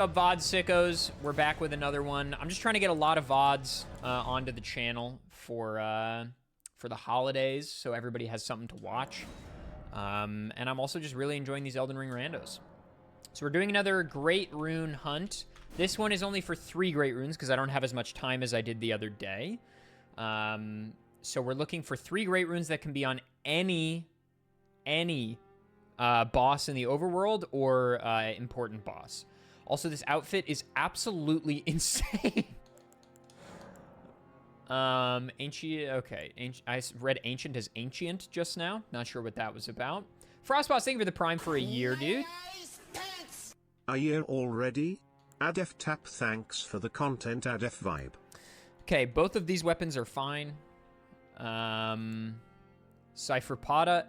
Up VOD sickos, we're back with another one. I'm just trying to get a lot of VODs onto the channel for the holidays, so everybody has something to watch. And I'm also just really enjoying these Elden Ring randos. So we're doing another Great Rune hunt. This one is only for 3 Great Runes because I don't have as much time as I did the other day. So we're looking for 3 Great Runes that can be on any boss in the overworld or important boss. Also, this outfit is absolutely insane. Ancient, okay. I read Ancient as Ancient just now. Not sure what that was about. Frostboss, thank you for the Prime for a year, dude. A year already? Adef Tap, thanks for the content, Adef Vibe. Okay, both of these weapons are fine. Cypherpoda,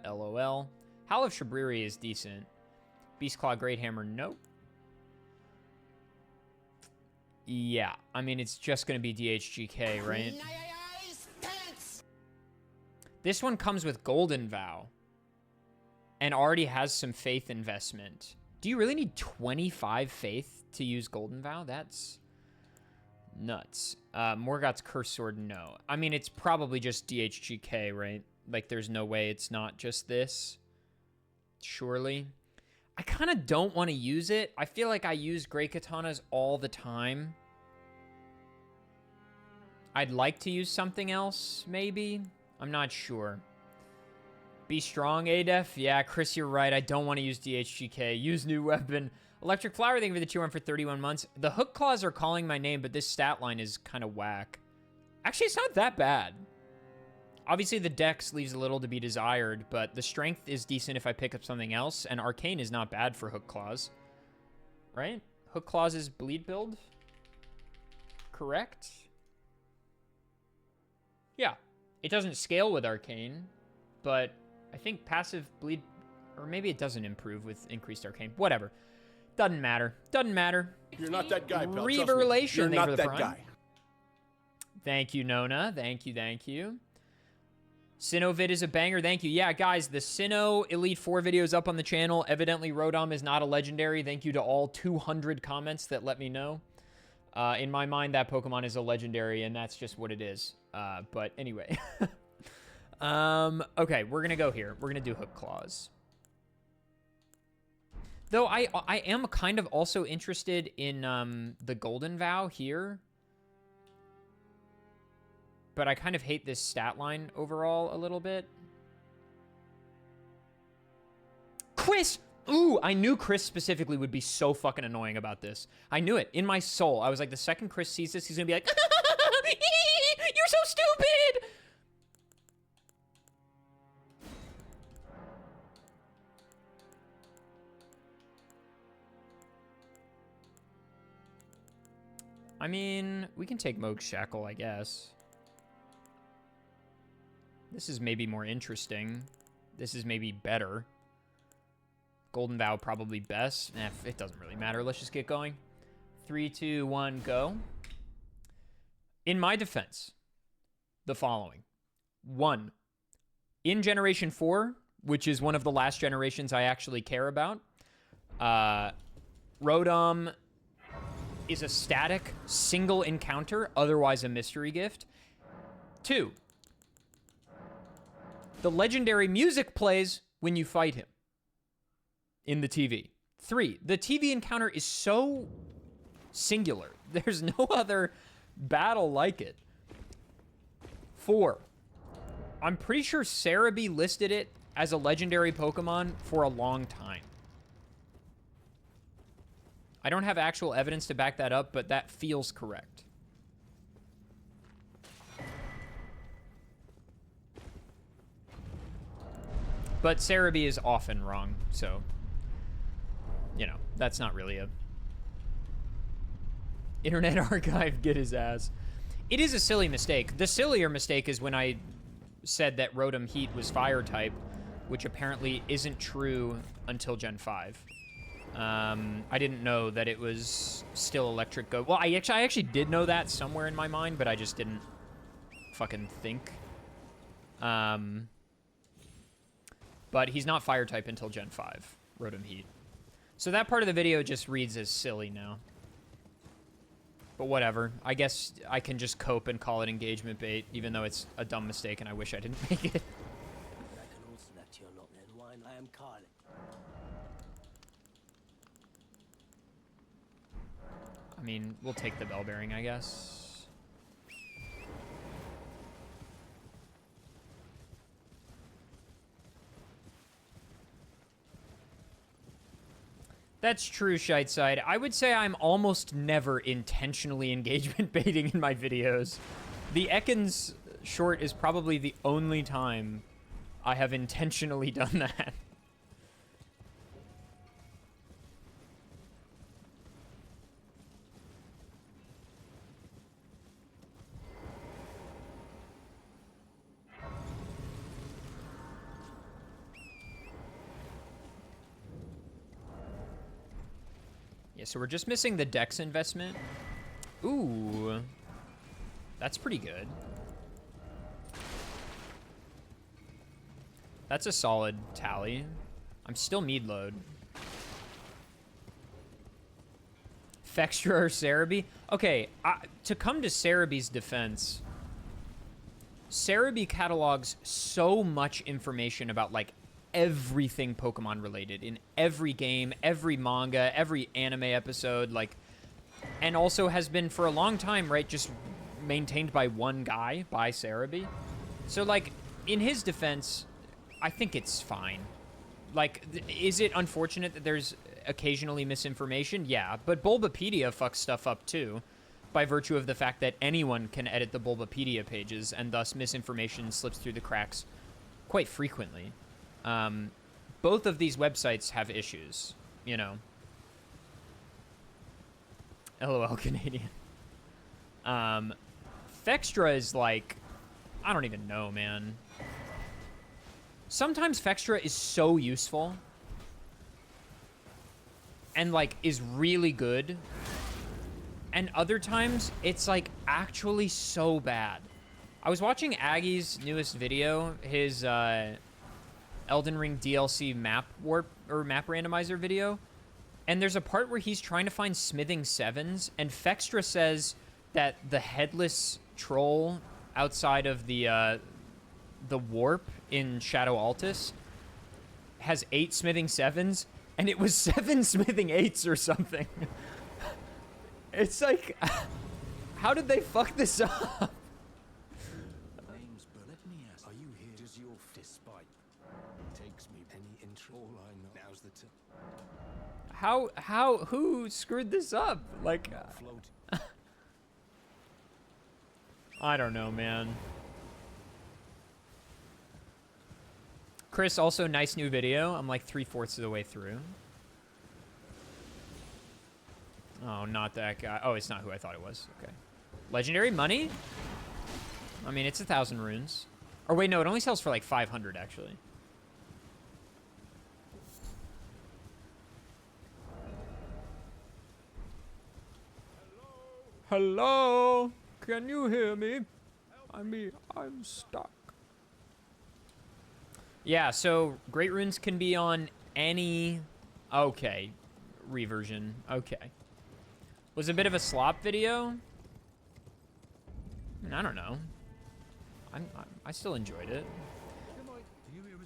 LOL. Howl of Shabriri is decent. Beastclaw Great Hammer, nope. Yeah, I mean, it's just going to be DHGK, right? This one comes with Golden Vow and already has some faith investment. Do you really need 25 faith to use Golden Vow? That's nuts. Morgoth's Curse Sword, no. I mean, it's probably just DHGK, right? Like, there's no way it's not just this. Surely. I kind of don't want to use it. I feel like I use Great Katanas all the time. I'd like to use something else, maybe. I'm not sure. Be strong, Adef. Yeah, Chris, you're right. I don't want to use DHGK. Use new weapon. Electric Flower, thank you for the 2-1 for 31 months. The hook claws are calling my name, but this stat line is kind of whack. Actually, it's not that bad. Obviously, the dex leaves a little to be desired, but the strength is decent if I pick up something else, and arcane is not bad for hook claws. Right? Hook claws is bleed build? Correct? Yeah. It doesn't scale with arcane, but I think passive bleed, or maybe it doesn't improve with increased arcane. Whatever. Doesn't matter. Doesn't matter. You're not that guy, pal. Reaver Relation, You're not that guy. Thank you, Nona. Thank you, thank you. Sinnovid is a banger. Thank you. Yeah, guys, the Sinnoh Elite 4 video is up on the channel. Evidently, Rodom is not a legendary. Thank you to all 200 comments that let me know. In my mind, that Pokemon is a legendary, and that's just what it is. But anyway. Okay, we're going to go here. We're going to do Hook Claws. Though I am kind of also interested in the Golden Vow here. But I kind of hate this stat line overall a little bit. Chris! Ooh, I knew Chris specifically would be so fucking annoying about this. I knew it. In my soul. I was like, the second Chris sees this, he's gonna be like, you're so stupid! I mean, we can take Moog's Shackle, I guess. This is maybe more interesting. This is maybe better. Golden Vow probably best. It doesn't really matter. Let's just get going. 3, 2, 1, go. In my defense, the following. 1. In Generation 4, which is one of the last generations I actually care about, Rodom is a static single encounter, otherwise a mystery gift. 2. The legendary music plays when you fight him in the TV. 3, the TV encounter is so singular. There's no other battle like it. 4, I'm pretty sure Cerebi listed it as a legendary Pokemon for a long time. I don't have actual evidence to back that up, but that feels correct. But Cerebi is often wrong, so, you know, that's not really a Internet Archive, get his ass. It is a silly mistake. The sillier mistake is when I said that Rotom Heat was fire type, which apparently isn't true until Gen 5. I didn't know that it was still electric go. Well, I actually did know that somewhere in my mind, but I just didn't fucking think. But he's not fire type until Gen 5, Rotom Heat. So that part of the video just reads as silly now. But whatever. I guess I can just cope and call it engagement bait, even though it's a dumb mistake and I wish I didn't make it. I mean, we'll take the bell bearing, I guess. That's true, Shiteside. I would say I'm almost never intentionally engagement baiting in my videos. The Ekans short is probably the only time I have intentionally done that. Yeah, so we're just missing the Dex investment. Ooh. That's pretty good. That's a solid tally. I'm still mead load. Fextra or Cerebi? Okay, to come to Cerebi's defense, Cerebi catalogs so much information about, like, everything Pokemon related in every game, every manga, every anime episode, like, and also has been for a long time, right, just maintained by one guy, by Cerebi. So, like, in his defense, I think it's fine. Like, is it unfortunate that there's occasionally misinformation? Yeah, but Bulbapedia fucks stuff up too, by virtue of the fact that anyone can edit the Bulbapedia pages, and thus misinformation slips through the cracks quite frequently. Both of these websites have issues, you know. LOL Canadian. Fextra is like, I don't even know, man. Sometimes Fextra is so useful and, like, is really good. And other times, it's, like, actually so bad. I was watching Aggie's newest video, his, Elden Ring DLC map warp, or map randomizer video. And there's a part where he's trying to find smithing sevens, and Fextra says that the headless troll outside of the warp in Shadow Altus has 8 smithing sevens, and it was 7 smithing 8s or something. It's like, how did they fuck this up? Who screwed this up? Like, I don't know, man. Chris, also nice new video. I'm like 3/4 of the way through. Oh, not that guy. Oh, it's not who I thought it was. Okay. Legendary money? I mean, it's 1,000 runes. Or wait, no, it only sells for like 500 actually. Hello? Can you hear me? I'm stuck. Yeah, so Great Runes can be on any... Okay. Reversion. Okay. Was a bit of a slop video? I mean, I don't know. I still enjoyed it.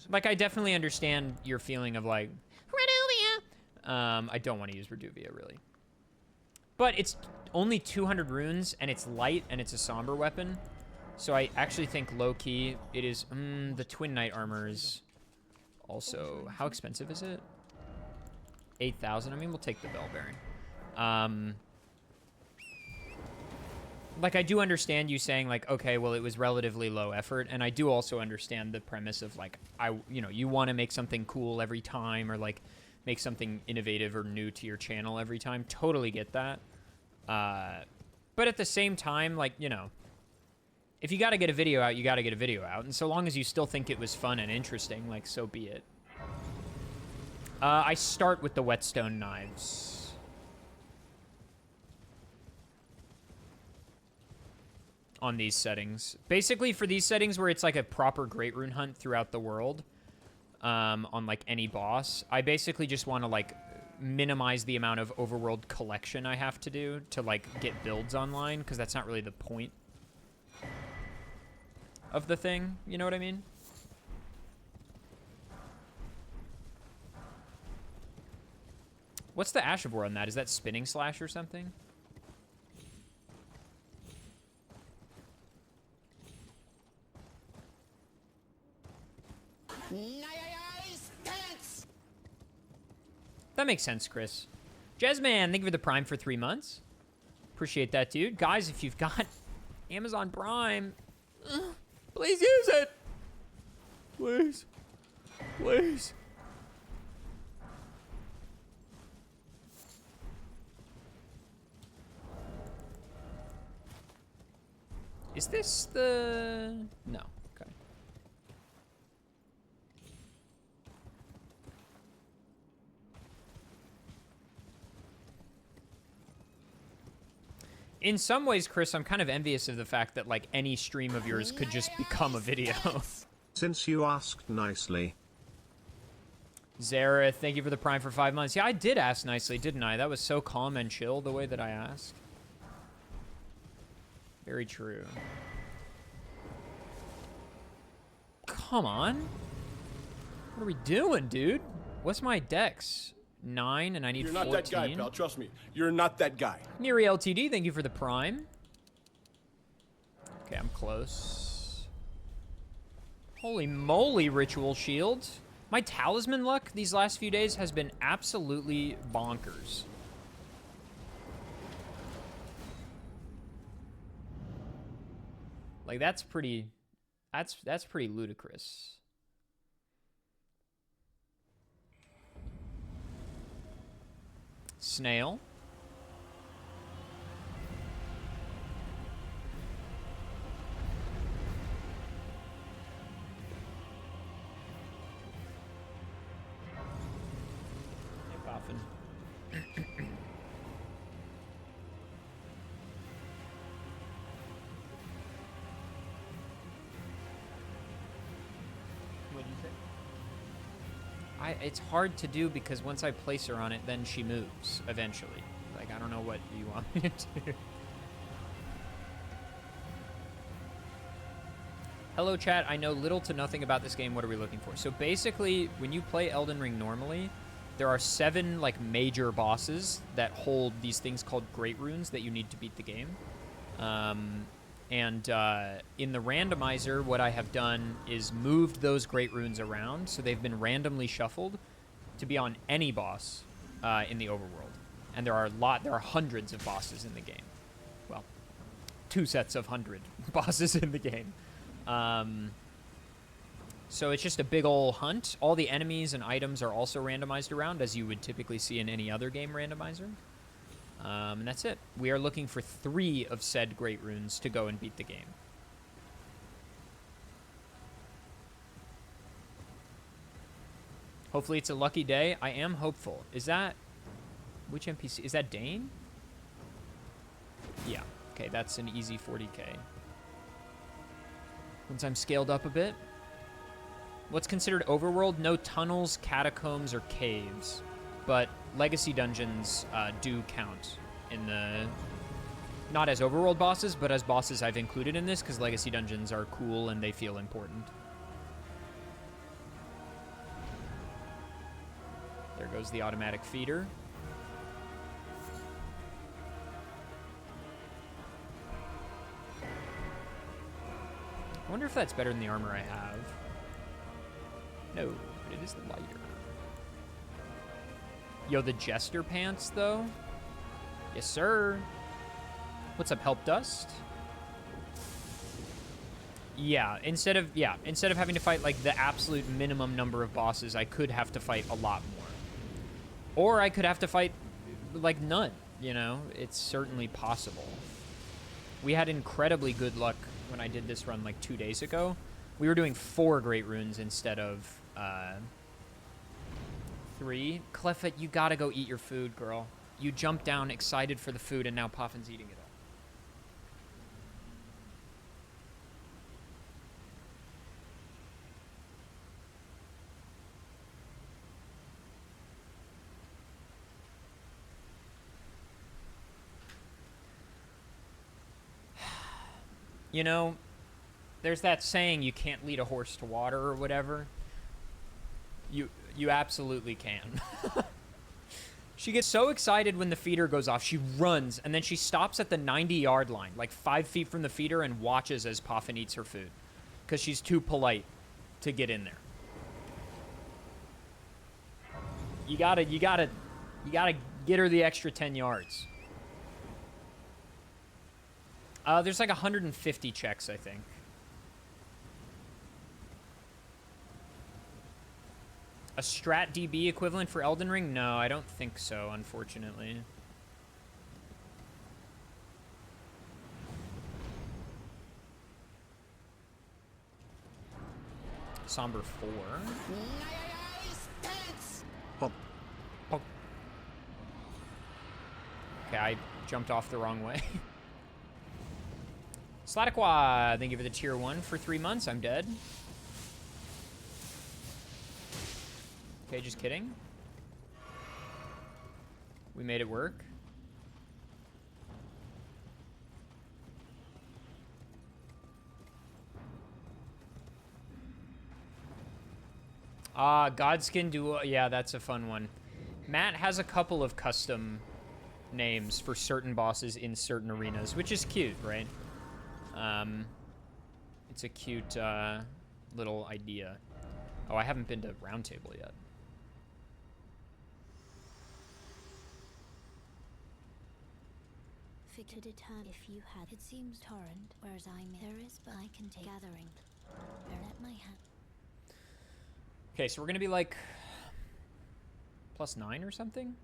Like, I definitely understand your feeling of, like, Reduvia. I don't want to use Reduvia, really. But it's only 200 runes, and it's light, and it's a somber weapon. So I actually think low-key it is... the Twin Knight armor is also... How expensive is it? 8,000? I mean, we'll take the bell bearing. Like, I do understand you saying, like, okay, well, it was relatively low effort, and I do also understand the premise of, like, you know, you want to make something cool every time, or, like, make something innovative or new to your channel every time. Totally get that. But at the same time, like, you know, if you got to get a video out, you got to get a video out. And so long as you still think it was fun and interesting, like, so be it. I start with the whetstone knives. On these settings. Basically, for these settings where it's like a proper Great Rune hunt throughout the world, on like any boss, I basically just want to like minimize the amount of overworld collection I have to do to, like, get builds online, because that's not really the point of the thing. You know what I mean? What's the Ashavor on that? Is that Spinning Slash or something? That makes sense, Chris. Jezman, thank you for the Prime for 3 months. Appreciate that, dude. Guys, if you've got Amazon Prime, please use it. Please. Please. Is this the... No. Okay. In some ways, Chris, I'm kind of envious of the fact that, like, any stream of yours could just become a video. Since you asked nicely. Zareth, thank you for the Prime for 5 months. Yeah, I did ask nicely, didn't I? That was so calm and chill, the way that I asked. Very true. Come on. What are we doing, dude? What's my dex? 9, and I need 14. You're not that guy, pal. Trust me. You're not that guy. Neri LTD, thank you for the Prime. Okay, I'm close. Holy moly, Ritual Shield. My talisman luck these last few days has been absolutely bonkers. Like, that's pretty ludicrous. Snail. Hey, Boffin. It's hard to do because once I place her on it, then she moves eventually. Like, I don't know what you want me to do. Hello, chat. I know little to nothing about this game. What are we looking for? So basically, when you play Elden Ring normally, there are 7, like, major bosses that hold these things called Great Runes that you need to beat the game. In the randomizer, what I have done is moved those Great Runes around, so they've been randomly shuffled to be on any boss in the overworld. And there are hundreds of bosses in the game. Well, 2 sets of 100 bosses in the game. So it's just a big ol' hunt. All the enemies and items are also randomized around, as you would typically see in any other game randomizer. And that's it. We are looking for 3 of said Great Runes to go and beat the game. Hopefully it's a lucky day. I am hopeful. Is that... Which NPC? Is that Dane? Yeah. Okay, that's an easy 40k. Once I'm scaled up a bit. What's considered overworld? No tunnels, catacombs, or caves. But legacy dungeons do count in the... Not as overworld bosses, but as bosses I've included in this, because legacy dungeons are cool and they feel important. There goes the automatic feeder. I wonder if that's better than the armor I have. No, but it is lighter. Yo, the Jester pants, though? Yes, sir. What's up, Help Dust? Yeah, instead of having to fight, like, the absolute minimum number of bosses, I could have to fight a lot more. Or I could have to fight, like, none, you know? It's certainly possible. We had incredibly good luck when I did this run, like, 2 days ago. We were doing 4 Great Runes instead of, 3. Cleffa, you gotta go eat your food, girl. You jumped down excited for the food, and now Puffin's eating it all. You know, there's that saying, you can't lead a horse to water or whatever. You absolutely can. She gets so excited when the feeder goes off. She runs, and then she stops at the 90-yard line, like 5 feet from the feeder, and watches as Puffin eats her food. Because she's too polite to get in there. You gotta get her the extra 10 yards. There's like 150 checks, I think. A strat DB equivalent for Elden Ring? No, I don't think so, unfortunately. Somber 4. Hop. Oh. Okay, I jumped off the wrong way. Slatiqua, thank you for the tier 1 for 3 months. I'm dead. Okay, just kidding. We made it work. Godskin Duo. Yeah, that's a fun one. Matt has a couple of custom names for certain bosses in certain arenas, which is cute, right? It's a cute little idea. Oh, I haven't been to Roundtable yet. To determine if you had, it seems torrent, whereas there is, but I can take gathering. Let my hand. Okay, so we're gonna be like +9 or something.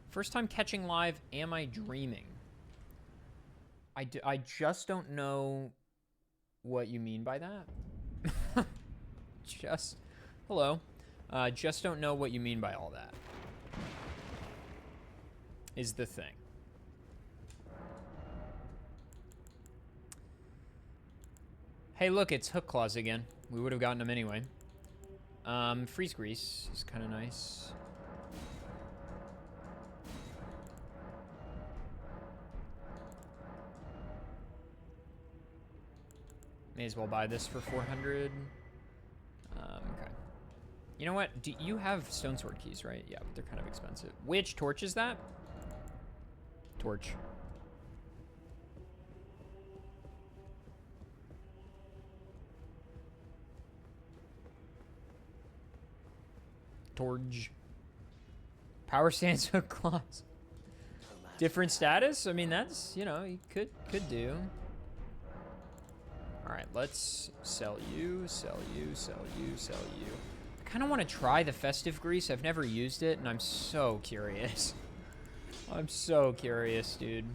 First time catching live. Am I dreaming? I just don't know what you mean by that. Hello. Just don't know what you mean by all that. Is the thing. Hey, look, it's Hook Claws again. We would have gotten them anyway. Freeze Grease is kind of nice. May as well buy this for 400. Okay. You know what? Do you have Stone Sword keys, right? Yeah, but they're kind of expensive. Which torch is that? Torch. Torch. Power Stance Hook Claws. Different status? I mean, that's, you know, you could do. All right, let's sell you, sell you, sell you, sell you. I kind of want to try the Festive Grease. I've never used it, and I'm so curious. I'm so curious, dude.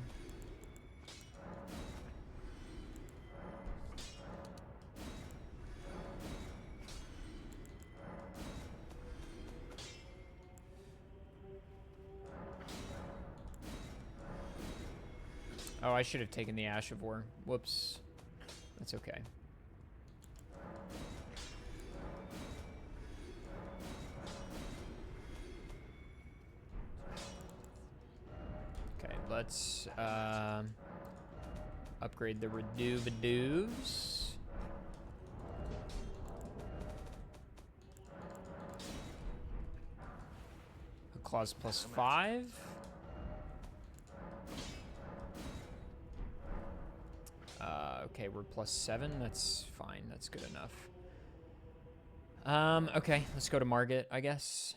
Oh, I should have taken the Ash of War. Whoops. That's okay. Okay, let's upgrade the Reduvadoos. Claws +5. Okay, we're +7. That's fine. That's good enough. Okay, let's go to Margit, I guess.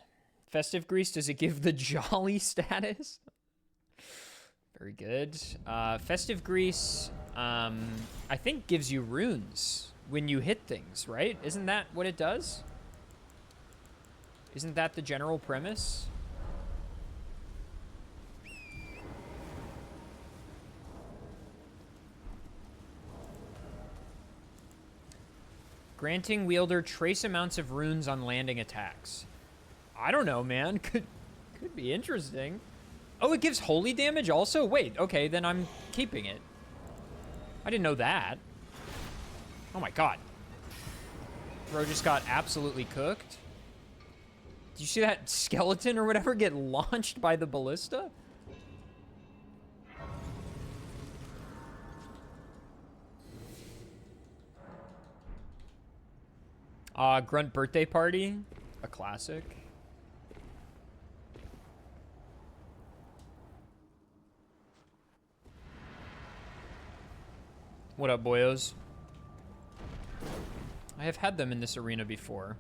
Festive Grease, does it give the Jolly status? Very good. Festive Grease, I think gives you runes when you hit things, right? Isn't that what it does? Isn't that the general premise? Granting wielder trace amounts of runes on landing attacks. I don't know, man. Could be interesting. Oh, it gives holy damage also? Wait, okay, then I'm keeping it. I didn't know that. Oh my god. Bro just got absolutely cooked. Did you see that skeleton or whatever get launched by the ballista? Grunt Birthday Party. A classic. What up, boyos? I have had them in this arena before.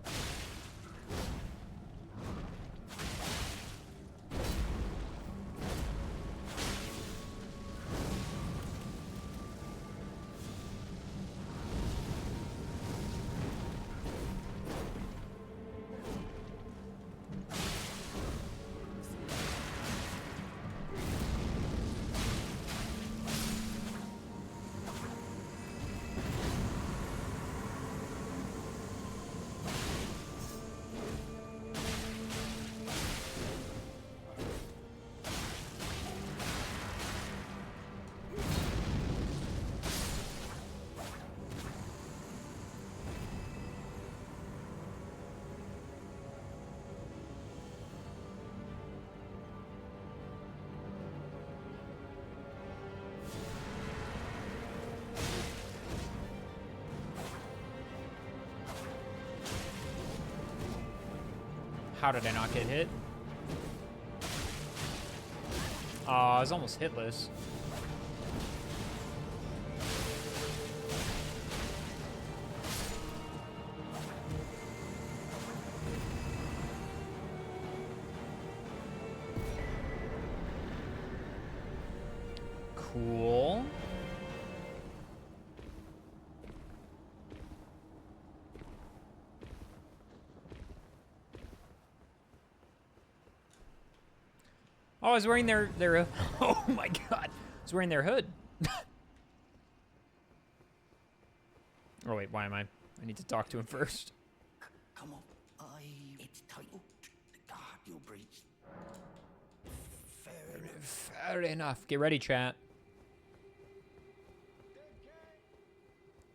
How did I not get hit? I was almost hitless. Cool. Oh, I was wearing their oh my god. I was wearing their hood. Oh wait, why am I need to talk to him first. Come on, it's titled The God You Breathed. Fair enough. Fair enough. Get ready, chat.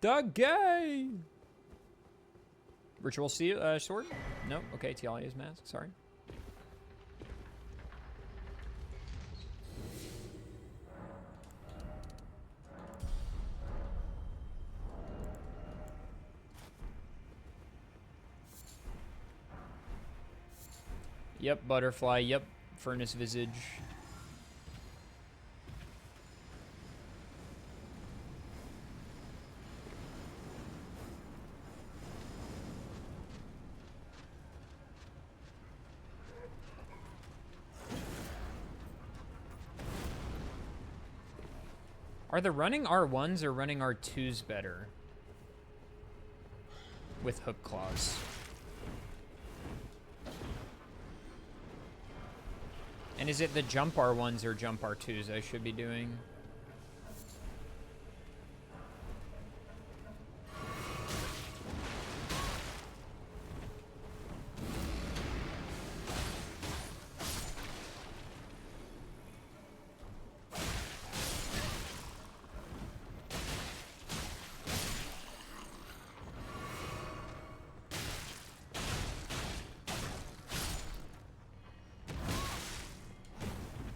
The gay. Ritual sword? Nope. Okay, Tialia's mask. Sorry. Yep, butterfly. Yep, furnace visage. Are the running R1s or running R2s better? With hook claws. And is it the jump R1s or jump R2s I should be doing?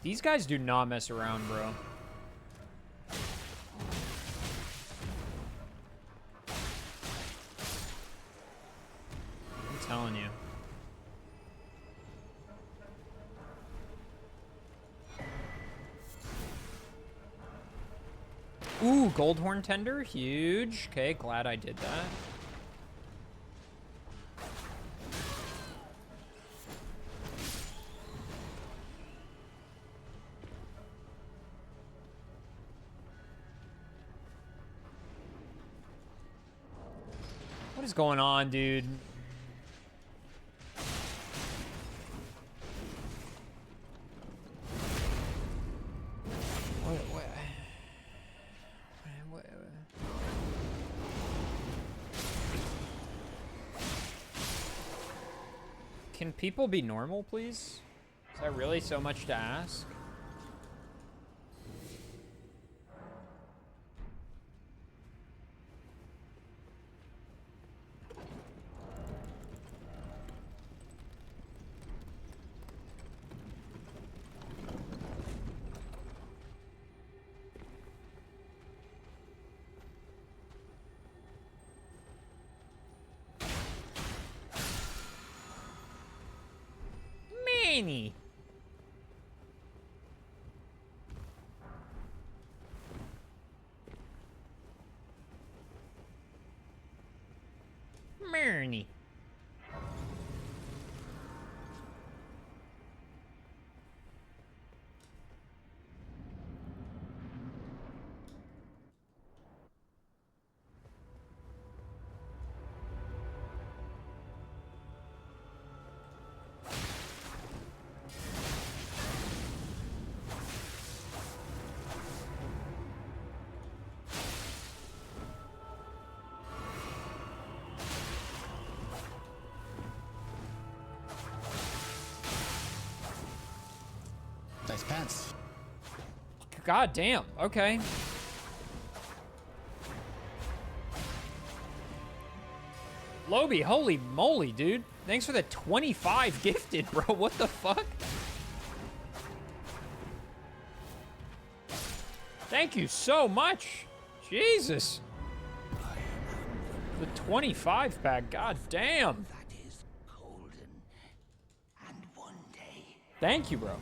These guys do not mess around, bro. I'm telling you. Ooh, Goldhorn Tender, huge. Okay, glad I did that. What is going on, dude? What? Can people be normal, please? Is that really so much to ask? Marnie. Marnie. Nice pants. God damn. Okay. Lobi, holy moly, dude. Thanks for the 25 gifted, bro. What the fuck? Thank you so much. Jesus. The 25 pack. God damn. That is golden. And one day Thank you, bro. we'll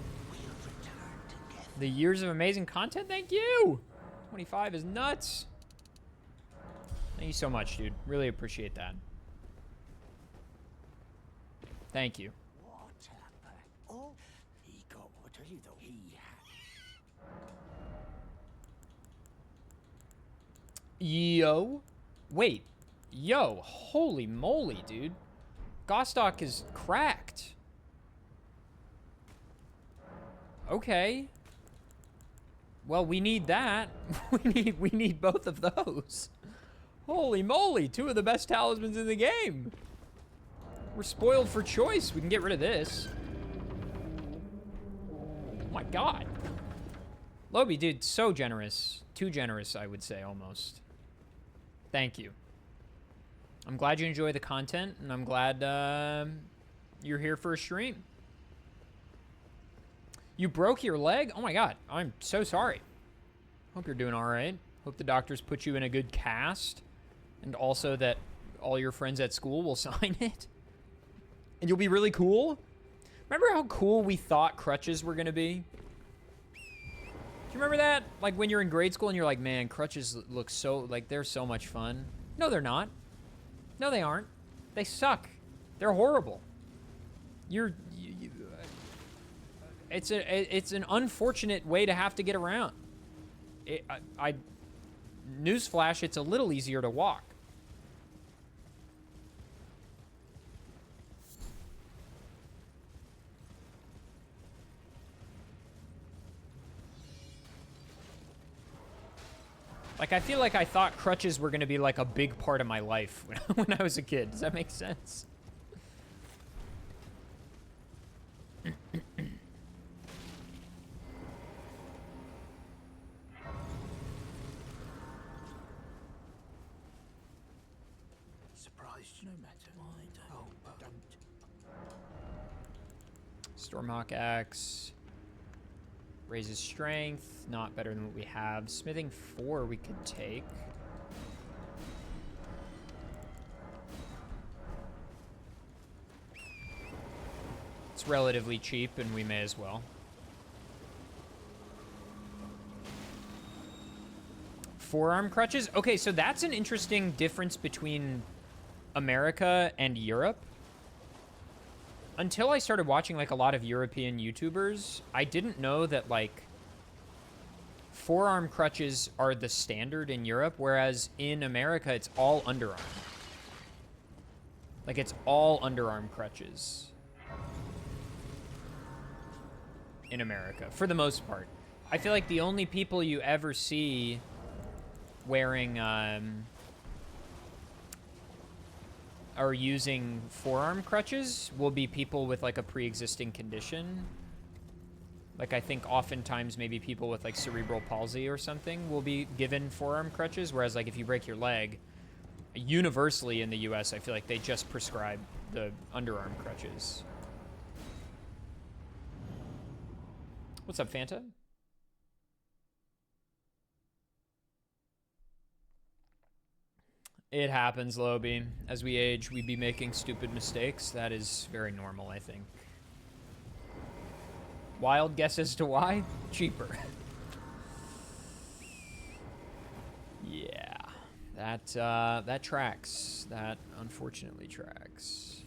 return together. The years of amazing content. Thank you. 25 is nuts. Thank you so much, dude. Really appreciate that. Thank you. Oh, he got what are you though? He had. Yo. Wait. Yo. Holy moly, dude. Gostock is cracked. Okay. Well, we need that. we need both of those. Holy moly, 2 of the best talismans in the game. We're spoiled for choice. We can get rid of this. Oh my god. Lobi, dude, so generous. Too generous, I would say, almost. Thank you. I'm glad you enjoy the content, and I'm glad you're here for a stream. You broke your leg? Oh my god, I'm so sorry. Hope you're doing all right. Hope the doctors put you in a good cast, and also that all your friends at school will sign it. And you'll be really cool. Remember how cool we thought crutches were gonna be? Do you remember that? Like when you're in grade school and you're like, man, crutches look so, like they're so much fun. No, they're not. No, they aren't. They suck. They're horrible. It's an unfortunate way to have to get around. Newsflash, it's a little easier to walk. Like, I feel like I thought crutches were going to be, like, a big part of my life when I was a kid. Does that make sense? Surprised no matter. Why don't. Stormhawk Axe. Raises strength. Not better than what we have. Smithing 4 we could take. It's relatively cheap, and we may as well. Forearm crutches? Okay, so that's an interesting difference between America and Europe. Until I started watching, like, a lot of European YouTubers, I didn't know that, like, forearm crutches are the standard in Europe, whereas in America, it's all underarm. Like, it's all underarm crutches in America, for the most part. I feel like the only people you ever see wearing, or using forearm crutches will be people with, like, a pre-existing condition. Like, I think oftentimes maybe people with, like, cerebral palsy or something will be given forearm crutches, whereas, like, if you break your leg, universally in the US, I feel like they just prescribe the underarm crutches. What's up, Fanta? It happens, Lobi. As we age, we be making stupid mistakes. That is very normal, I think. Wild guess as to why? Cheaper. Yeah. That tracks. That unfortunately tracks.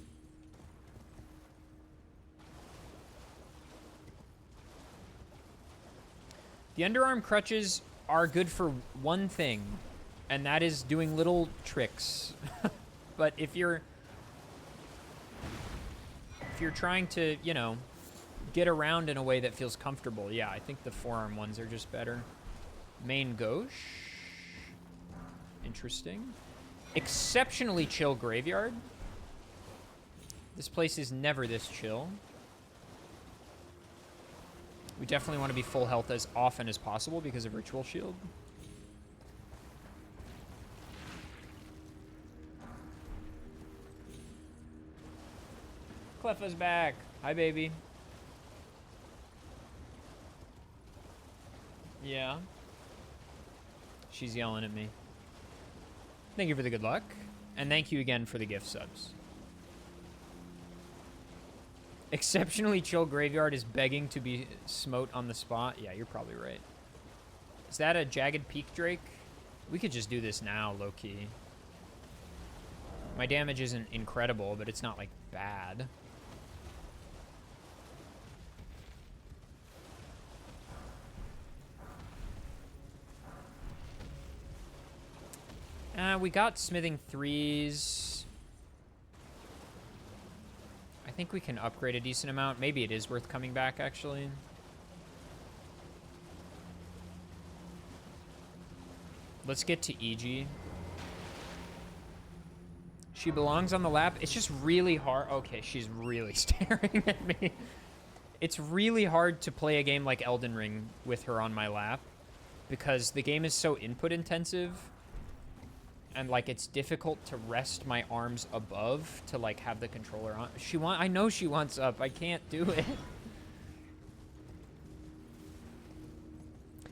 The underarm crutches are good for one thing, and that is doing little tricks. But if you're trying to, you know, get around in a way that feels comfortable, yeah, I think the forearm ones are just better. Main gauche. Interesting. Exceptionally chill graveyard. This place is never this chill. We definitely want to be full health as often as possible because of Ritual Shield. Cleffa's back. Hi, baby. Yeah. She's yelling at me. Thank you for the good luck. And thank you again for the gift subs. Exceptionally chill graveyard is begging to be smote on the spot. Yeah, you're probably right. Is that a Jagged Peak Drake? We could just do this now, low-key. My damage isn't incredible, but it's not, like, bad. We got smithing 3s. I think we can upgrade a decent amount. Maybe it is worth coming back, actually. Let's get to EG. She belongs on the lap. It's just really hard. Okay, she's really staring at me. It's really hard to play a game like Elden Ring with her on my lap because the game is so input intensive. And, like, it's difficult to rest my arms above to, like, have the controller on. I know she wants up. I can't do it.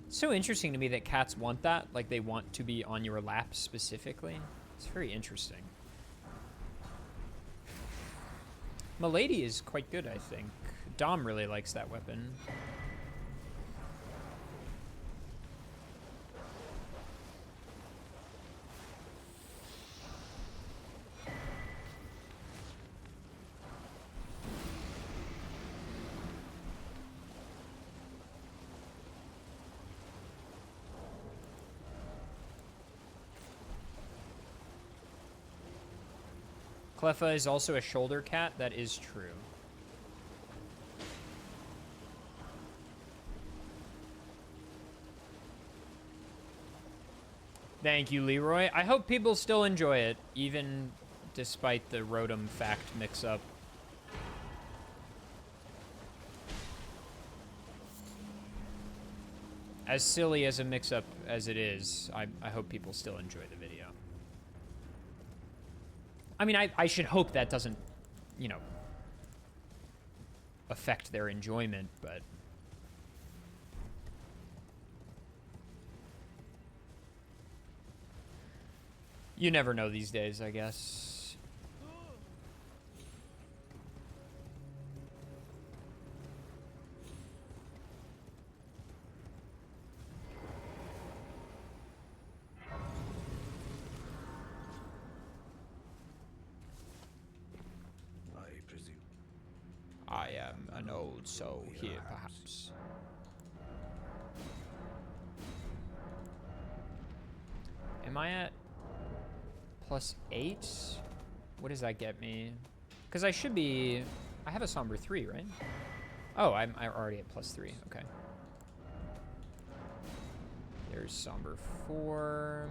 It's so interesting to me that cats want that. Like, they want to be on your lap specifically. It's very interesting. Milady is quite good, I think. Dom really likes that weapon. Cleffa is also a shoulder cat. That is true. Thank you, Leroy. I hope people still enjoy it, even despite the Rotom fact mix-up. As silly as a mix-up as it is, I hope people still enjoy the video. I mean, I should hope that doesn't, you know, affect their enjoyment, but... You never know these days, I guess. I am an old soul here, perhaps. Am I at +8? What does that get me? Because I should be... I have a Somber 3, right? Oh, I'm already at +3. Okay. There's Somber 4.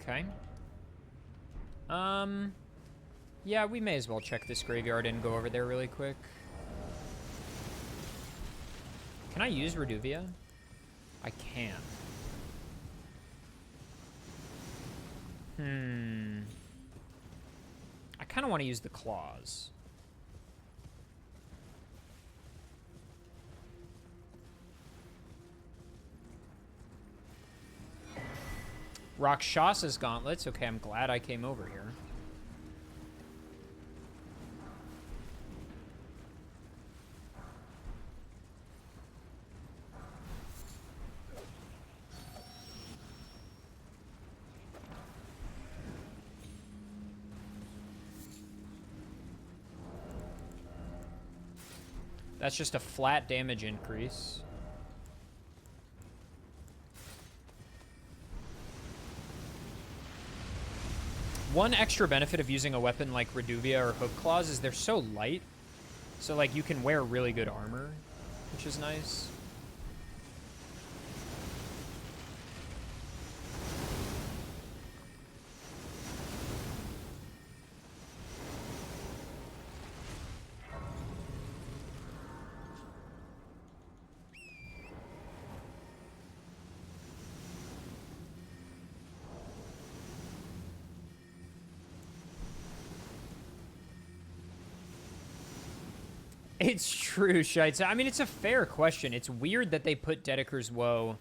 Okay. Yeah, we may as well check this graveyard and go over there really quick. Can I use Reduvia? I can. I kind of want to use the claws. Rakshasa's gauntlets. Okay, I'm glad I came over here. That's just a flat damage increase. One extra benefit of using a weapon like Reduvia or Hook Claws is they're so light. So, like, you can wear really good armor, which is nice. It's true, Shites. I mean, it's a fair question. It's weird that they put Dedeker's Woe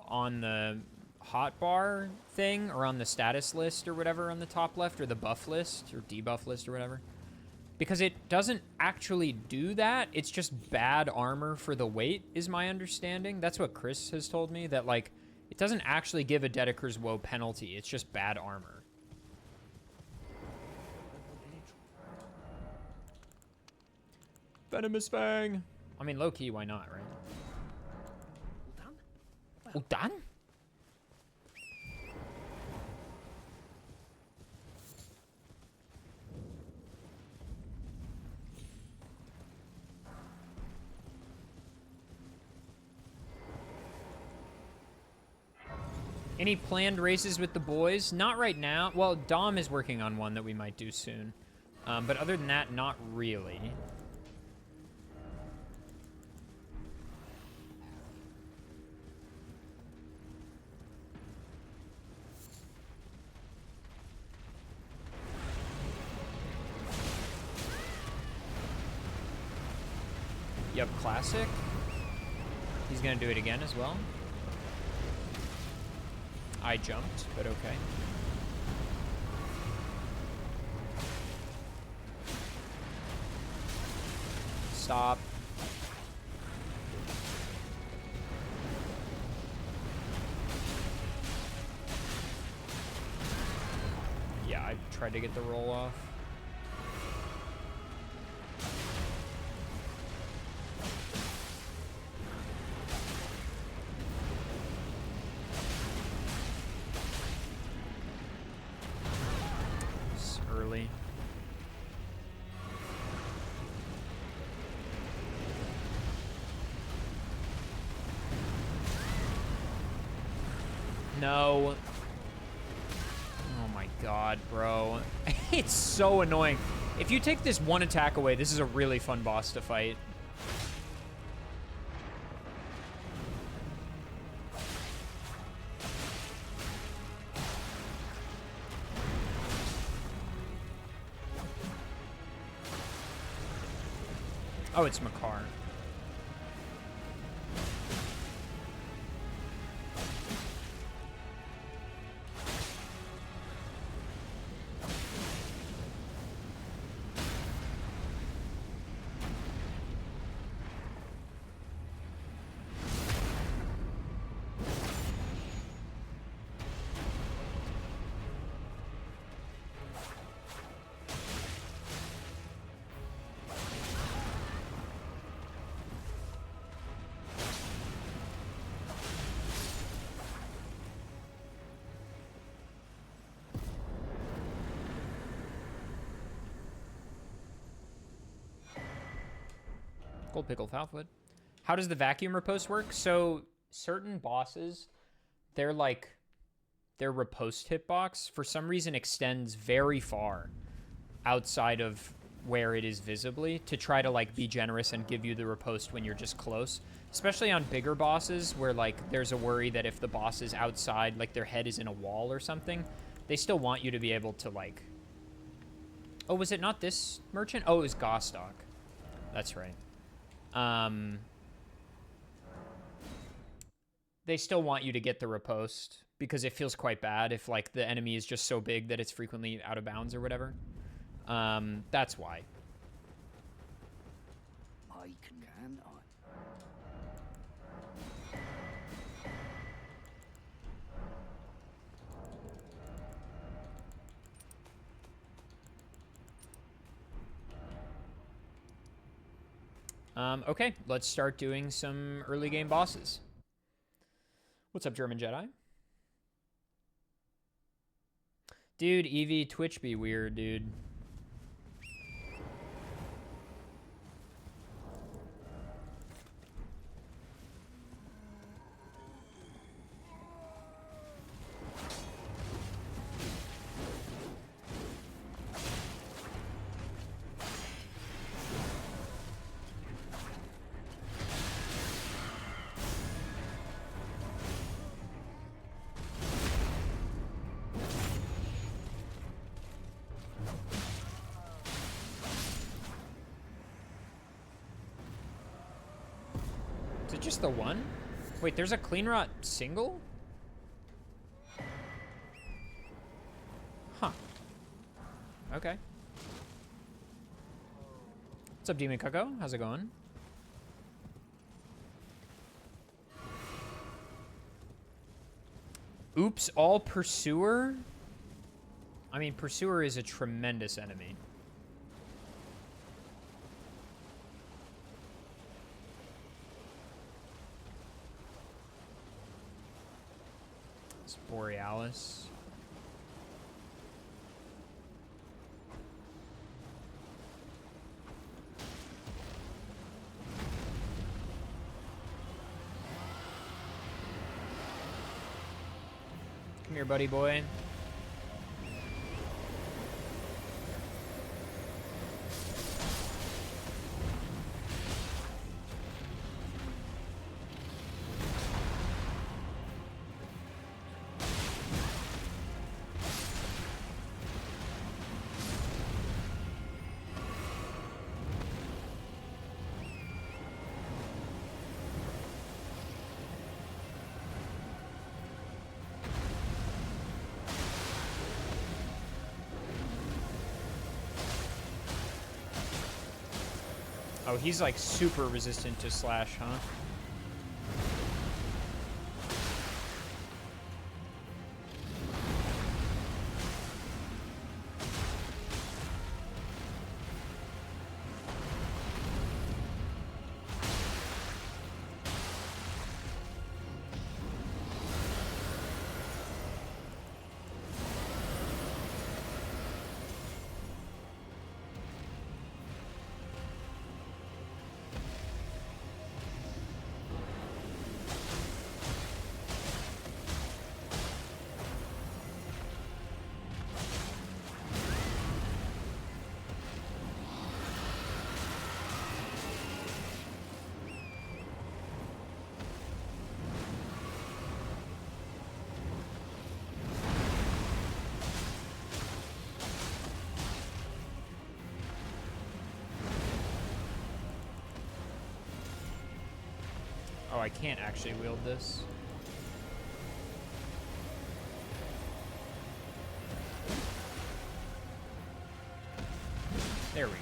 on the hotbar thing, or on the status list or whatever on the top left, or the buff list, or debuff list or whatever. Because it doesn't actually do that. It's just bad armor for the weight, is my understanding. That's what Chris has told me, that, like, it doesn't actually give a Dedeker's Woe penalty. It's just bad armor. Venomous Fang. I mean, low-key, why not, right? All done? Any planned races with the boys? Not right now. Well, Dom is working on one that we might do soon. But other than that, not really. Yep, classic. He's gonna do it again as well. I jumped, but okay. Stop. Yeah, I tried to get the roll off. Early. No. Oh my god, bro. It's so annoying. If you take this one attack away, this is a really fun boss to fight. Oh, it's Makar. Gold Pickle Foulfoot. How does the vacuum riposte work? So certain bosses, their riposte hitbox for some reason extends very far outside of where it is visibly to try to like be generous and give you the riposte when you're just close. Especially on bigger bosses where like there's a worry that if the boss is outside, like their head is in a wall or something, they still want you to be able to like... Oh, was it not this merchant? Oh, it was Gostock. That's right. They still want you to get the riposte because it feels quite bad if like the enemy is just so big that it's frequently out of bounds or whatever. That's why. I can I? Okay, let's start doing some early game bosses. What's up, German Jedi? Dude, Eevee, Twitch be weird, dude. Is it just the one? Wait, there's a clean rot single? Huh. Okay. What's up, Demon Cucko? How's it going? Oops, all Pursuer? I mean, Pursuer is a tremendous enemy. It's Borealis. Come here, buddy boy. Oh, he's like super resistant to slash, huh? Oh, I can't actually wield this. There we go.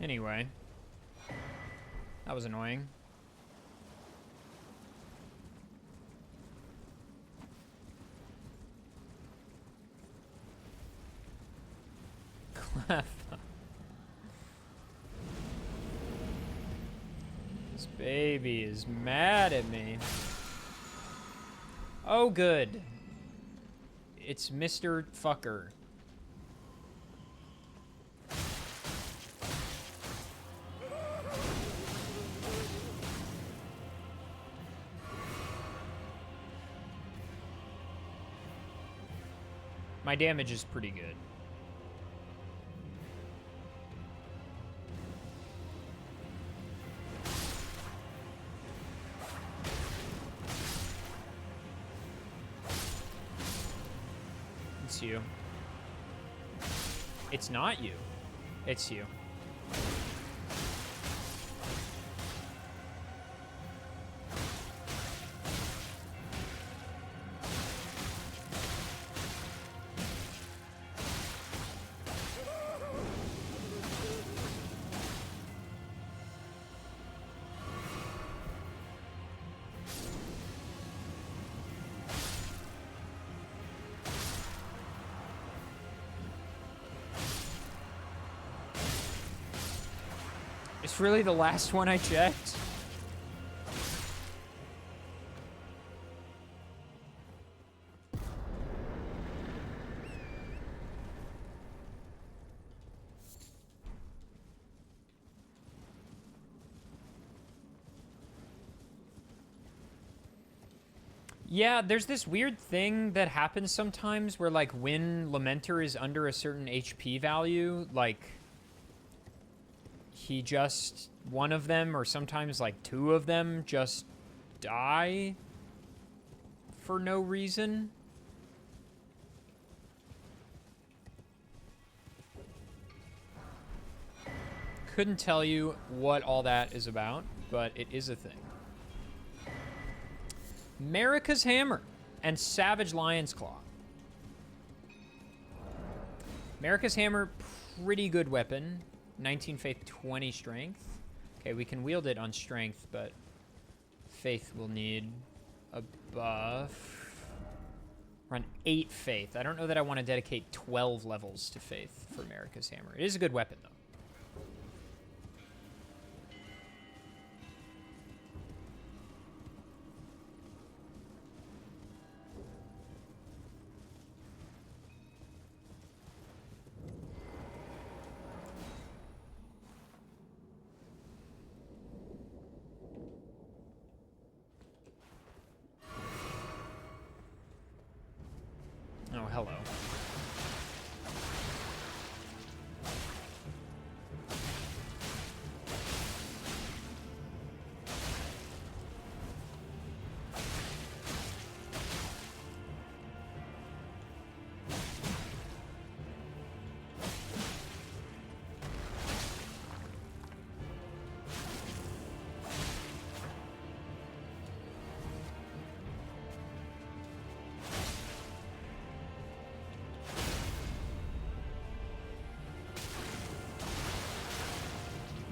Anyway, that was annoying. Clef. This baby is mad at me. Oh, good. It's Mr. Fucker. My damage is pretty good. It's you. It's not you. It's you. It's really the last one I checked. Yeah, there's this weird thing that happens sometimes where, like, when Lamenter is under a certain HP value, like, he just, one of them, or sometimes, like, two of them just die for no reason. Couldn't tell you what all that is about, but it is a thing. Marika's Hammer and Savage Lion's Claw. Marika's Hammer, pretty good weapon. 19 faith, 20 strength. Okay, we can wield it on strength, but faith will need a buff. We're on 8 faith. I don't know that I want to dedicate 12 levels to faith for Marika's Hammer. It is a good weapon, though. Oh, hello.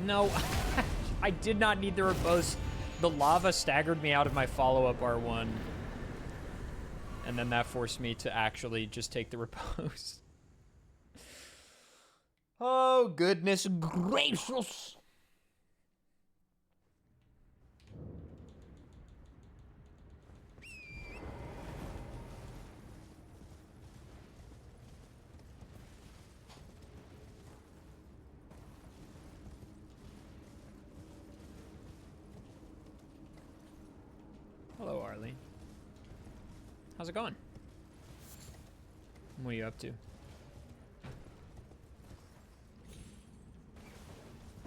No, I did not need the riposte. The lava staggered me out of my follow-up R1. And then that forced me to actually just take the riposte. Oh, goodness gracious. Hello, Arlie. How's it going? What are you up to?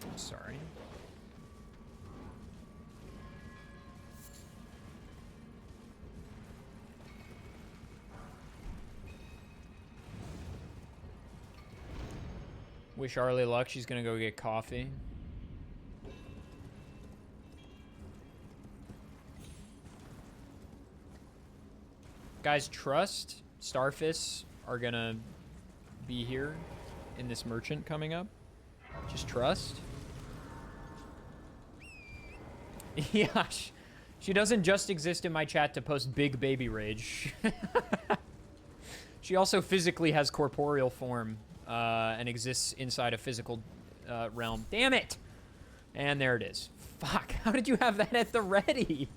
I'm sorry. Wish Arlie luck. She's gonna go get coffee. Guys, trust Starfish are gonna be here in this merchant coming up. Just trust. Yeah, she doesn't just exist in my chat to post big baby rage. She also physically has corporeal form and exists inside a physical realm. Damn it! And there it is. Fuck, how did you have that at the ready?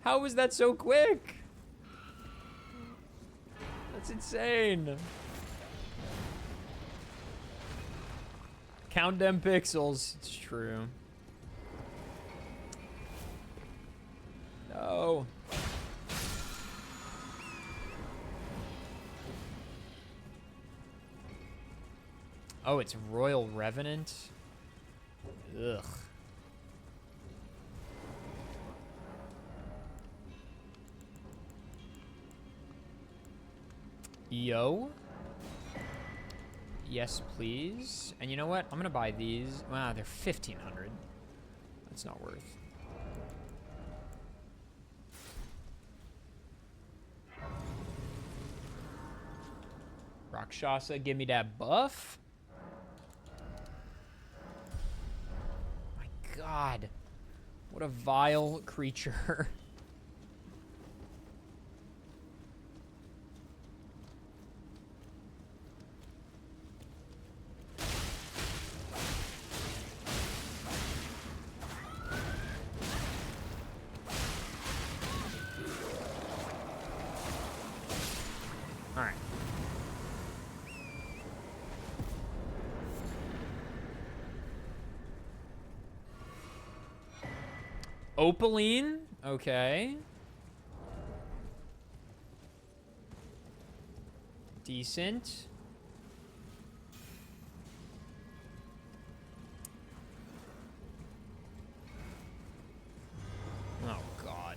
How was that so quick? That's insane. Count them pixels. It's true. No. Oh, it's Royal Revenant. Ugh. Yo. Yes, please. And you know what? I'm gonna buy these. Wow, they're 1,500. That's not worth. Rakshasa, give me that buff. My God. What a vile creature. All right. Opaline? Okay. Decent. Oh, God.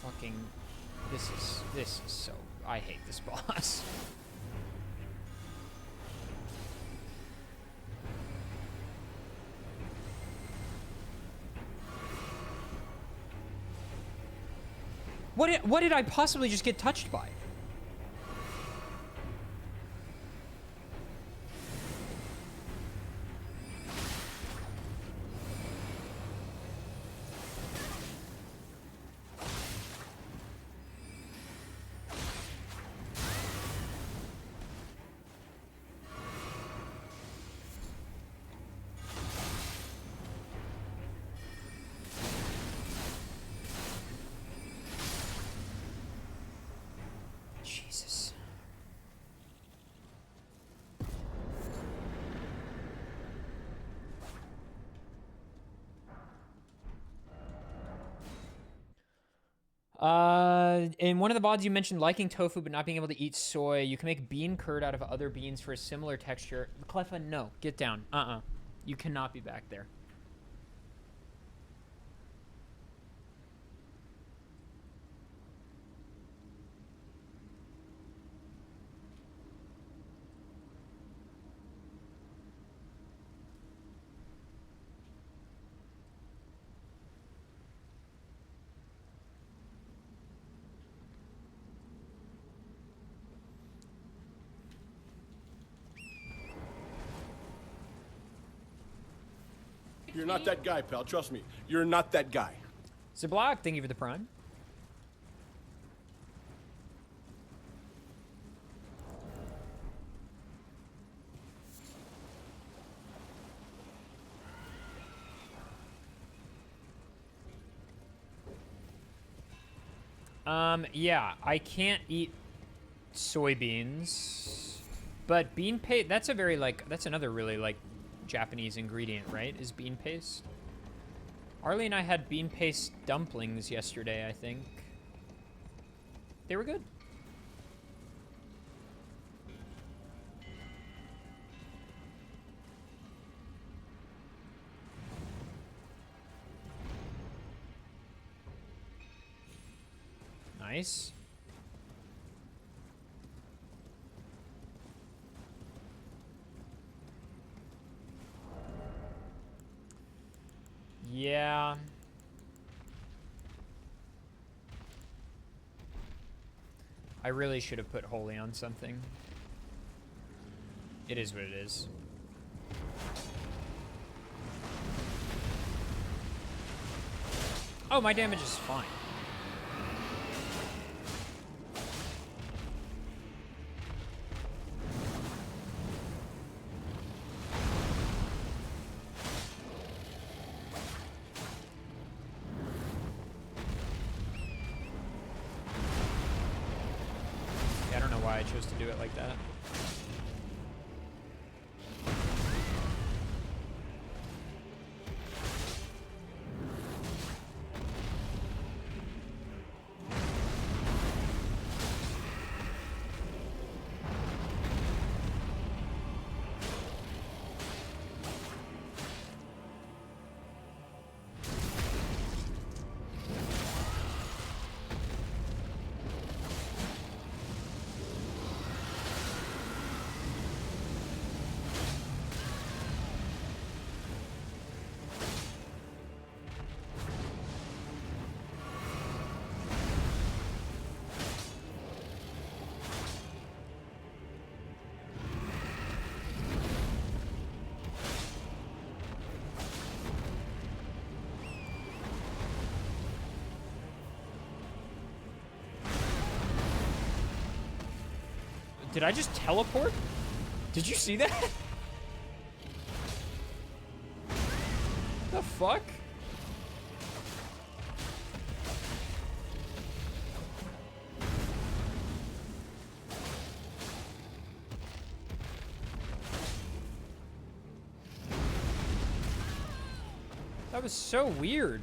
Fucking, this is so, I hate this boss. What did I possibly just get touched by? Jesus. In one of the VODs you mentioned liking tofu but not being able to eat soy. You can make bean curd out of other beans for a similar texture. Cleffa, no. Get down. You cannot be back there. You're not that guy, pal. Trust me. You're not that guy. Zablock, thank you for the prime. Yeah, I can't eat soybeans, but bean paste, that's a very, like, that's another really, like, Japanese ingredient, right? Is bean paste. Arlie and I had bean paste dumplings yesterday, I think. They were good. Nice. Yeah. I really should have put holy on something. It is what it is. Oh, my damage is fine. to do it like that. Did I just teleport? Did you see that? The fuck? That was so weird.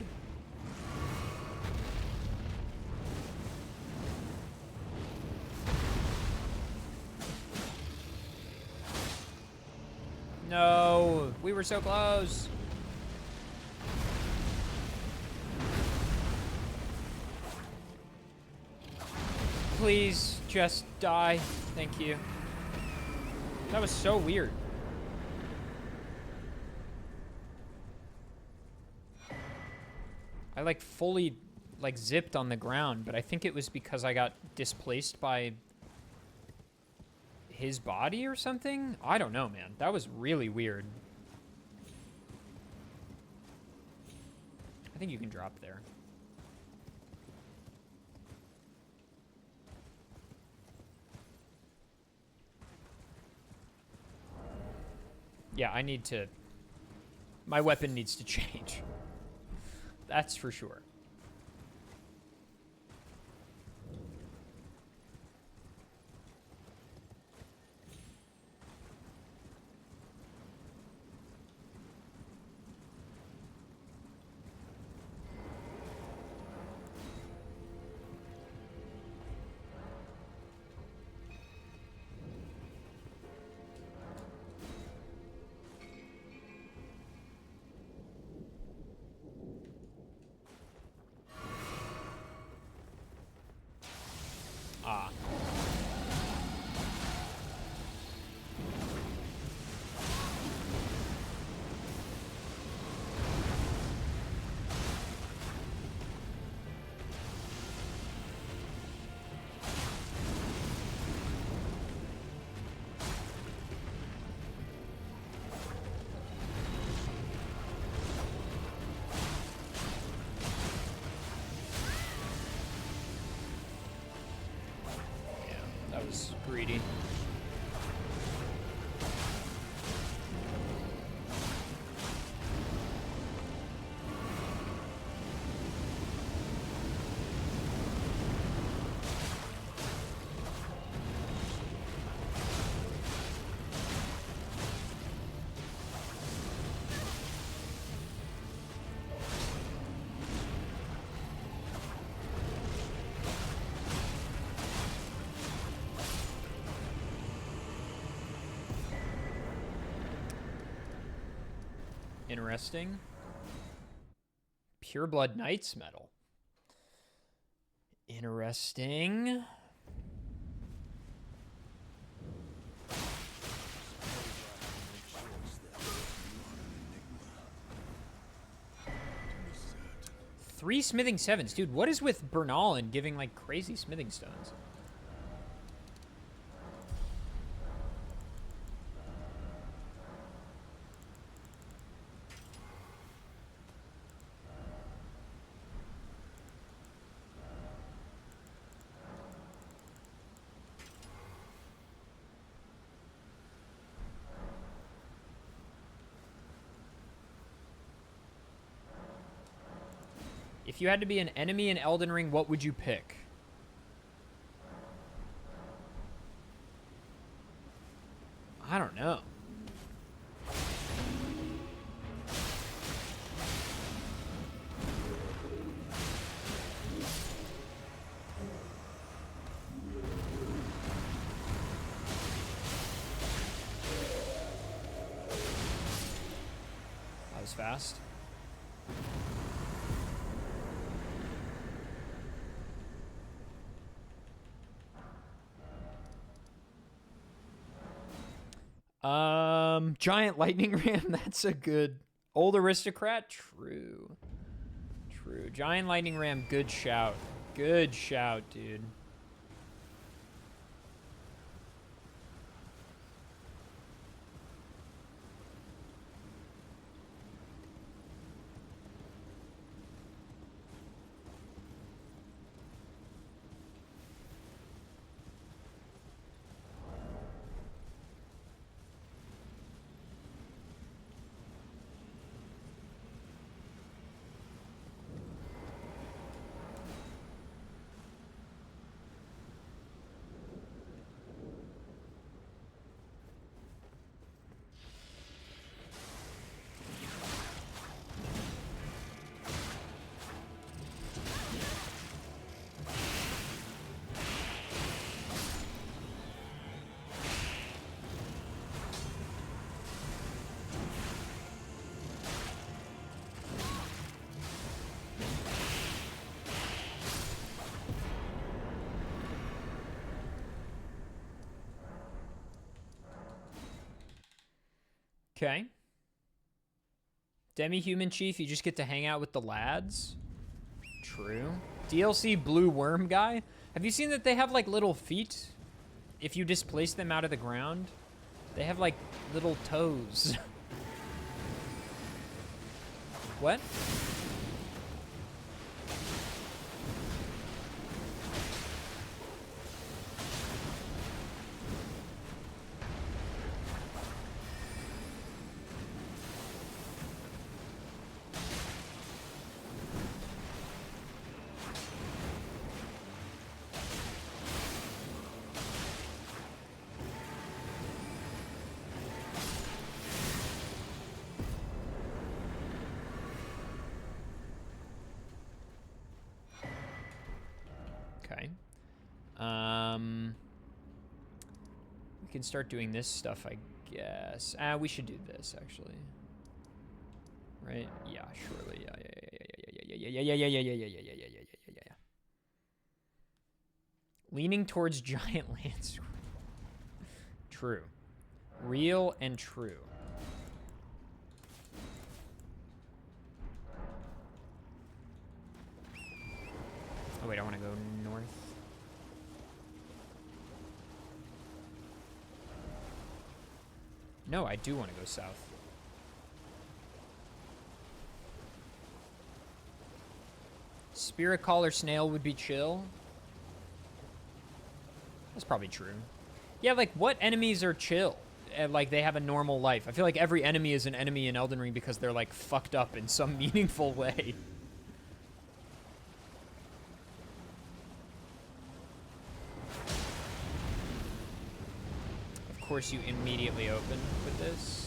No, we were so close. Please just die. Thank you. That was so weird. I like fully like zipped on the ground, but I think it was because I got displaced by his body or something? I don't know, man. That was really weird. I think you can drop there. Yeah, I need to... My weapon needs to change. That's for sure. Ah. That was greedy. Interesting. Pure Blood Knight's Medal. Interesting. Three smithing sevens. Dude, what is with Bernal and giving like crazy smithing stones? If you had to be an enemy in Elden Ring, what would you pick? don't know. That was fast. Giant lightning ram. That's a good old aristocrat. True. True. Giant lightning ram. Good shout. Good shout, dude. Okay. Demi-human chief, you just get to hang out with the lads. True. DLC blue worm guy. Have you seen that they have like little feet? If you displace them out of the ground, they have like little toes. What? Okay. We can start doing this stuff, I guess. We should do this, actually. Right? Yeah, surely. Yeah. Leaning towards giant lance. True. Real and true. Oh, wait, I want to go north. No, I do want to go south. Spirit Caller Snail would be chill. That's probably true. Yeah, like, what enemies are chill? Like, they have a normal life. I feel like every enemy is an enemy in Elden Ring because they're, like, fucked up in some meaningful way. Of course, you immediately open with this.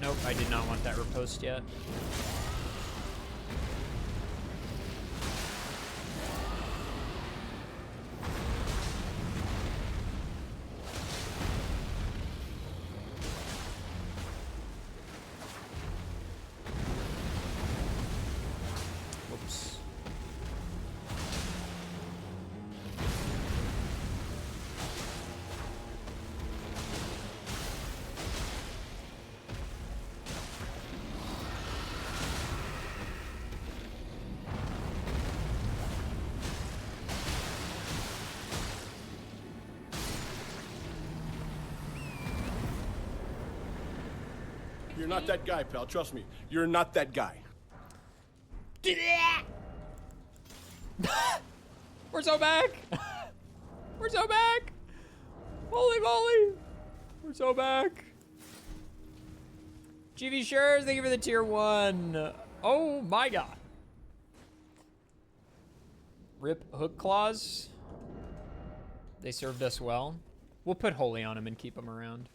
Nope, I did not want that riposte yet. Whoops. You're not that guy, pal. Trust me. You're not that guy. We're so back. We're so back. Holy moly. We're so back. GV Shures, thank you for the tier 1. Oh my god. Rip Hook Claws. They served us well. We'll put Holy on him and keep him around.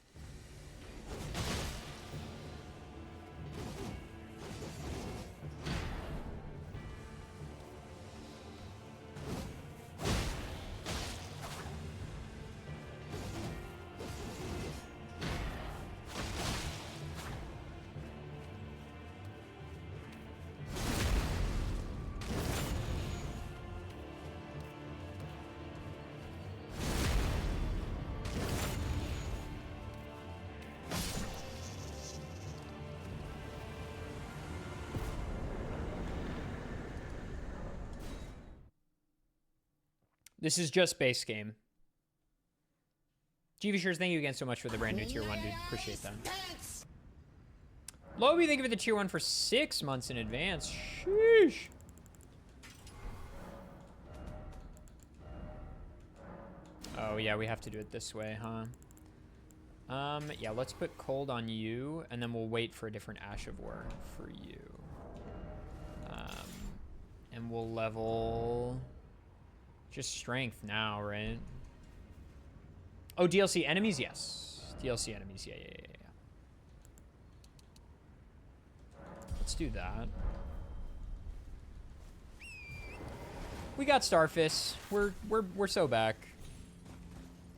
This is just base game. GV Shures, thank you again so much for the brand new tier 1, dude. Appreciate that. Lobby, thank you for the tier 1 for 6 months in advance. Sheesh. Oh, yeah, we have to do it this way, huh? Yeah, let's put Cold on you, and then we'll wait for a different Ash of War for you. And we'll level... just strength now, right? Oh, DLC enemies? Yes. DLC enemies, yeah. Let's do that. We got Starfish. We're so back.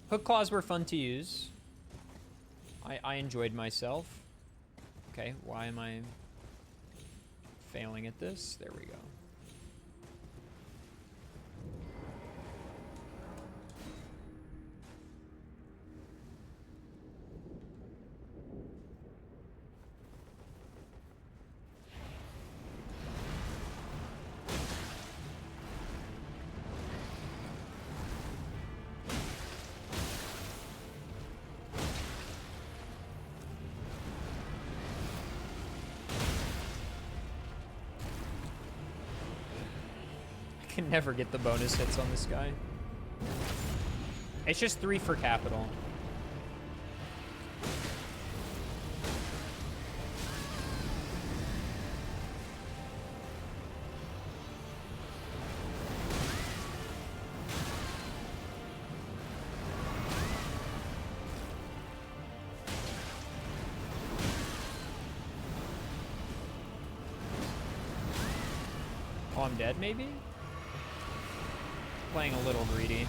Hook Claws were fun to use. I enjoyed myself. Okay, why am I failing at this? There we go. Can never get the bonus hits on this guy. It's just 3 for capital. Oh, I'm dead, maybe? Playing a little greedy.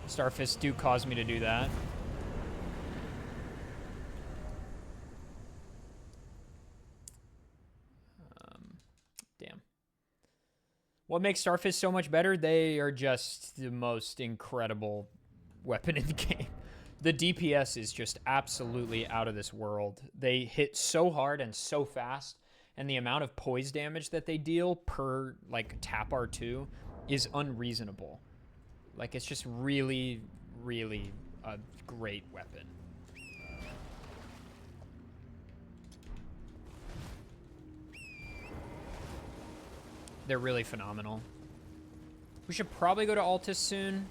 Starfish do cause me to do that. Damn. What makes Starfish so much better? They are just the most incredible weapon in the game. The DPS is just absolutely out of this world. They hit so hard and so fast, and the amount of poise damage that they deal per, like, tap R2 is unreasonable. Like, it's just really, really a great weapon. They're really phenomenal. We should probably go to Altus soon.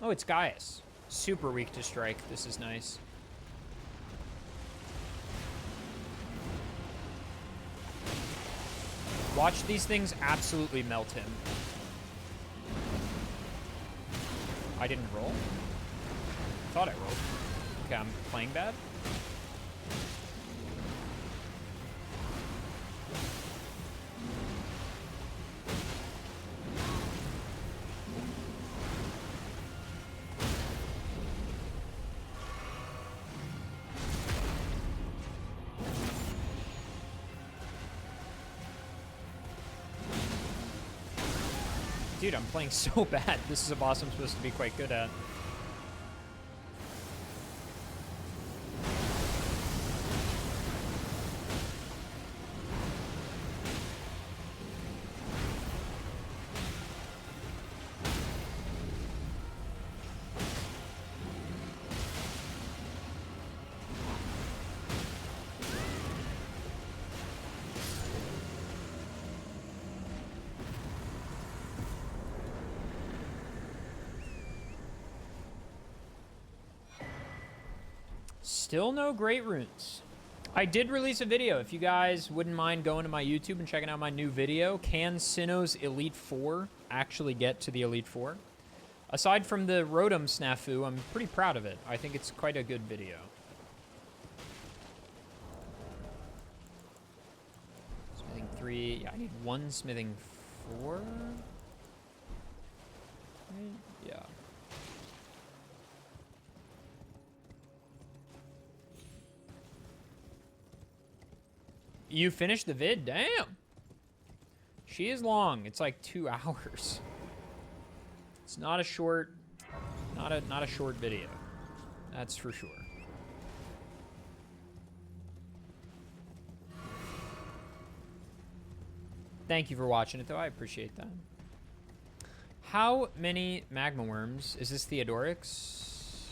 Oh, it's Gaius. Super weak to strike. This is nice. Watch these things absolutely melt him. I didn't roll? I thought I rolled. Okay, I'm playing bad. Dude, I'm playing so bad. This is a boss I'm supposed to be quite good at. Still no Great Runes. I did release a video. If you guys wouldn't mind going to my YouTube and checking out my new video, can Sinnoh's Elite Four actually get to the Elite Four? Aside from the Rotom snafu, I'm pretty proud of it. I think it's quite a good video. Smithing 3. Yeah, I need 1 smithing 4. Yeah. You finished the vid? Damn. She is long. It's like 2 hours. It's not a short, not a short video. That's for sure. Thank you for watching it, though. I appreciate that. How many magma worms? Is this Theodorix?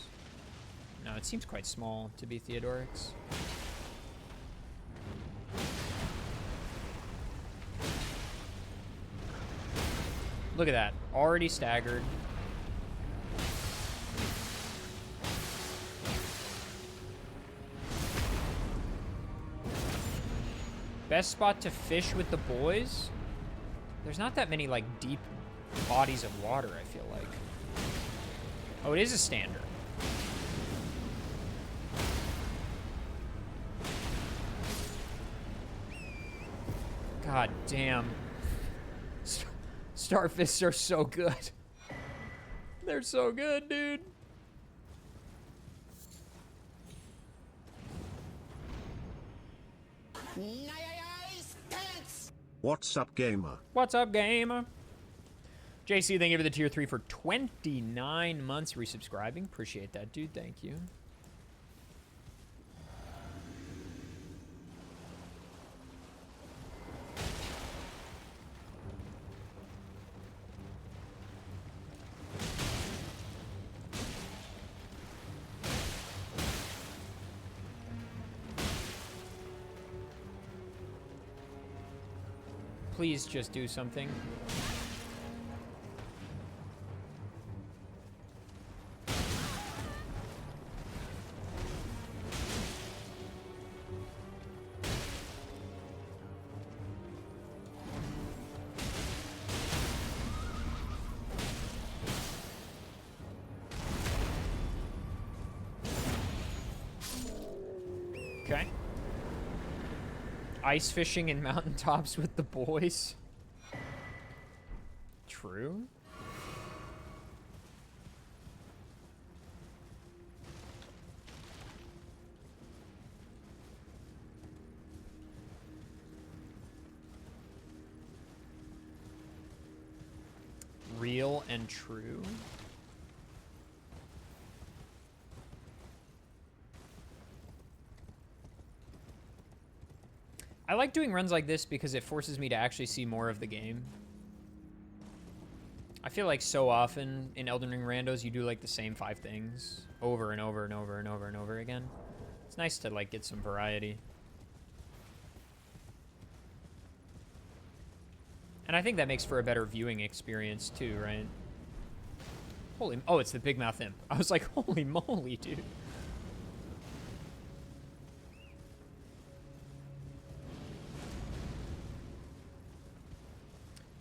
No, it seems quite small to be Theodorix. Look at that. Already staggered. Best spot to fish with the boys? There's not that many, like, deep bodies of water, I feel like. Oh, it is a standard. God damn. Starfists are so good. They're so good, dude. Nice pants. What's up, gamer? What's up, gamer? JC, thank you for the tier 3 for 29 months resubscribing. Appreciate that, dude. Thank you. Please just do something. Okay. Ice fishing in mountaintops with the boys. True. Real and true. I like doing runs like this because it forces me to actually see more of the game. I feel like so often in Elden Ring randos, you do like the same 5 things over and over and over and over and over again. It's nice to like get some variety. And I think that makes for a better viewing experience too, right? Holy, oh, it's the Big Mouth Imp. I was like, holy moly, dude.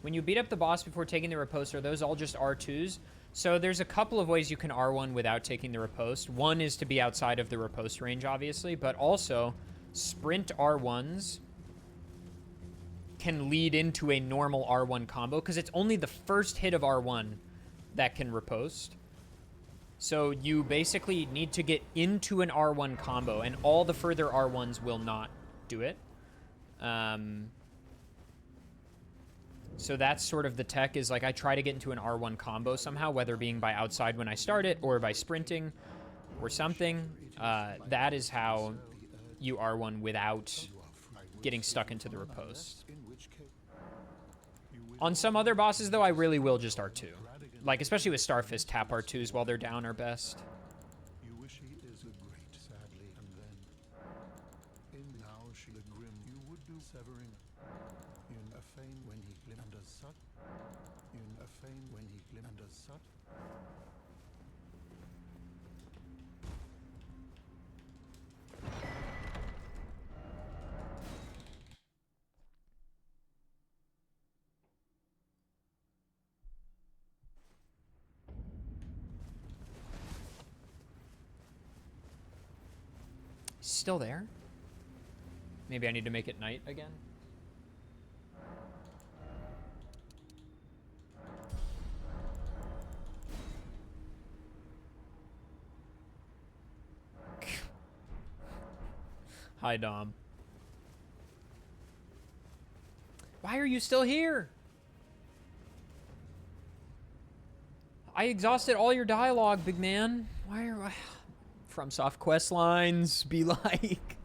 When you beat up the boss before taking the riposte, are those all just R2s? So there's a couple of ways you can R1 without taking the riposte. One is to be outside of the riposte range, obviously, but also sprint R1s can lead into a normal R1 combo because it's only the first hit of R1 that can riposte. So you basically need to get into an R1 combo, and all the further R1s will not do it. So that's sort of the tech, is like I try to get into an R1 combo somehow, whether being by outside when I start it or by sprinting or something. That is how you R1 without getting stuck into the riposte. On some other bosses, though, I really will just R2. Like, especially with Starfist, tap R2s while they're down are best. You wish he is a great, sadly, and then in now she the grim you would do severing in a fane when he glim and a sut in a fane when he glim and a sut. Still there? Maybe I need to make it night again. Hi, Dom. Why are you still here? I exhausted all your dialogue, big man. Why are... FromSoft quest lines be like...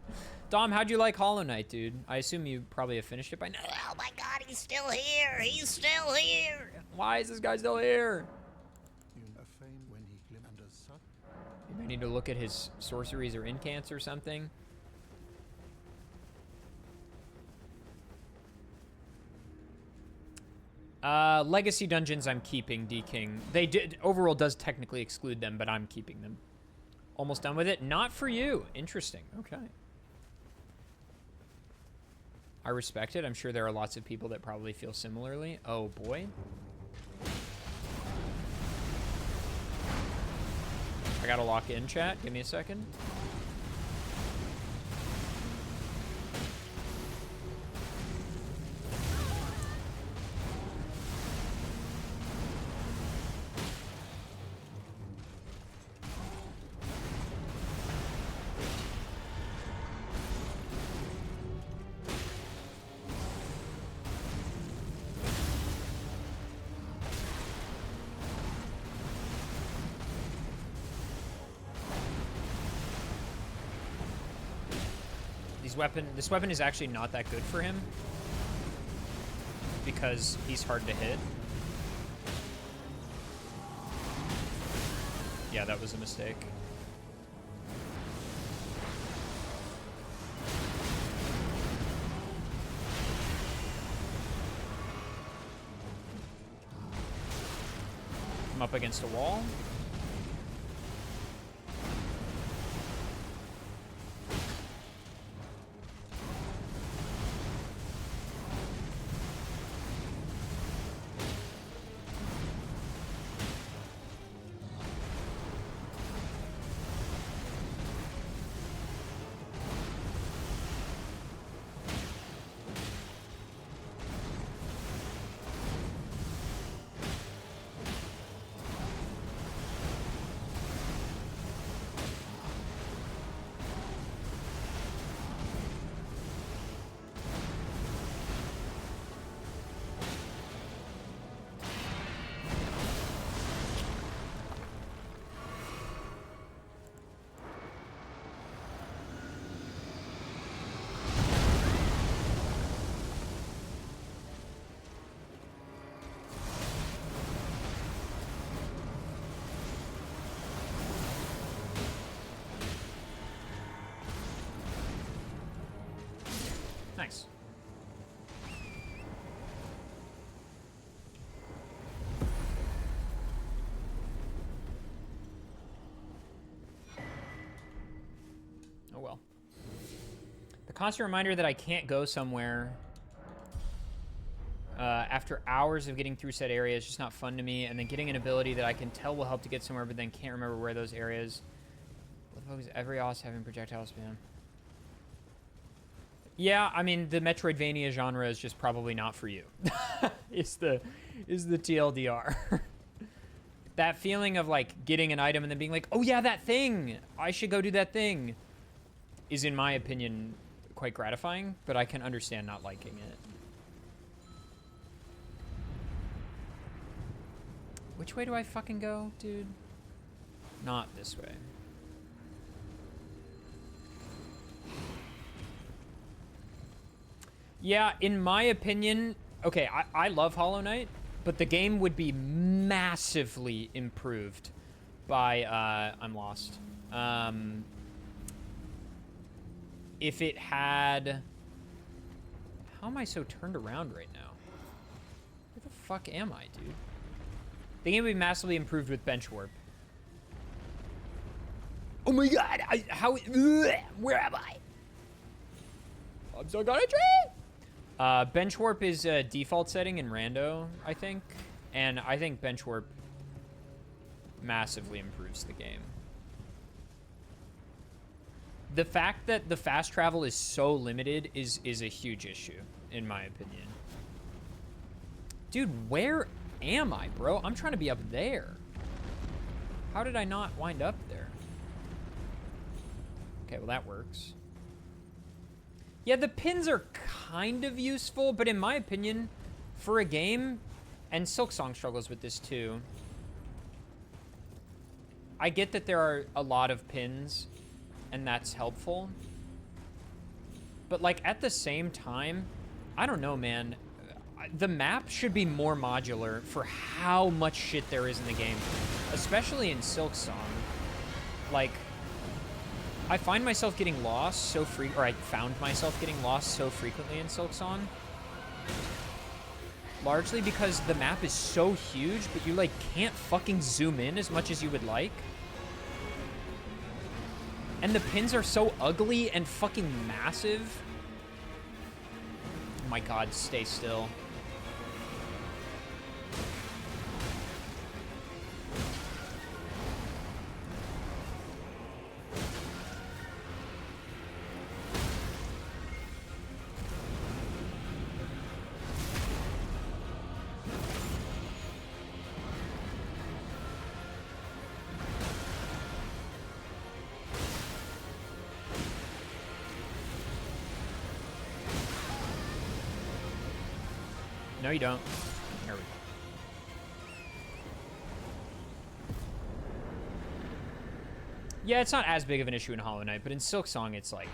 Dom, how'd you like Hollow Knight, dude? I assume you probably have finished it by now. Oh my god, he's still here! He's still here! Why is this guy still here? Maybe I need to look at his sorceries or incants or something. Legacy dungeons I'm keeping, D-King. They did... Overworld does technically exclude them, but I'm keeping them. Almost done with it? Not for you. Interesting. Okay. I respect it. I'm sure there are lots of people that probably feel similarly. Oh, boy. I gotta lock in, chat. Give me a second. This weapon is actually not that good for him because he's hard to hit. Yeah, that was a mistake. I'm up against a wall. Nice. Oh well. The constant reminder that I can't go somewhere after hours of getting through said area is just not fun to me, and then getting an ability that I can tell will help to get somewhere but then can't remember where those areas. What the fuck is every boss having projectile spam? Yeah, I mean, the Metroidvania genre is just probably not for you. is the TLDR. That feeling of, like, getting an item and then being like, oh, yeah, that thing! I should go do that thing! Is, in my opinion, quite gratifying, but I can understand not liking it. Which way do I fucking go, dude? Not this way. Yeah, in my opinion, okay, I love Hollow Knight, but the game would be massively improved by, I'm lost. If it had... How am I so turned around right now? Where the fuck am I, dude? The game would be massively improved with bench warp. Oh my god! Where am I? I'm stuck on a tree! Bench warp is a default setting in Rando, I think. And I think bench warp massively improves the game. The fact that the fast travel is so limited is a huge issue, in my opinion. Dude, where am I, bro? I'm trying to be up there. How did I not wind up there? Okay, well, that works. Yeah, the pins are kind of useful, but in my opinion, for a game, and Silksong struggles with this too, I get that there are a lot of pins, and that's helpful. But, like, at the same time, I don't know, man. The map should be more modular for how much shit there is in the game, especially in Silksong. Like, I find myself getting lost so or I found myself getting lost so frequently in Silksong. Largely because the map is so huge, but you, like, can't fucking zoom in as much as you would like. And the pins are so ugly and fucking massive. Oh my god, stay still. No, you don't. There we go. Yeah, it's not as big of an issue in Hollow Knight, but in Silksong, it's, like,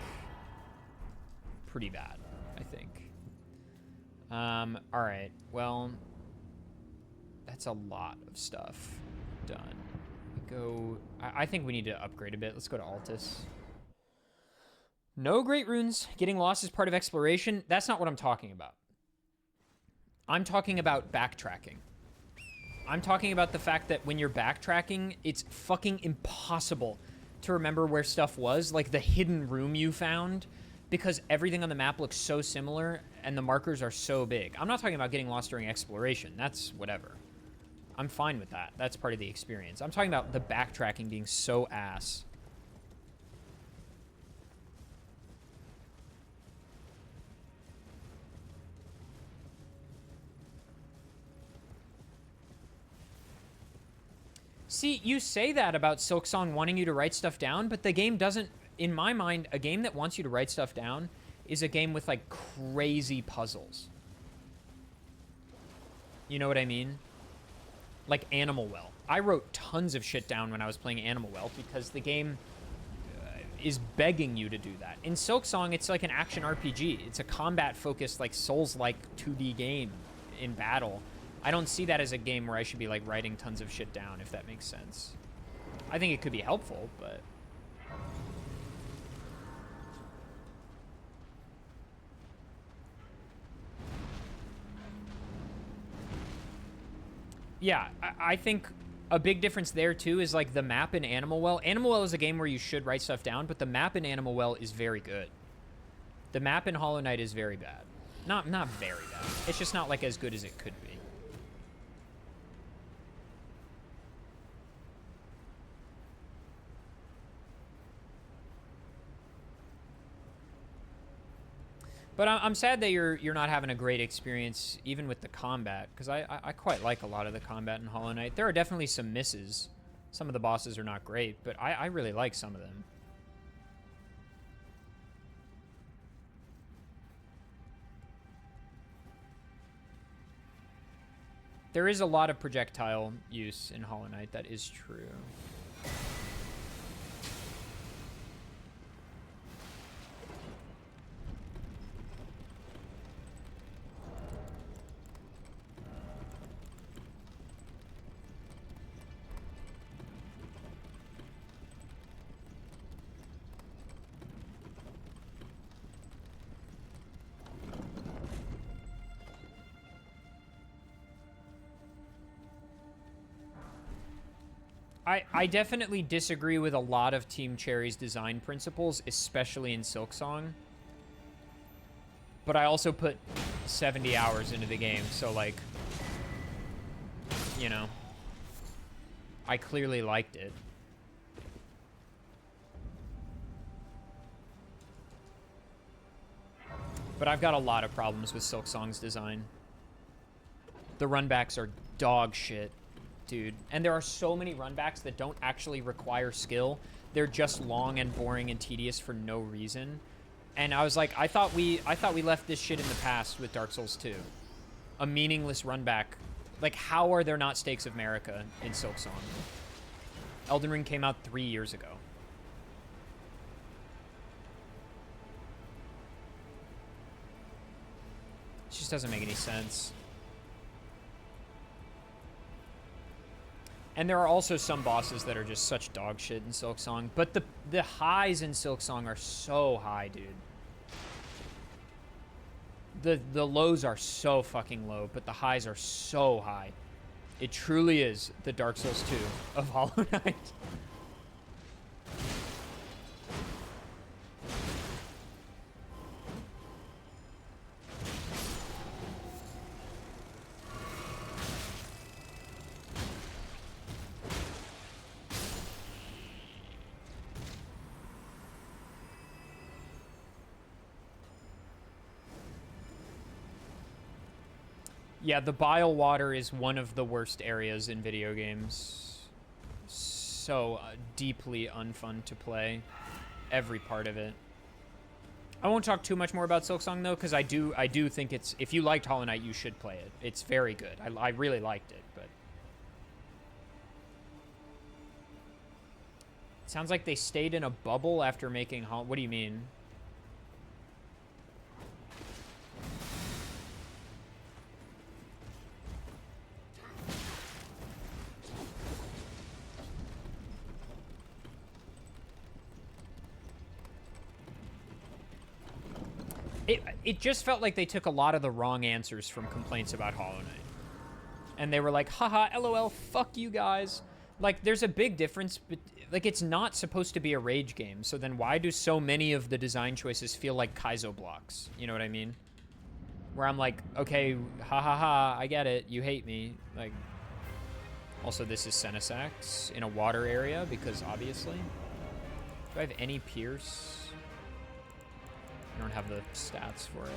pretty bad, I think. Alright. Well, that's a lot of stuff done. I think we need to upgrade a bit. Let's go to Altus. No Great Runes. Getting lost is part of exploration. That's not what I'm talking about. I'm talking about backtracking. I'm talking about the fact that when you're backtracking, it's fucking impossible to remember where stuff was, like the hidden room you found, because everything on the map looks so similar and the markers are so big. I'm not talking about getting lost during exploration. That's whatever. I'm fine with that. That's part of the experience. I'm talking about the backtracking being so ass. See, you say that about Silksong wanting you to write stuff down, but the game doesn't, in my mind, a game that wants you to write stuff down is a game with, like, crazy puzzles. You know what I mean? Like Animal Well. I wrote tons of shit down when I was playing Animal Well because the game is begging you to do that. In Silksong, it's like an action RPG. It's a combat-focused, like, Souls-like 2D game in battle. I don't see that as a game where I should be, like, writing tons of shit down, if that makes sense. I think it could be helpful, but... Yeah, I think a big difference there, too, is, like, the map in Animal Well. Animal Well is a game where you should write stuff down, but the map in Animal Well is very good. The map in Hollow Knight is very bad. Not very bad. It's just not, like, as good as it could be. But I'm sad that you're not having a great experience even with the combat, because I quite like a lot of the combat in Hollow Knight. There are definitely some misses. Some of the bosses are not great, but I really like some of them. There is a lot of projectile use in Hollow Knight. That is true. I definitely disagree with a lot of Team Cherry's design principles, especially in Silksong. But I also put 70 hours into the game, so, like, you know, I clearly liked it. But I've got a lot of problems with Silksong's design. The runbacks are dog shit. Dude, and there are so many runbacks that don't actually require skill. They're just long and boring and tedious for no reason. And I was like, I thought we left this shit in the past with Dark Souls 2. A meaningless runback. Like, how are there not Stakes of Marika in Silksong? Elden Ring came out 3 years ago. It just doesn't make any sense. And there are also some bosses that are just such dog shit in Silksong. But the highs in Silksong are so high, dude. The lows are so fucking low, but the highs are so high. It truly is the Dark Souls 2 of Hollow Knight. Yeah, the bile water is one of the worst areas in video games. So deeply unfun to play. Every part of it. I won't talk too much more about Silksong though, because I do think it's, if you liked Hollow Knight, you should play it. It's very good. I really liked it, but it sounds like they stayed in a bubble after making Hollow. What do you mean? It just felt like they took a lot of the wrong answers from complaints about Hollow Knight. And they were like, haha, LOL, fuck you guys. Like, there's a big difference, but, like, it's not supposed to be a rage game, so then why do so many of the design choices feel like Kaizo blocks? You know what I mean? Where I'm like, okay, ha ha ha, I get it, you hate me. Like, also this is Senesax in a water area, because obviously. Do I have any Pierce? I don't have the stats for it.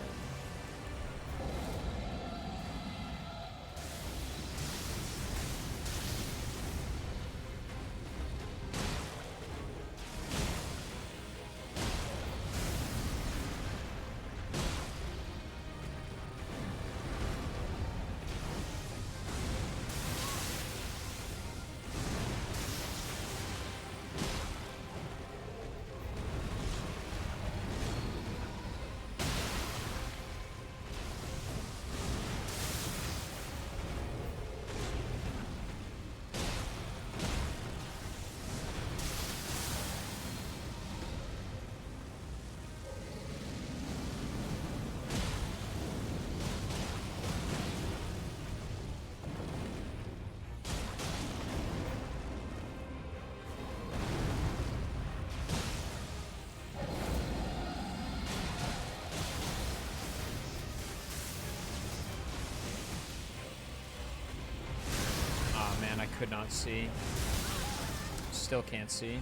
Could not see. Still can't see.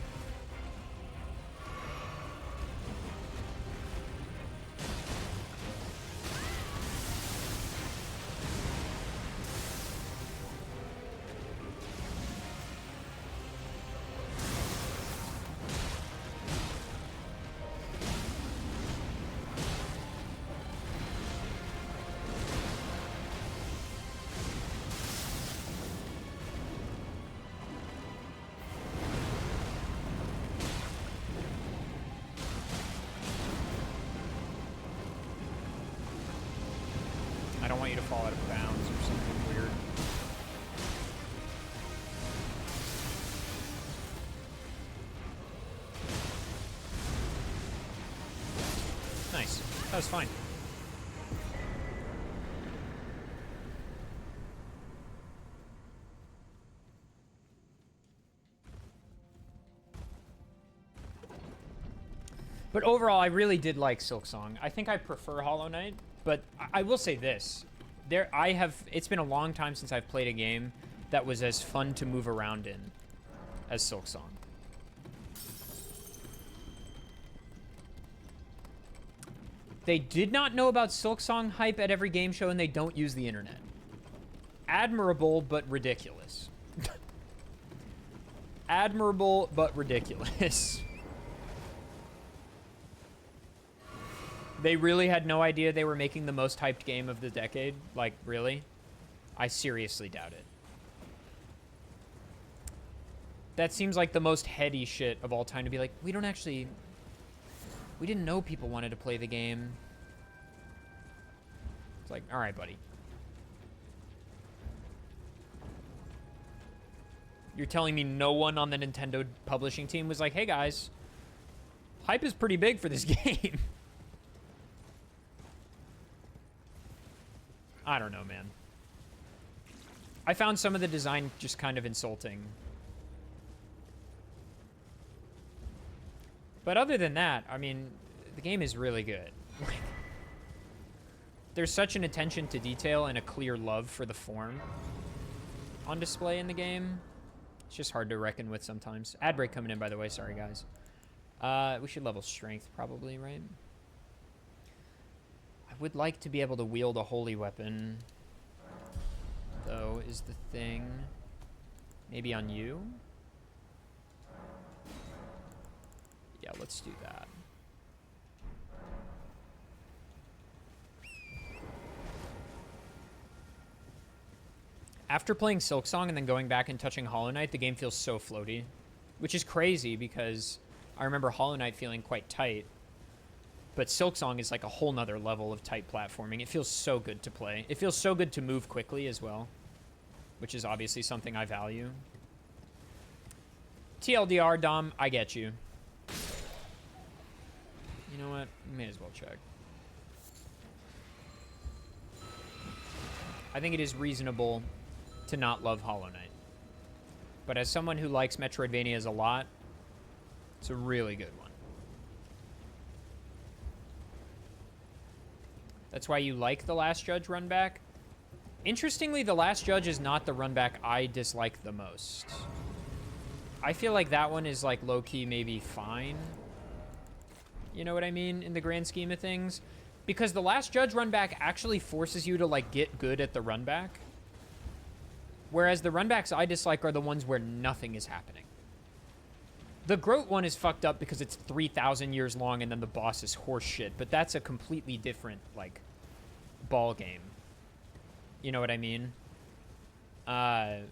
fall out of bounds or something weird. Nice. That was fine. But overall, I really did like Silksong. I think I prefer Hollow Knight, but I will say this. It's been a long time since I've played a game that was as fun to move around in as Silksong. They did not know about Silksong hype at every game show, and they don't use the internet. Admirable, but ridiculous. Admirable, but ridiculous. They really had no idea they were making the most hyped game of the decade? Like, really? I seriously doubt it. That seems like the most heady shit of all time to be like, we didn't know people wanted to play the game. It's like, all right, buddy. You're telling me no one on the Nintendo publishing team was like, hey guys, hype is pretty big for this game. I don't know, man. I found some of the design just kind of insulting. But other than that, I mean, the game is really good. There's such an attention to detail and a clear love for the form on display in the game. It's just hard to reckon with sometimes. Ad break coming in, by the way. Sorry, guys. We should level strength, probably, right? I would like to be able to wield a holy weapon, though, is the thing. Maybe on you? Yeah, let's do that. After playing Silksong and then going back and touching Hollow Knight, the game feels so floaty, which is crazy because I remember Hollow Knight feeling quite tight. But Silksong is like a whole nother level of tight platforming. It feels so good to play. It feels so good to move quickly as well, which is obviously something I value. TLDR, Dom, I get you. You know what? May as well check. I think it is reasonable to not love Hollow Knight. But as someone who likes Metroidvanias a lot, it's a really good one. That's why you like The Last Judge run back. Interestingly, The Last Judge is not the run back I dislike the most. I feel like that one is like low-key maybe fine. You know what I mean? In the grand scheme of things. Because The Last Judge run back actually forces you to like get good at the run back. Whereas the run backs I dislike are the ones where nothing is happening. The Groat one is fucked up because it's 3,000 years long and then the boss is horse shit. But that's a completely different, like, ball game. You know what I mean? The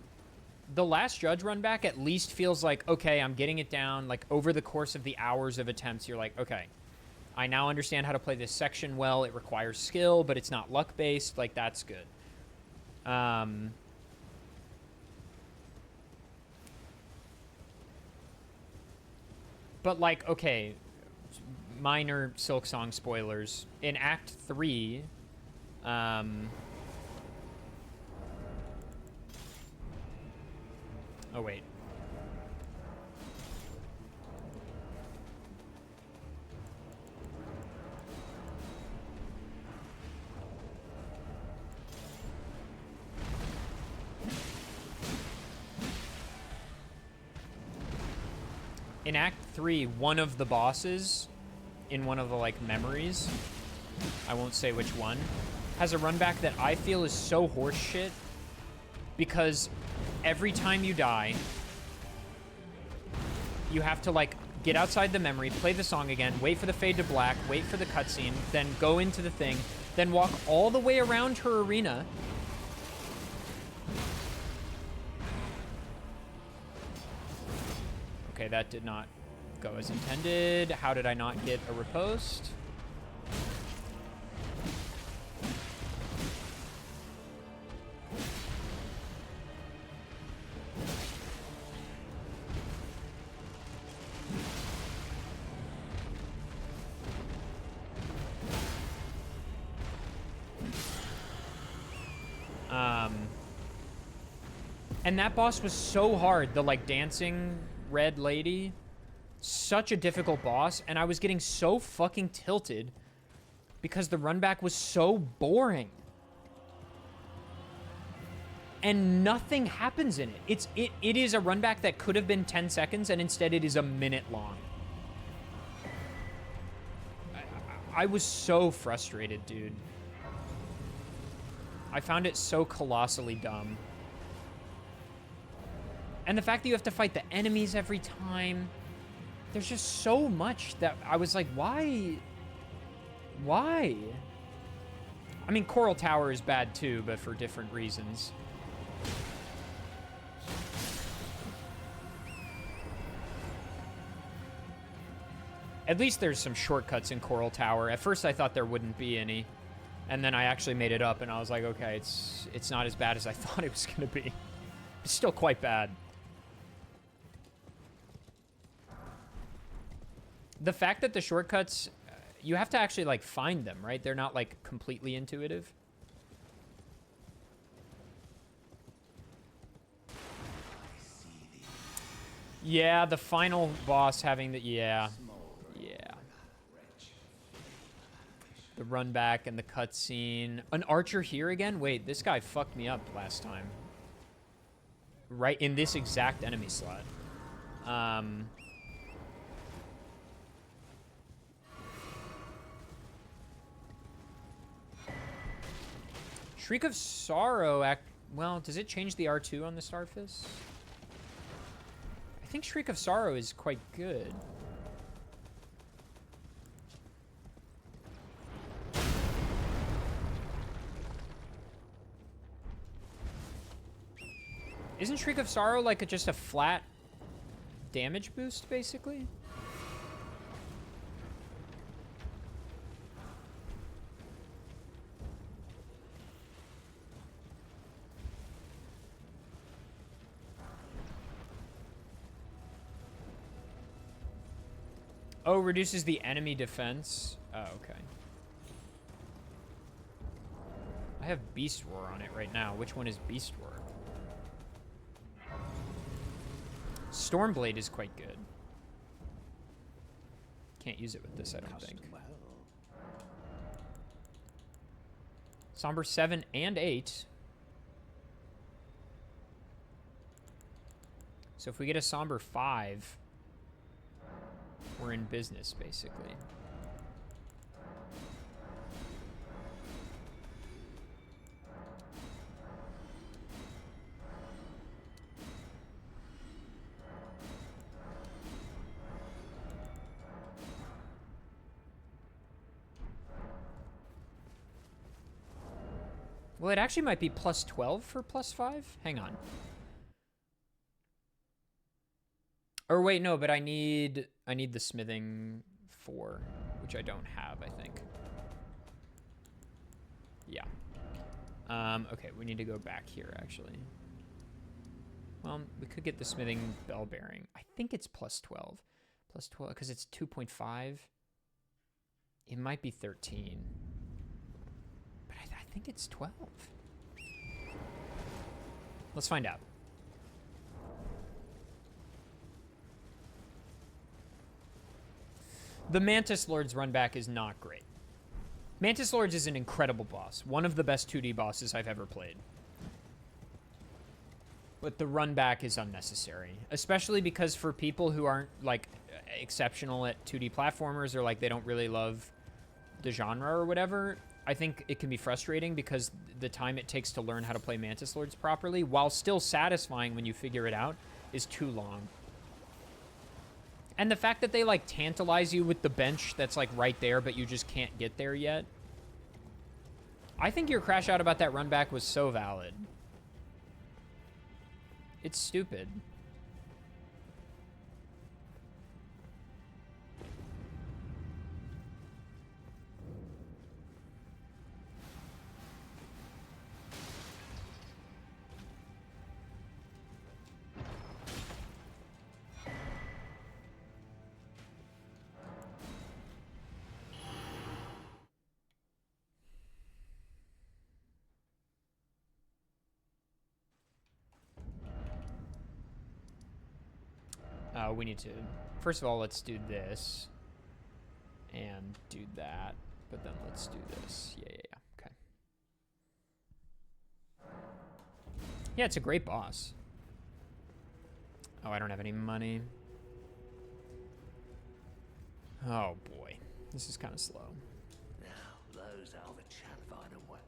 Last Judge run back at least feels like, okay, I'm getting it down. Like, over the course of the hours of attempts, you're like, okay, I now understand how to play this section well. It requires skill, but it's not luck-based. Like, that's good. But, like, okay, minor Silksong spoilers. In Act 3, oh, wait. In Act 3, one of the bosses in one of the, like, memories, I won't say which one, has a run back that I feel is so horseshit because every time you die, you have to, like, get outside the memory, play the song again, wait for the fade to black, wait for the cutscene, then go into the thing, then walk all the way around her arena. Okay, that did not go as intended. How did I not get a riposte? And that boss was so hard. The, like, dancing red lady. Such a difficult boss. And I was getting so fucking tilted because the run back was so boring. And nothing happens in it. It is a run back that could have been 10 seconds, and instead it is a minute long. I was so frustrated, dude. I found it so colossally dumb. And the fact that you have to fight the enemies every time. There's just so much that I was like, why? Why? I mean, Coral Tower is bad too, but for different reasons. At least there's some shortcuts in Coral Tower. At first I thought there wouldn't be any. And then I actually made it up and I was like, okay, it's not as bad as I thought it was going to be. It's still quite bad. The fact that the shortcuts, you have to actually, like, find them, right? They're not, like, completely intuitive. Yeah, the final boss having the... Yeah. The run back and the cutscene. An archer here again? Wait, this guy fucked me up last time. Right in this exact enemy slot. Shriek of Sorrow, well, does it change the R2 on the Starfist? I think Shriek of Sorrow is quite good. Isn't Shriek of Sorrow like just a flat damage boost, basically? Oh, reduces the enemy defense. Oh, okay. I have Beast Roar on it right now. Which one is Beast Roar? Stormblade is quite good. Can't use it with this, I don't think. Somber 7 and 8. So if we get a Somber 5, we're in business, basically. Well, it actually might be plus 12 for plus 5. Hang on. Or wait, no, but I need the smithing 4, which I don't have, I think. Yeah. Okay, we need to go back here, actually. Well, we could get the smithing bell bearing. I think it's plus 12. Plus 12, because it's 2.5. It might be 13. But I think it's 12. Let's find out. The Mantis Lord's run back is not great. Mantis Lords is an incredible boss. One of the best 2D bosses I've ever played. But the run back is unnecessary. Especially because for people who aren't, like, exceptional at 2D platformers or, like, they don't really love the genre or whatever, I think it can be frustrating because the time it takes to learn how to play Mantis Lords properly, while still satisfying when you figure it out, is too long. And the fact that they, like, tantalize you with the bench that's, like, right there, but you just can't get there yet. I think your crash out about that run back was so valid. It's stupid. We need to... First of all, let's do this. And do that. But then let's do this. Yeah. Okay. Yeah, it's a great boss. Oh, I don't have any money. Oh, boy. This is kind of slow. Now, those are the Chattervine and what?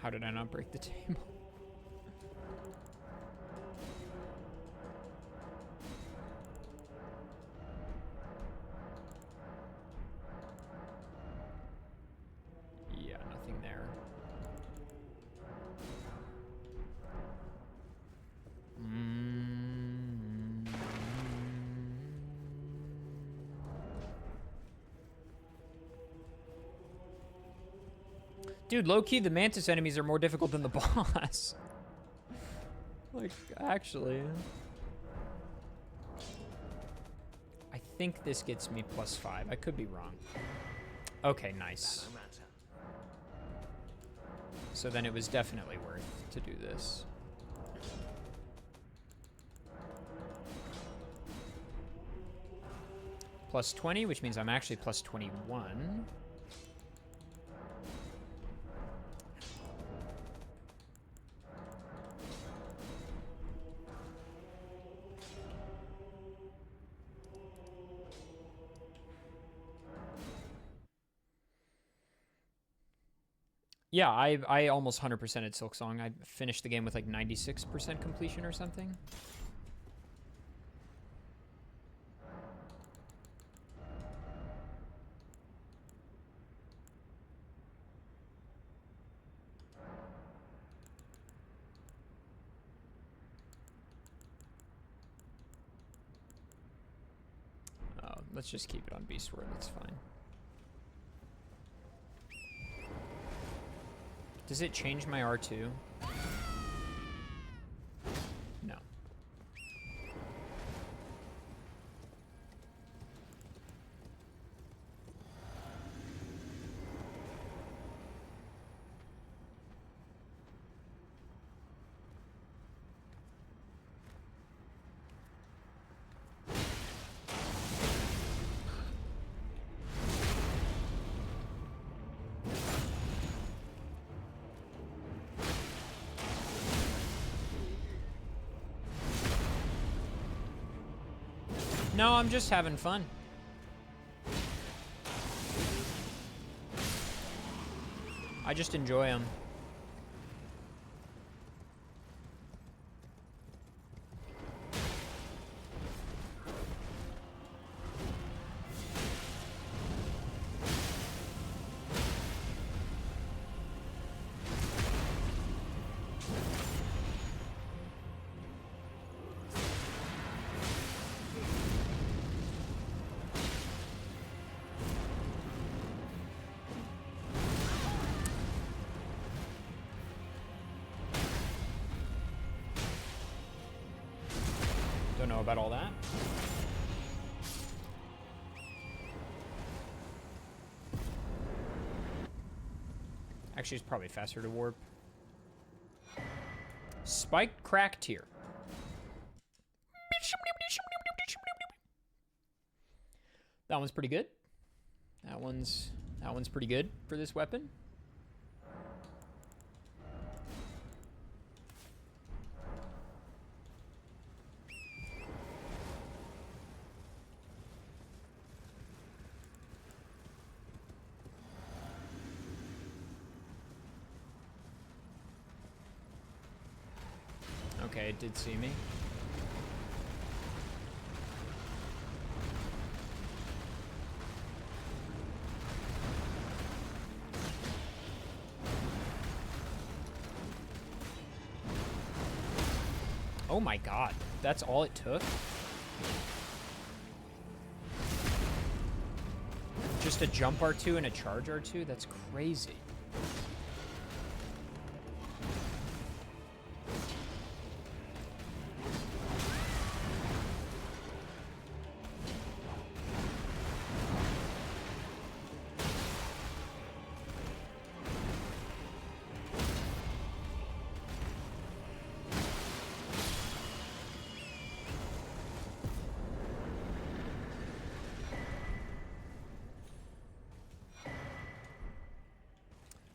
How did I not break the table? Yeah, nothing there. Dude, low-key, the Mantis enemies are more difficult than the boss. Like, actually. I think this gets me +5. I could be wrong. Okay, nice. No matter. So then it was definitely worth to do this. +20, which means I'm actually +21. Yeah, I almost 100%ed Silksong. I finished the game with like 96% completion or something. Let's just keep it on Beast Sword, that's fine. Does it change my R2? No. No, I'm just having fun. I just enjoy them. Don't know about all that. Actually, it's probably faster to warp. Spiked crack tier. That one's pretty good. That one's pretty good for this weapon. Okay, it did see me. Oh my god. That's all it took? Just a jump R2 and a charge R2? That's crazy.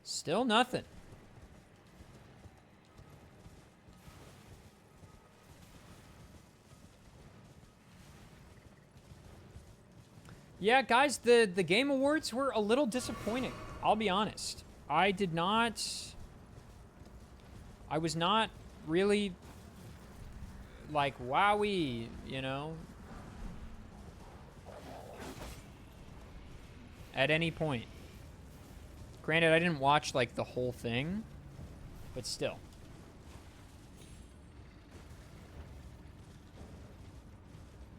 Still nothing. Yeah, guys, the Game Awards were a little disappointing. I'll be honest. I was not really, like, wowie, you know, at any point. Granted, I didn't watch, like, the whole thing, but still.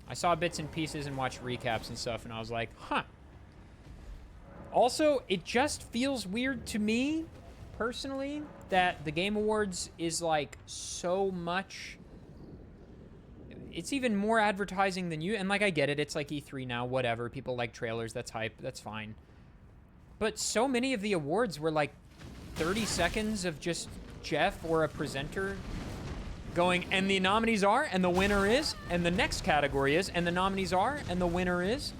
I saw bits and pieces and watched recaps and stuff, and I was like, huh. Also, it just feels weird to me, personally, that the Game Awards is, like, so much... It's even more advertising than you... And, like, I get it. It's, like, E3 now, whatever. People like trailers. That's hype. That's fine. But so many of the awards were like 30 seconds of just Jeff or a presenter going, and the nominees are, and the winner is, and the next category is, and the nominees are, and the winner is.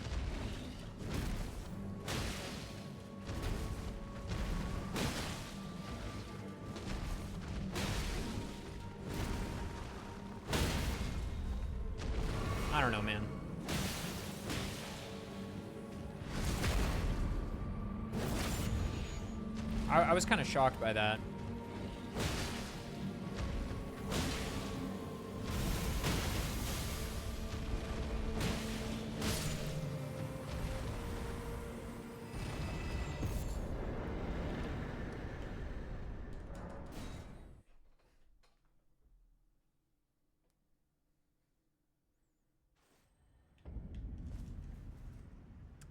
I don't know, man. I was kind of shocked by that.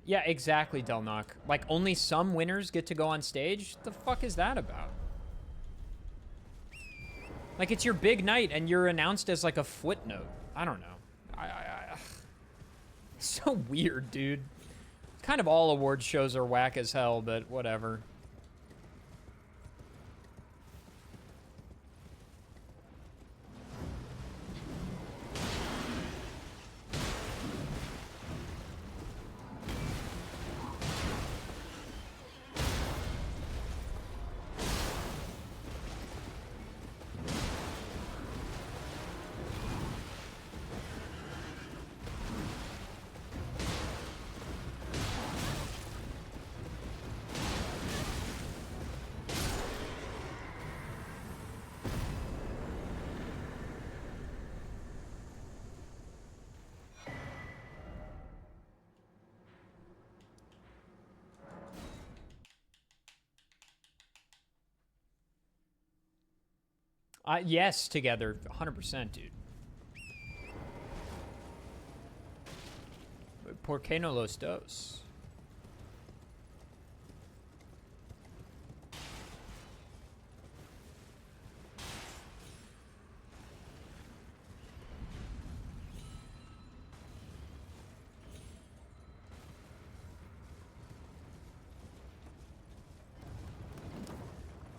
Yeah, exactly, Delnock. Like, only some winners get to go on stage? The fuck is that about? Like, it's your big night, and you're announced as, like, a footnote. I don't know. It's so weird, dude. Kind of all award shows are whack as hell, but whatever. Yes, together, 100%, dude. ¿Por qué no los dos?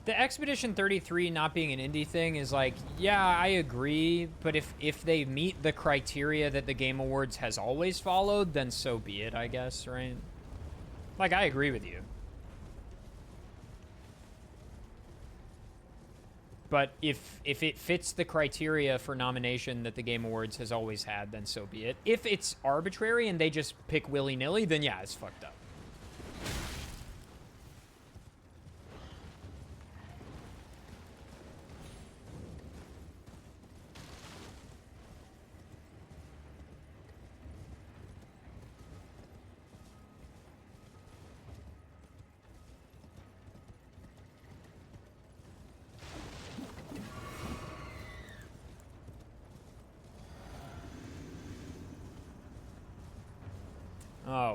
The Expedition 33 not being an indie thing is like, yeah, I agree, but if they meet the criteria that the Game Awards has always followed, then so be it, I guess, right? Like, I agree with you. But if it fits the criteria for nomination that the Game Awards has always had, then so be it. If it's arbitrary and they just pick willy-nilly, then yeah, it's fucked up.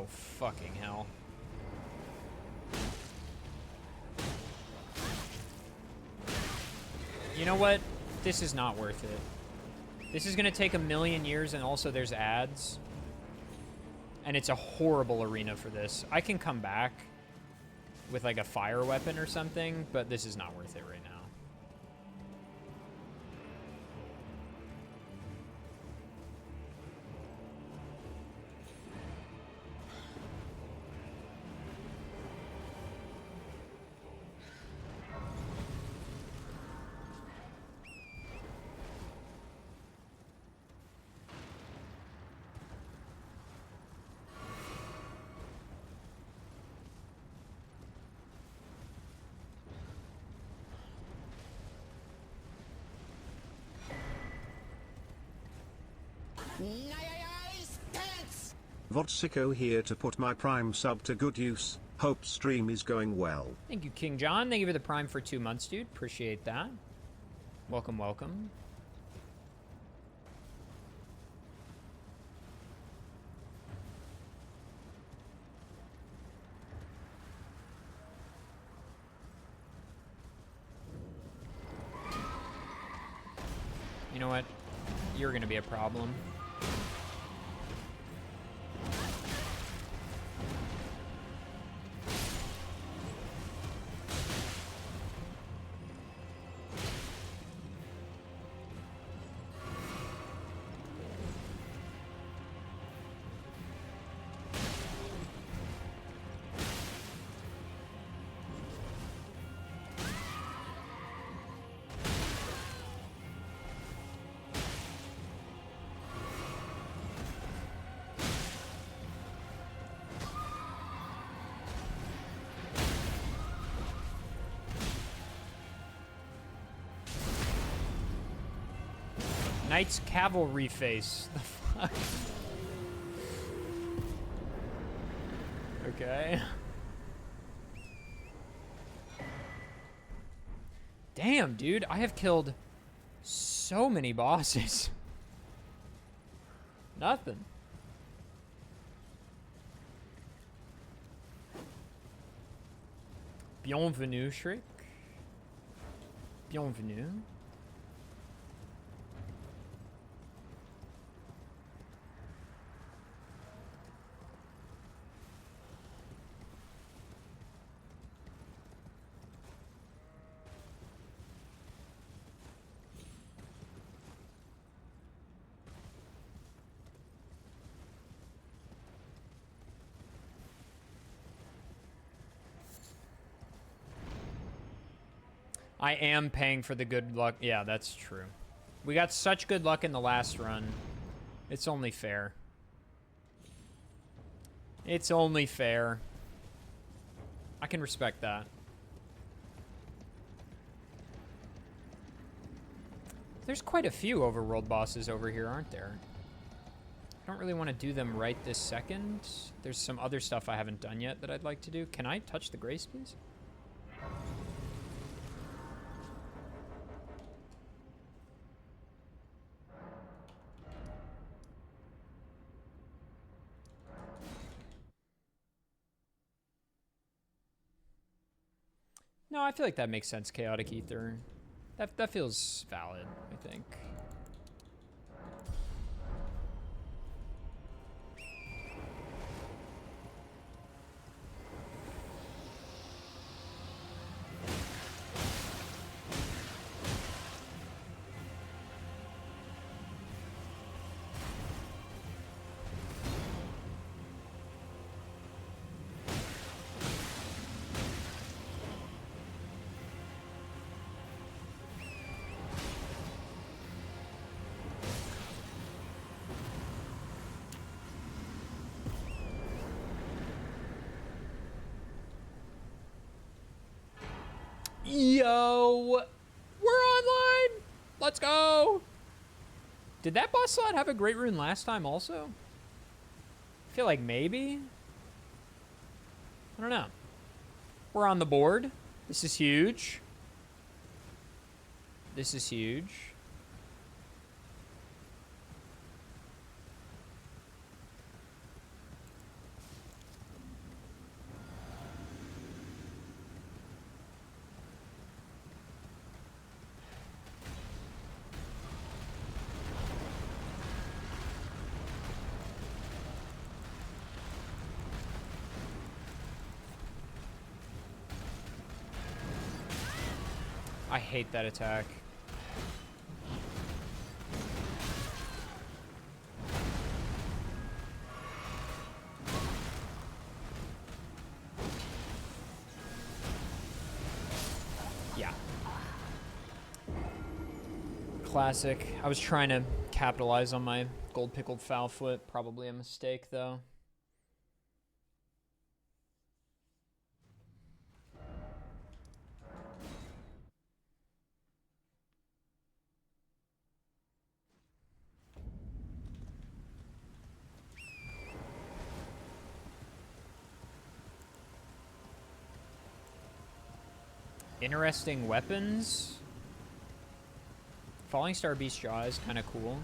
Oh, fucking hell. You know what? This is not worth it. This is gonna take 1,000,000 years, and also there's ads. And it's a horrible arena for this. I can come back with like a fire weapon or something, but this is not worth it right now. Nice pants! Vodsicko here to put my Prime sub to good use. Hope stream is going well. Thank you, King John. Thank you for the Prime for 2 months, dude. Appreciate that. Welcome, welcome. You know what? You're gonna be a problem. Knight's Cavalry face. The fuck? Okay. Damn, dude. I have killed so many bosses. Nothing. Bienvenue, Shriek. Bienvenue. I am paying for the good luck. Yeah, that's true. We got such good luck in the last run. It's only fair. It's only fair. I can respect that. There's quite a few overworld bosses over here, aren't there? I don't really want to do them right this second. There's some other stuff I haven't done yet that I'd like to do. Can I touch the grace, please? No, I feel like that makes sense, Chaotic Ether. That feels valid, I think. Yo, we're online. Let's go. Did that boss slot have a Great Rune last time also? I feel like maybe. I don't know. We're on the board. This is huge. This is huge. I hate that attack. Yeah. Classic. I was trying to capitalize on my gold pickled foul foot. Probably a mistake, though. Interesting weapons. Falling Star Beast Jaw is kind of cool.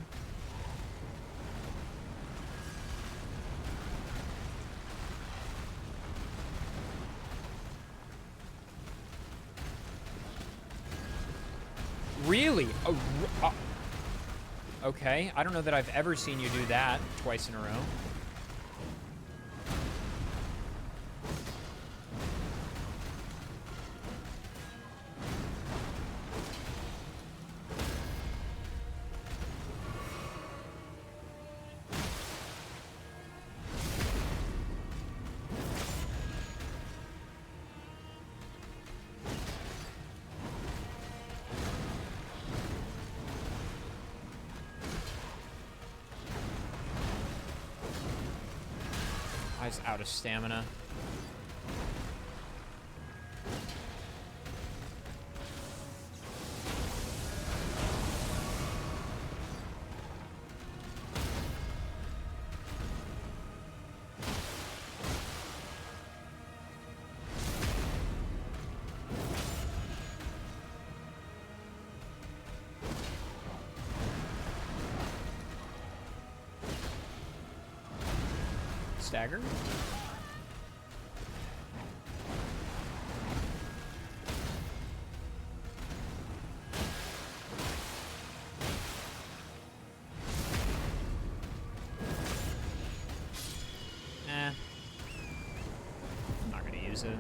Really? Okay, I don't know that I've ever seen you do that twice in a row. I was out of stamina. Stagger? I'm not gonna use it.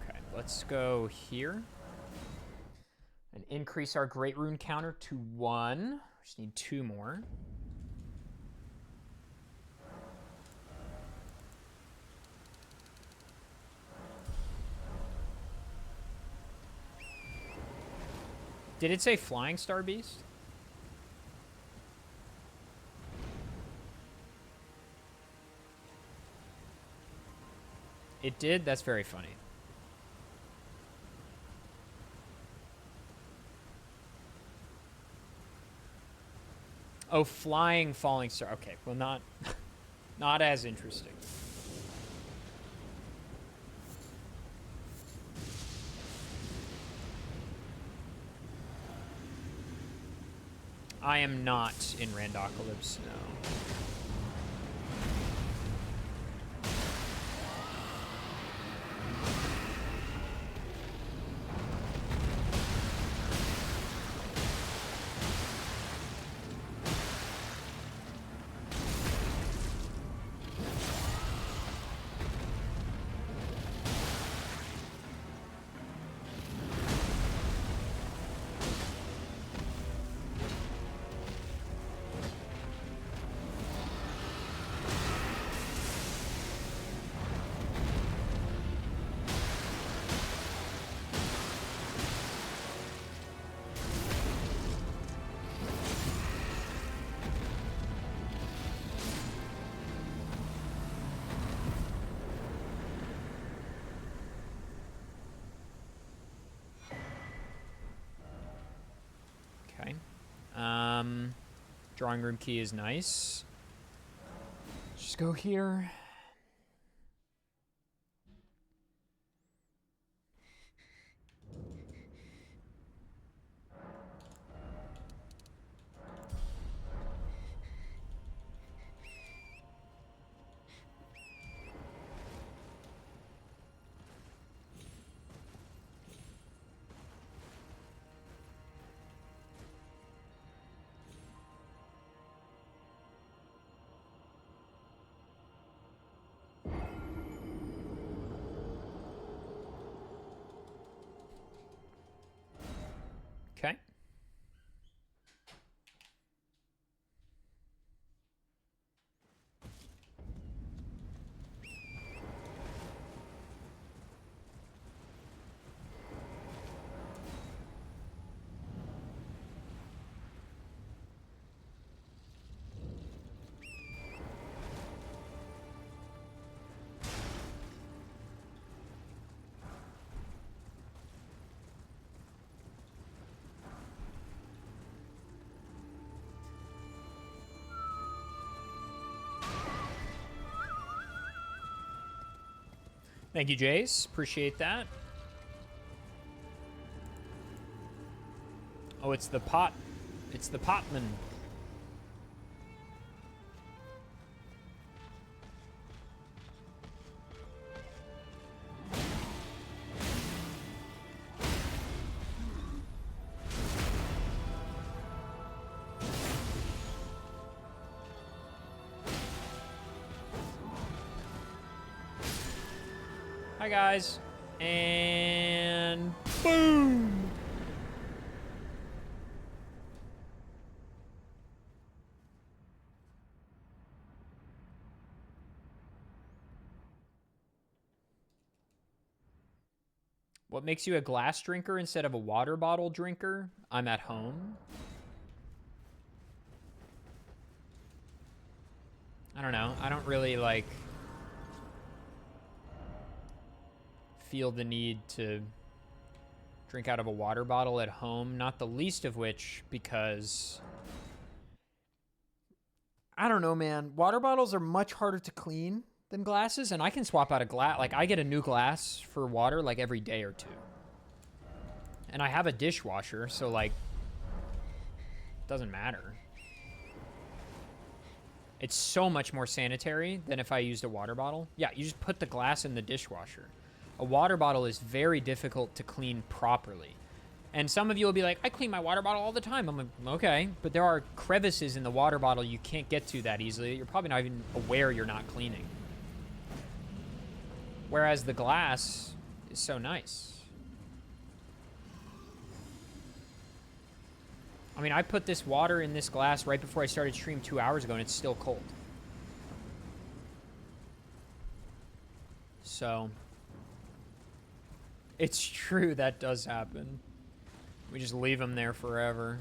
Okay, let's go here. And increase our Great Rune counter to 1. We just need 2 more. Did it say Flying Star Beast? It did? That's very funny. Oh, flying falling star. Okay, well, not not as interesting. I am not in Randocalypse, no. Okay. Drawing room key is nice. Just go here. Thank you, Jace. Appreciate that. Oh, it's the pot. It's the potman. Hi, guys. And boom. What makes you a glass drinker instead of a water bottle drinker? I'm at home. I don't know. I don't really, like, feel the need to drink out of a water bottle at home. Not the least of which because, I don't know, man. Water bottles are much harder to clean than glasses, and I can swap out a glass. Like, I get a new glass for water, like, every day or two. And I have a dishwasher, so, like, it doesn't matter. It's so much more sanitary than if I used a water bottle. Yeah, you just put the glass in the dishwasher. A water bottle is very difficult to clean properly. And some of you will be like, I clean my water bottle all the time. I'm like, okay, but there are crevices in the water bottle you can't get to that easily. You're probably not even aware you're not cleaning. Whereas the glass is so nice. I mean, I put this water in this glass right before I started stream 2 hours ago, and it's still cold. So, it's true, that does happen. We just leave them there forever.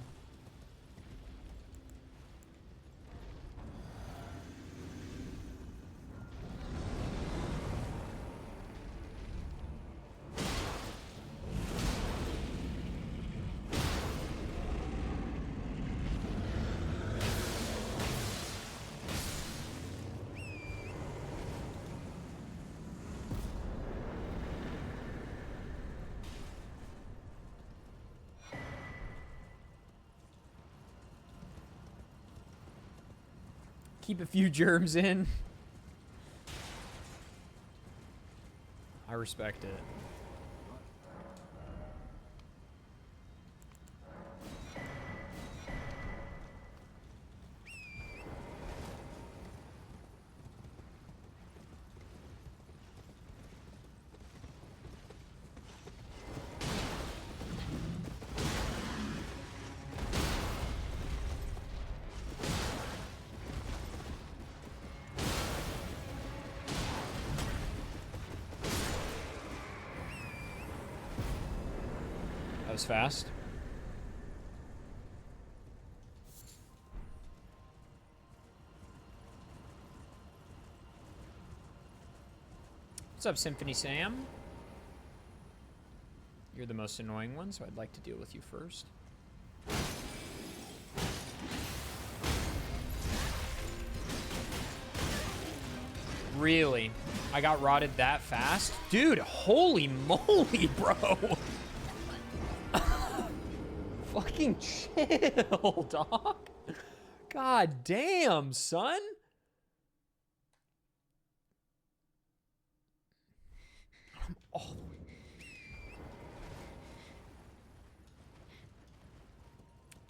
Keep a few germs in. I respect it. Was fast. What's up, Symphony Sam? You're the most annoying one, so I'd like to deal with you first. Really? I got rotted that fast? Dude, holy moly, bro! Fucking chill, dog. God damn, son. Oh.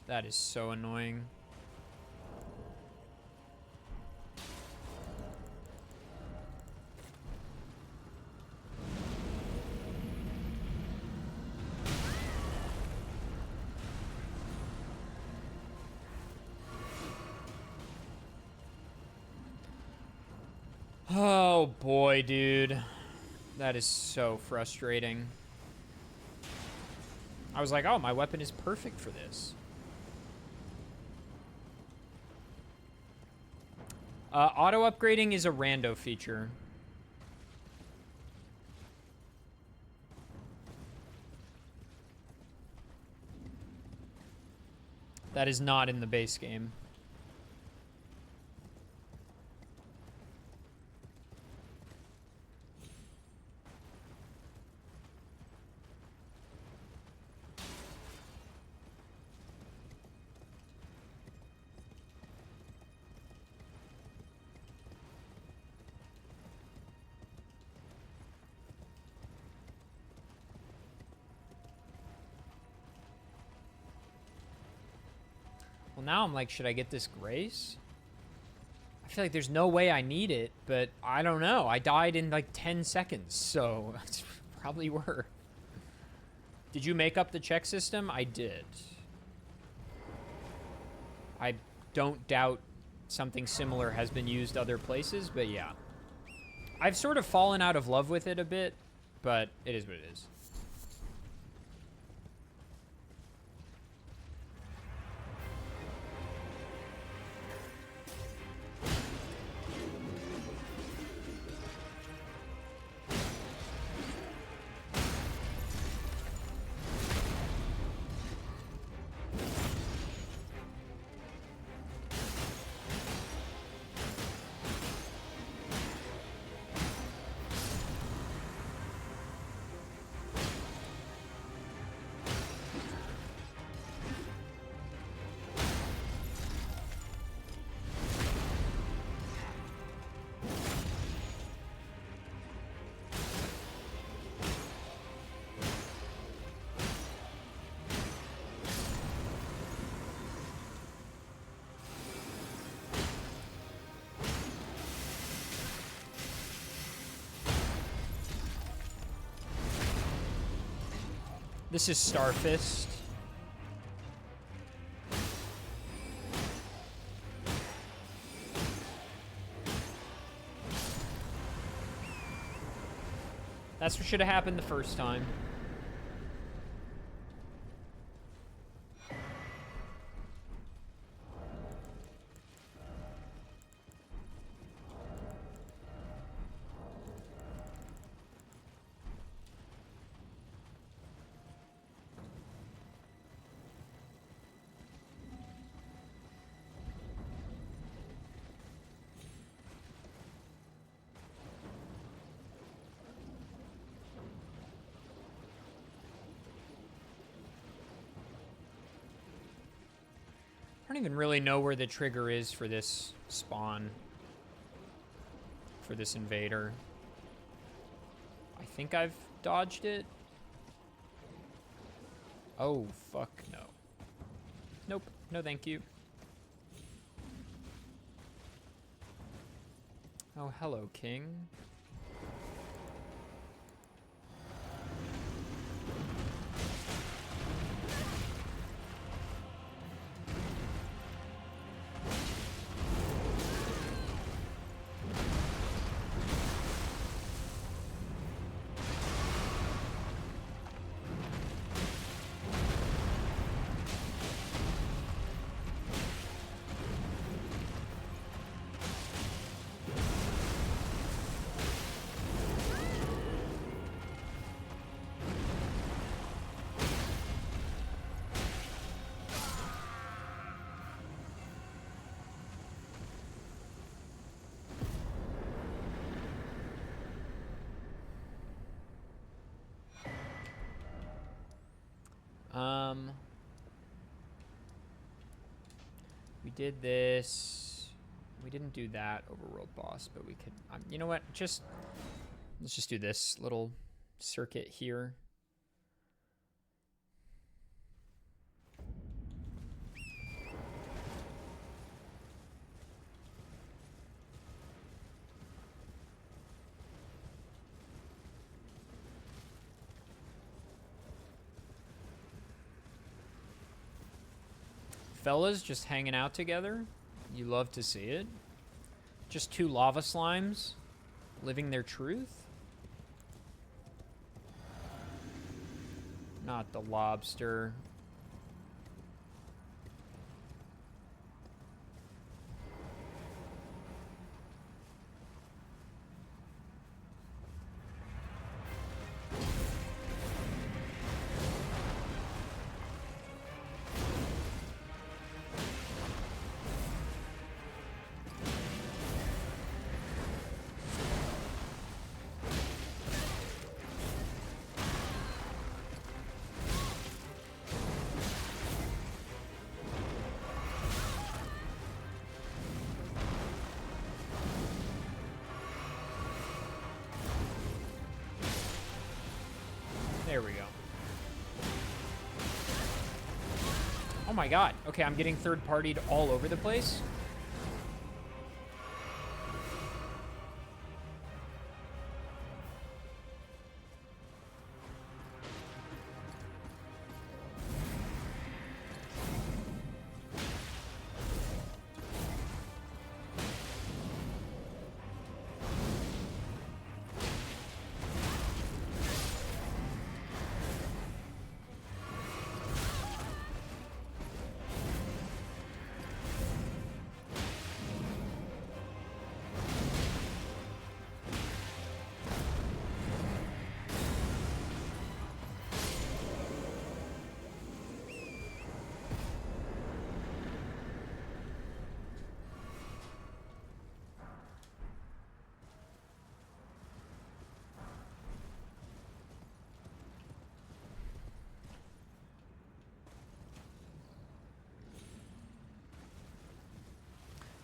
That is so annoying. Oh boy, dude. That is so frustrating. I was like, oh, my weapon is perfect for this. Auto upgrading is a rando feature. That is not in the base game. now I'm like, should I get this grace? I feel like there's no way I need it, but I don't know. I died in like 10 seconds, so it's probably worth. Did you make up the check system? I did. I don't doubt something similar has been used other places, but yeah. I've sort of fallen out of love with it a bit, but it is what it is. This is Starfist. That's what should have happened the first time. I don't even really know where the trigger is for this spawn. For this invader. I think I've dodged it. Oh, fuck no. Nope. No thank you. Oh, hello, King. We did this. We didn't do that overworld boss, but we could, you know what? Let's just do this little circuit here. Fellas just hanging out together. You love to see it. Just two lava slimes living their truth. Not the lobster. my god. Okay, I'm getting third-partied all over the place.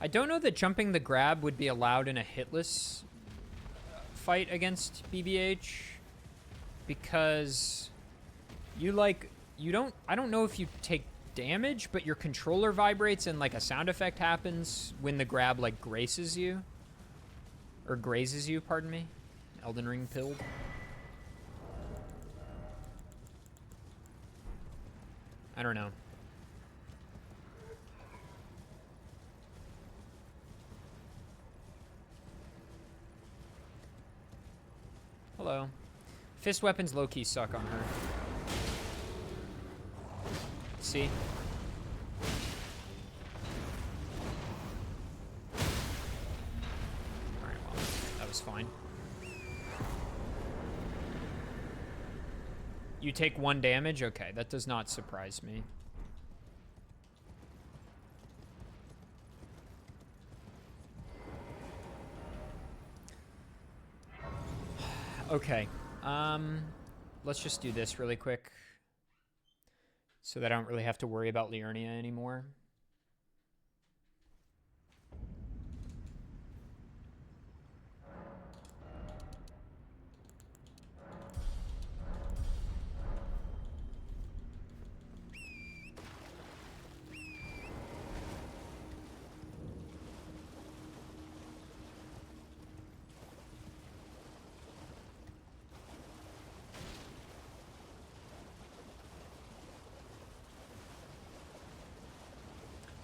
I don't know that jumping the grab would be allowed in a hitless fight against BBH, because I don't know if you take damage, but your controller vibrates and like a sound effect happens when the grab like graces you. Or grazes you, pardon me. Elden Ring pilled. I don't know. Hello. Fist weapons low-key suck on her. See? Alright, well, that was fine. You take 1 damage? Okay, that does not surprise me. Okay, let's just do this really quick so that I don't really have to worry about Liurnia anymore.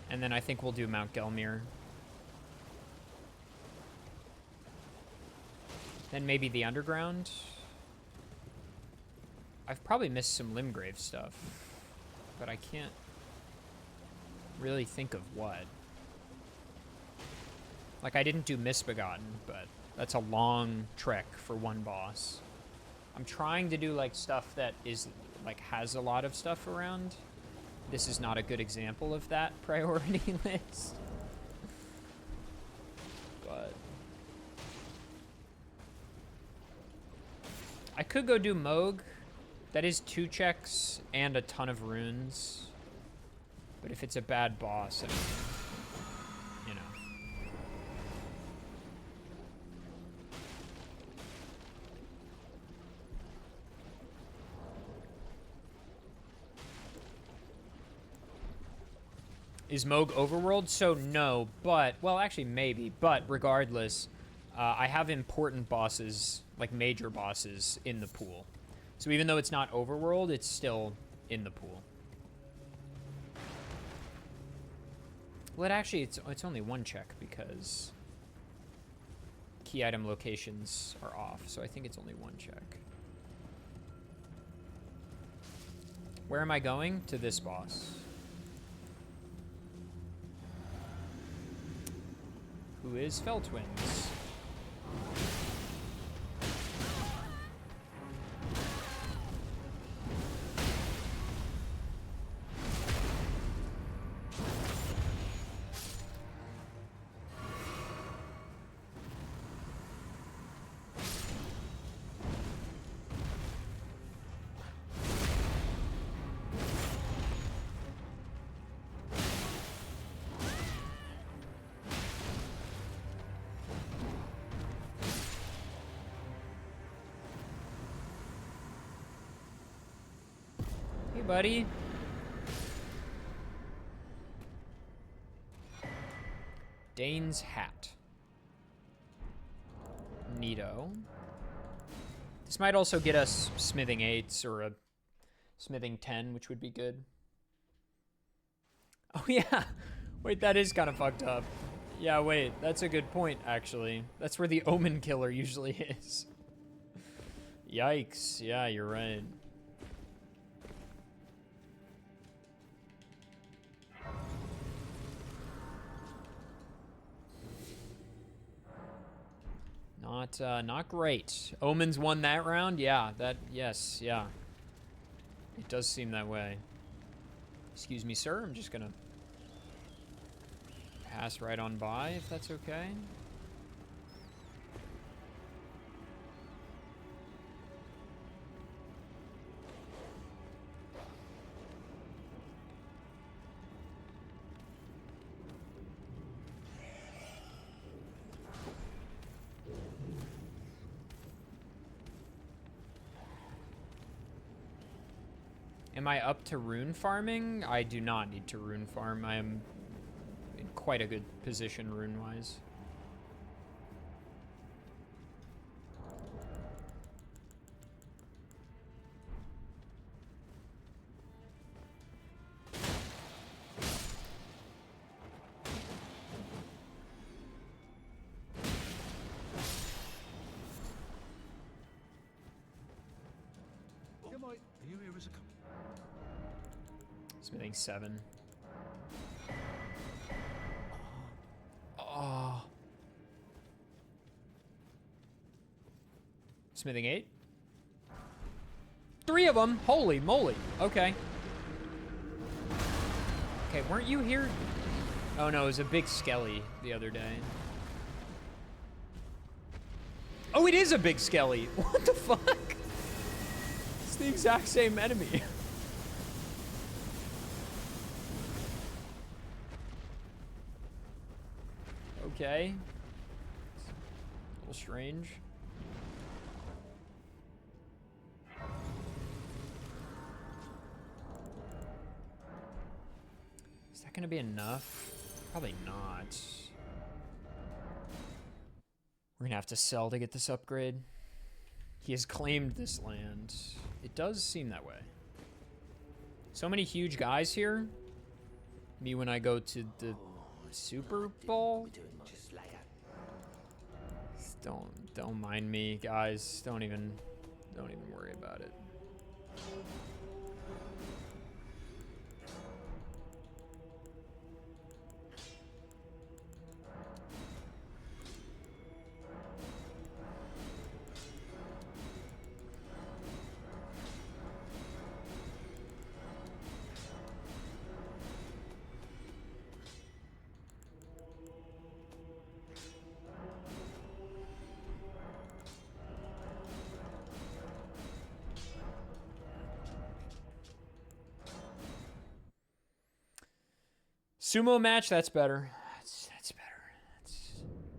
And then I think we'll do Mount Gelmir. Then maybe the underground. I've probably missed some Limgrave stuff, but I can't really think of what. Like, I didn't do Misbegotten, but that's a long trek for one boss. I'm trying to do, like, stuff that is, like, has a lot of stuff around. This is not a good example of that priority list. But I could go do Moog. That is 2 checks and a ton of runes. But if it's a bad boss, I mean, you know. Is Moog overworld? So no, but, well, actually maybe, but regardless, I have important bosses, like major bosses, in the pool. So even though it's not overworld, it's still in the pool. Well, actually, it's only 1 check because key item locations are off, so I think it's only 1 check. Where am I going? To this boss. Who is Feltwins? Buddy. Dane's hat. Neato. This might also get us smithing 8s or a smithing 10, which would be good. Oh yeah, wait, that is kind of fucked up. Yeah, wait, that's a good point, actually. That's where the Omen Killer usually is. Yikes, yeah, you're right. Not great. Omens won that round? Yeah, yes, yeah. It does seem that way. Excuse me, sir, I'm just gonna pass right on by, if that's okay. Am I up to rune farming? I do not need to rune farm. I am in quite a good position rune-wise. Are you here as a couple? Smithing 7. Oh. Smithing 8. 3 of them. Holy moly. Okay. Okay, weren't you here? Oh no, it was a big skelly the other day. Oh, it is a big skelly. What the fuck? It's the exact same enemy. Okay. A little strange. Is that gonna be enough? Probably not. We're gonna have to sell to get this upgrade. He has claimed this land. It does seem that way. So many huge guys here. Me when I go to the Super Bowl. Don't mind me, guys. Don't even worry about it. Sumo match, that's better. That's better.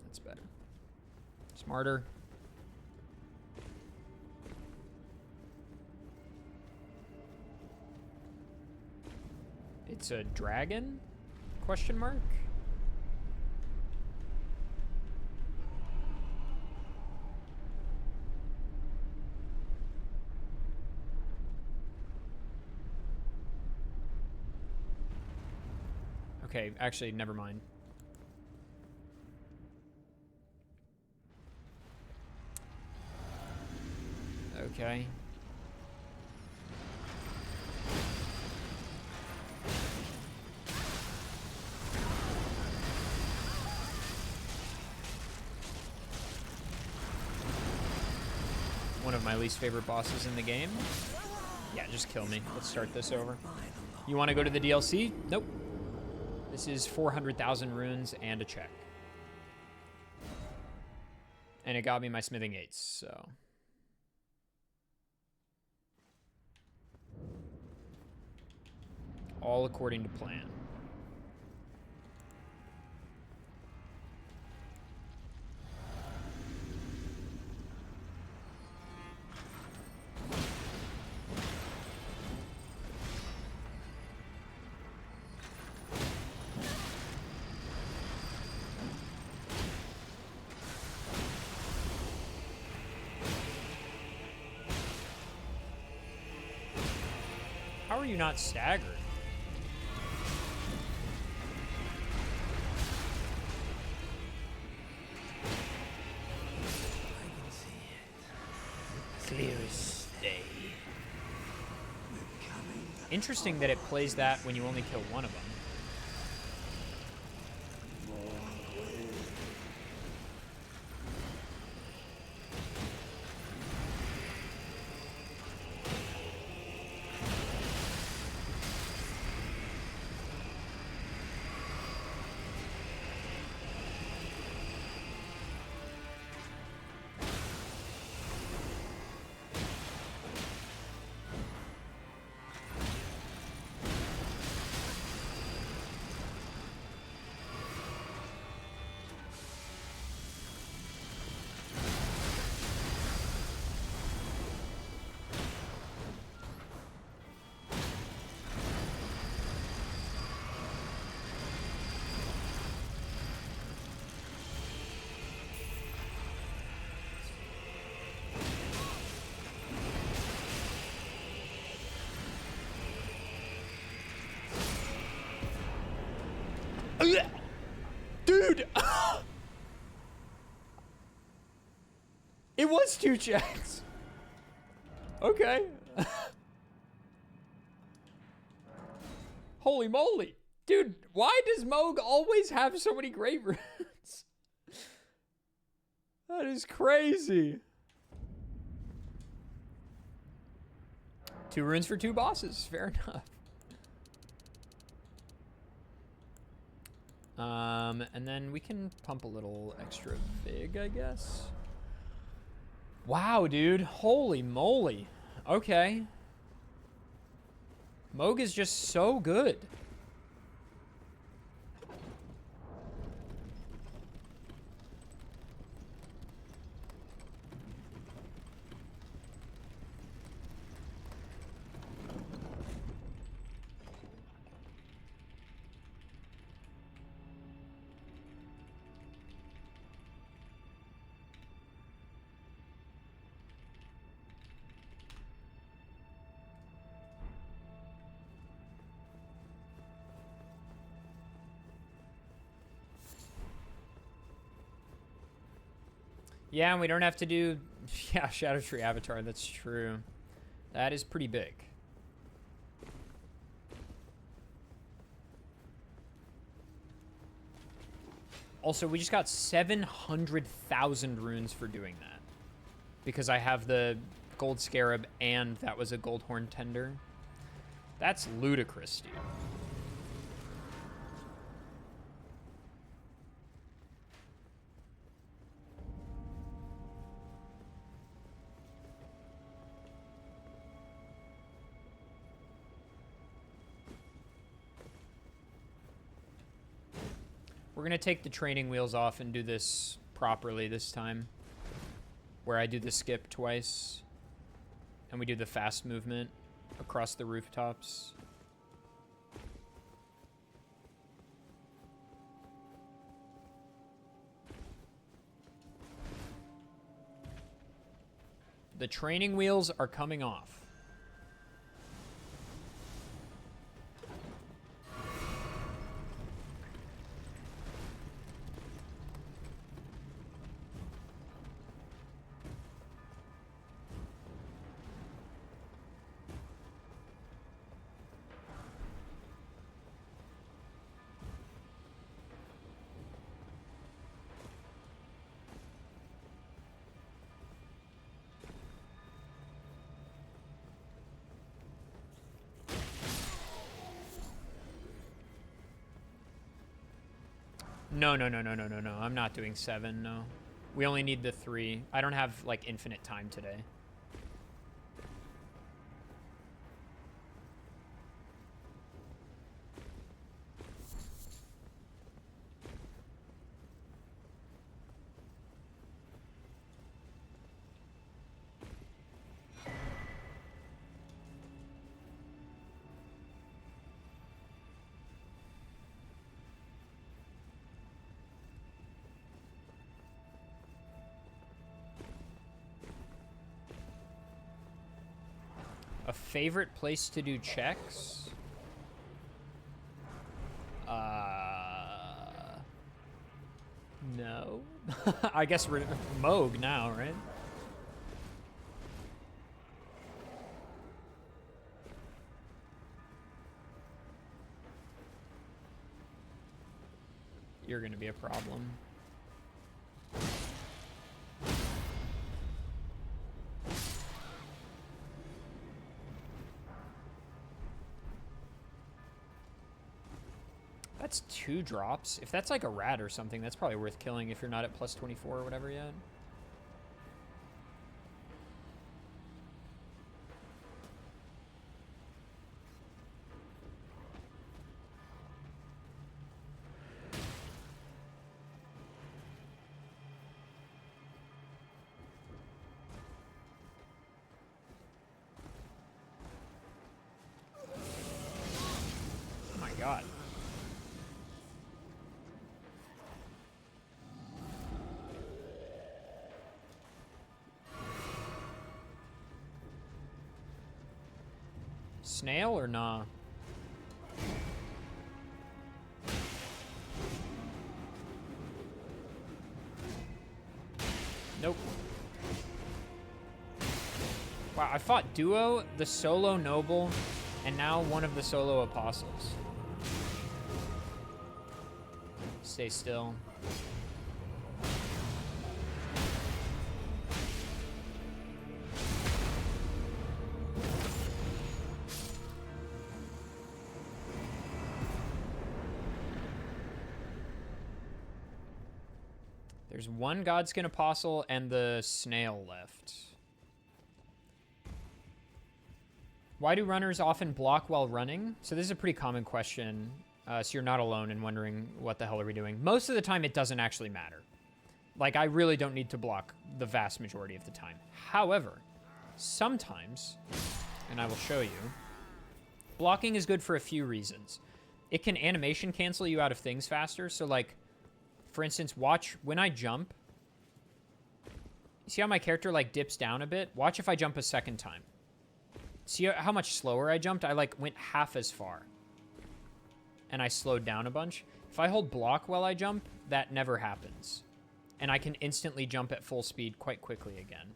That's better. Smarter. It's a dragon? Question mark? Okay, actually, never mind. Okay. One of my least favorite bosses in the game. Yeah, just kill me. Let's start this over. You want to go to the DLC? Nope. This is 400,000 runes and a check. And it got me my smithing 8s, so. All according to plan. are you not staggered? Clear as day. Interesting that it plays that when you only kill one of them. Dude! It was 2 checks. Okay. Holy moly. Dude, why does Moog always have so many great runes? That is crazy. 2 runes for 2 bosses. Fair enough. And then we can pump a little extra big, I guess. Wow, dude. Holy moly. Okay. Moog is just so good. Yeah, and we don't have to do... Yeah, Shadow Tree Avatar, that's true. That is pretty big. Also, we just got 700,000 runes for doing that. Because I have the Gold Scarab and that was a Gold Horn Tender. That's ludicrous, dude. We're going to take the training wheels off and do this properly this time. Where I do the skip twice. And we do the fast movement across the rooftops. The training wheels are coming off. No. I'm not doing 7, no. We only need the 3. I don't have, like, infinite time today. A favorite place to do checks? No. I guess we're Moog now, right? You're gonna be a problem. That's 2 drops. If that's like a rat or something, that's probably worth killing if you're not at plus 24 or whatever yet. Oh my god. Snail or nah? Nope. Wow, I fought Duo, the Solo Noble, and now one of the Solo Apostles. Stay still. There's one Godskin Apostle and the Snail left. Why do runners often block while running? So this is a pretty common question. So you're not alone in wondering what the hell are we doing. Most of the time, it doesn't actually matter. Like, I really don't need to block the vast majority of the time. However, sometimes, and I will show you, blocking is good for a few reasons. It can animation cancel you out of things faster. So, like, for instance, watch when I jump. See how my character, like, dips down a bit? Watch if I jump a second time. See how much slower I jumped? I, like, went half as far. And I slowed down a bunch. If I hold block while I jump, that never happens. And I can instantly jump at full speed quite quickly again.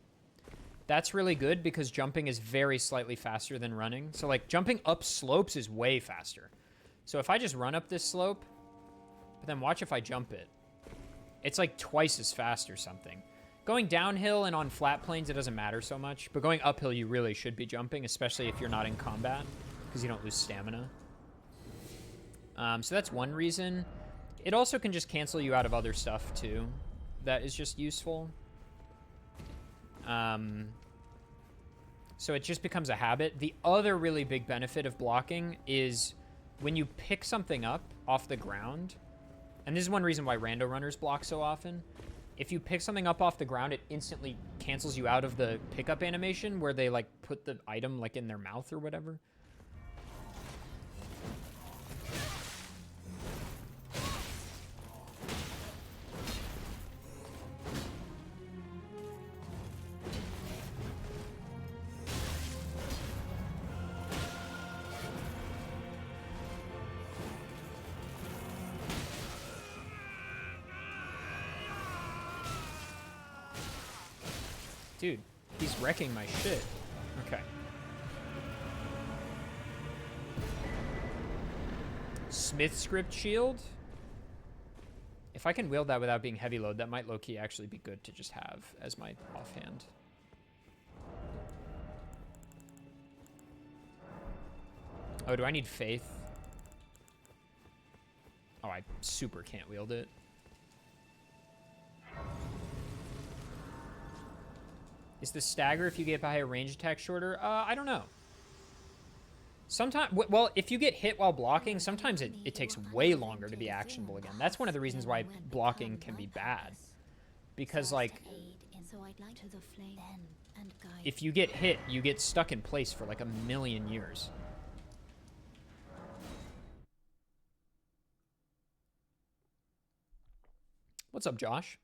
That's really good because jumping is very slightly faster than running. So, like, jumping up slopes is way faster. So if I just run up this slope, but then watch if I jump it. It's like twice as fast or something. Going downhill and on flat plains, it doesn't matter so much. But going uphill, you really should be jumping, especially if you're not in combat, because you don't lose stamina. So that's one reason. It also can just cancel you out of other stuff, too. That is just useful. So it just becomes a habit. The other really big benefit of blocking is when you pick something up off the ground, and this is one reason why rando runners block so often. If you pick something up off the ground, it instantly cancels you out of the pickup animation where they, like, put the item, like, in their mouth or whatever. Dude, he's wrecking my shit. Okay. Smith script shield. If I can wield that without being heavy load, that might low-key actually be good to just have as my offhand. Oh, do I need faith? Oh, I super can't wield it. Is the stagger if you get by a range attack shorter? I don't know. Sometimes, well, if you get hit while blocking, sometimes it takes way longer to be actionable again. That's one of the reasons why blocking can be bad. Because, like, if you get hit, you get stuck in place for like a million years. What's up, Josh?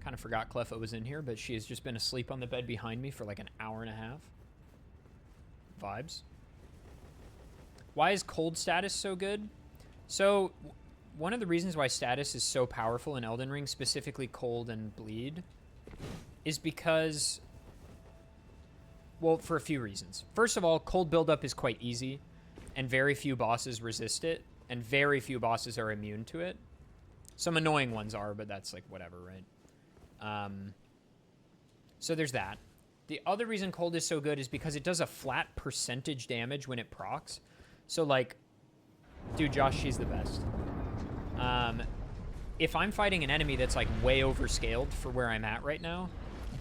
Kind of forgot Cleffa was in here, but she has just been asleep on the bed behind me for like an hour and a half. Vibes. Why is cold status so good? So, one of the reasons why status is so powerful in Elden Ring, specifically cold and bleed, is because, well, for a few reasons. First of all, cold buildup is quite easy, and very few bosses resist it, and very few bosses are immune to it. Some annoying ones are, but that's like whatever, right? So there's that. The other reason cold is so good is because it does a flat percentage damage when it procs. So like, dude, Josh, she's the best. If I'm fighting an enemy that's like way overscaled for where I'm at right now,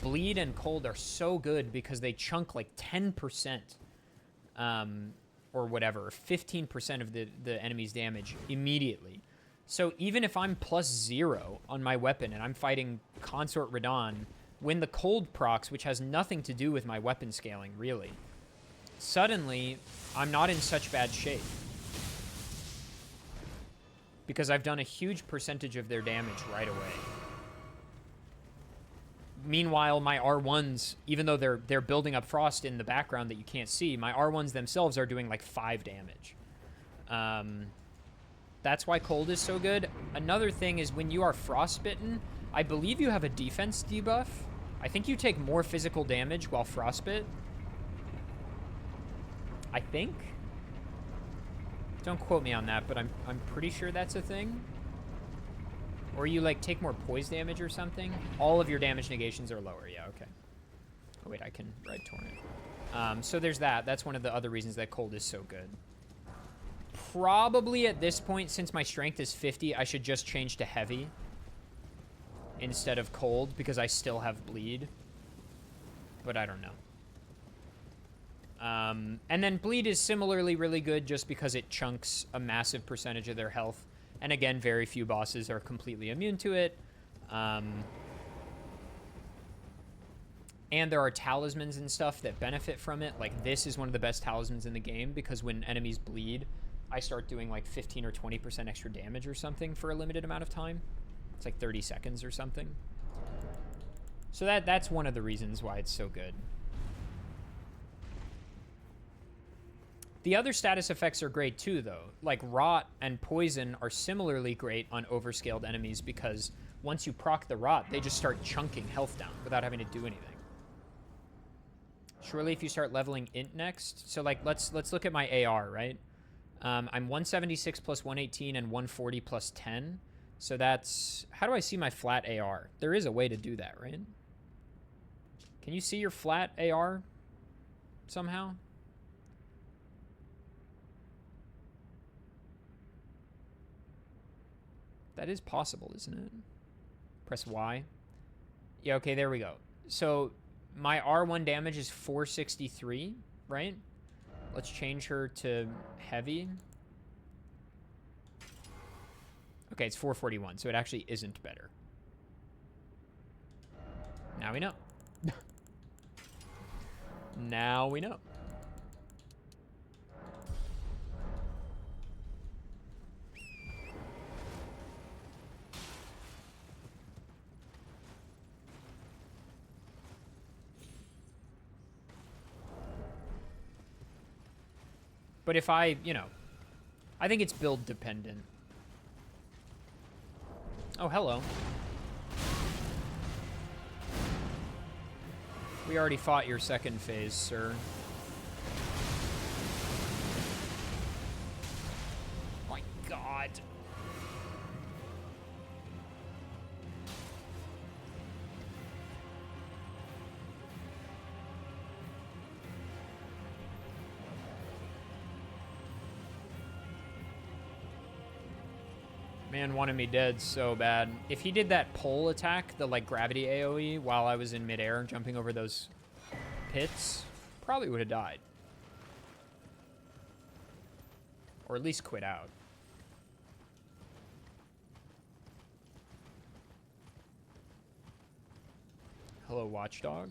bleed and cold are so good because they chunk like 10%, or whatever, 15% of the enemy's damage immediately. So even if I'm +0 on my weapon and I'm fighting Consort Radahn, when the cold procs, which has nothing to do with my weapon scaling, really, suddenly I'm not in such bad shape. Because I've done a huge percentage of their damage right away. Meanwhile, my R1s, even though they're building up frost in the background that you can't see, my R1s themselves are doing like 5 damage. That's why cold is so good. Another thing is when you are frostbitten, I believe you have a defense debuff. I think you take more physical damage while frostbit. I think. Don't quote me on that, but I'm pretty sure that's a thing. Or you like take more poise damage or something. All of your damage negations are lower. Yeah, okay. Oh wait, I can ride Torrent. So there's that. That's one of the other reasons that cold is so good. Probably at this point, since my strength is 50, I should just change to heavy instead of cold because I still have bleed. But I don't know. And then bleed is similarly really good just because it chunks a massive percentage of their health. And again, very few bosses are completely immune to it. And there are talismans and stuff that benefit from it. Like this is one of the best talismans in the game because when enemies bleed, I start doing like 15 or 20% extra damage or something for a limited amount of time. It's like 30 seconds or something. So that's one of the reasons why it's so good. The other status effects are great too, though. Like Rot and Poison are similarly great on overscaled enemies because once you proc the Rot, they just start chunking health down without having to do anything. Surely if you start leveling Int next, so like let's look at my AR, right? I'm 176 plus 118 and 140 plus 10. So that's, how do I see my flat AR? There is a way to do that, right? Can you see your flat AR somehow? That is possible, isn't it? Press Y. Yeah, okay, there we go. So my R1 damage is 463, right? Let's change her to heavy. Okay, it's 441, so it actually isn't better. Now we know. Now we know. But if I, you know, I think it's build dependent. Oh, hello. We already fought your second phase, sir. Oh my God. Man wanted me dead so bad. If he did that pole attack, the like gravity AoE, while I was in midair jumping over those pits, probably would have died. Or at least quit out. Hello, Watchdog.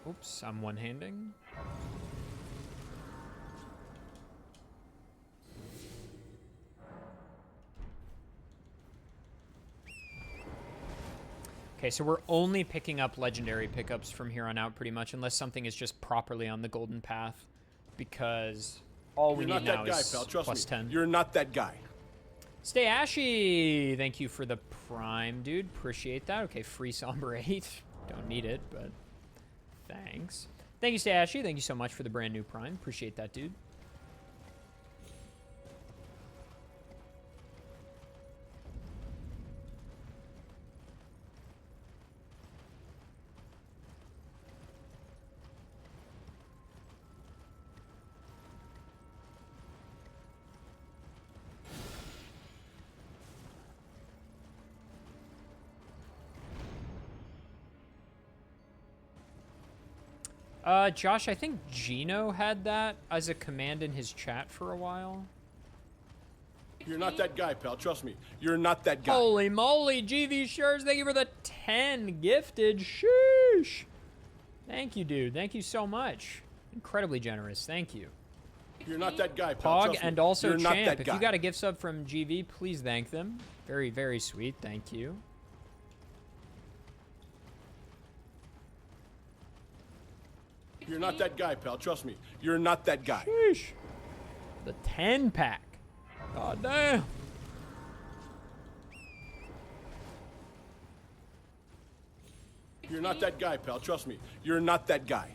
Oops, I'm one-handing. Okay, so we're only picking up legendary pickups from here on out, pretty much, unless something is just properly on the golden path, because all we You're need not now that guy, is pal. Trust plus me. 10. You're not that guy. Stay Ashy! Thank you for the prime, dude. Appreciate that. Okay, free Somber 8. Don't need it, but thanks. Thank you, Stay Ashy. Thank you so much for the brand new prime. Appreciate that, dude. Josh, I think Gino had that as a command in his chat for a while. You're not that guy, pal. Trust me. You're not that guy. Holy moly, GV Shures, thank you for the 10 gifted. Sheesh. Thank you, dude. Thank you so much. Incredibly generous. Thank you. You're not that guy, pal. Pog Trust me. and also You're not Champ. that If guy. you got a gift sub from GV, please thank them. Very, very sweet. Thank you. You're not that guy, pal. Trust me. You're not that guy. Sheesh. The 10 pack. God damn. You're not that guy, pal. Trust me. You're not that guy.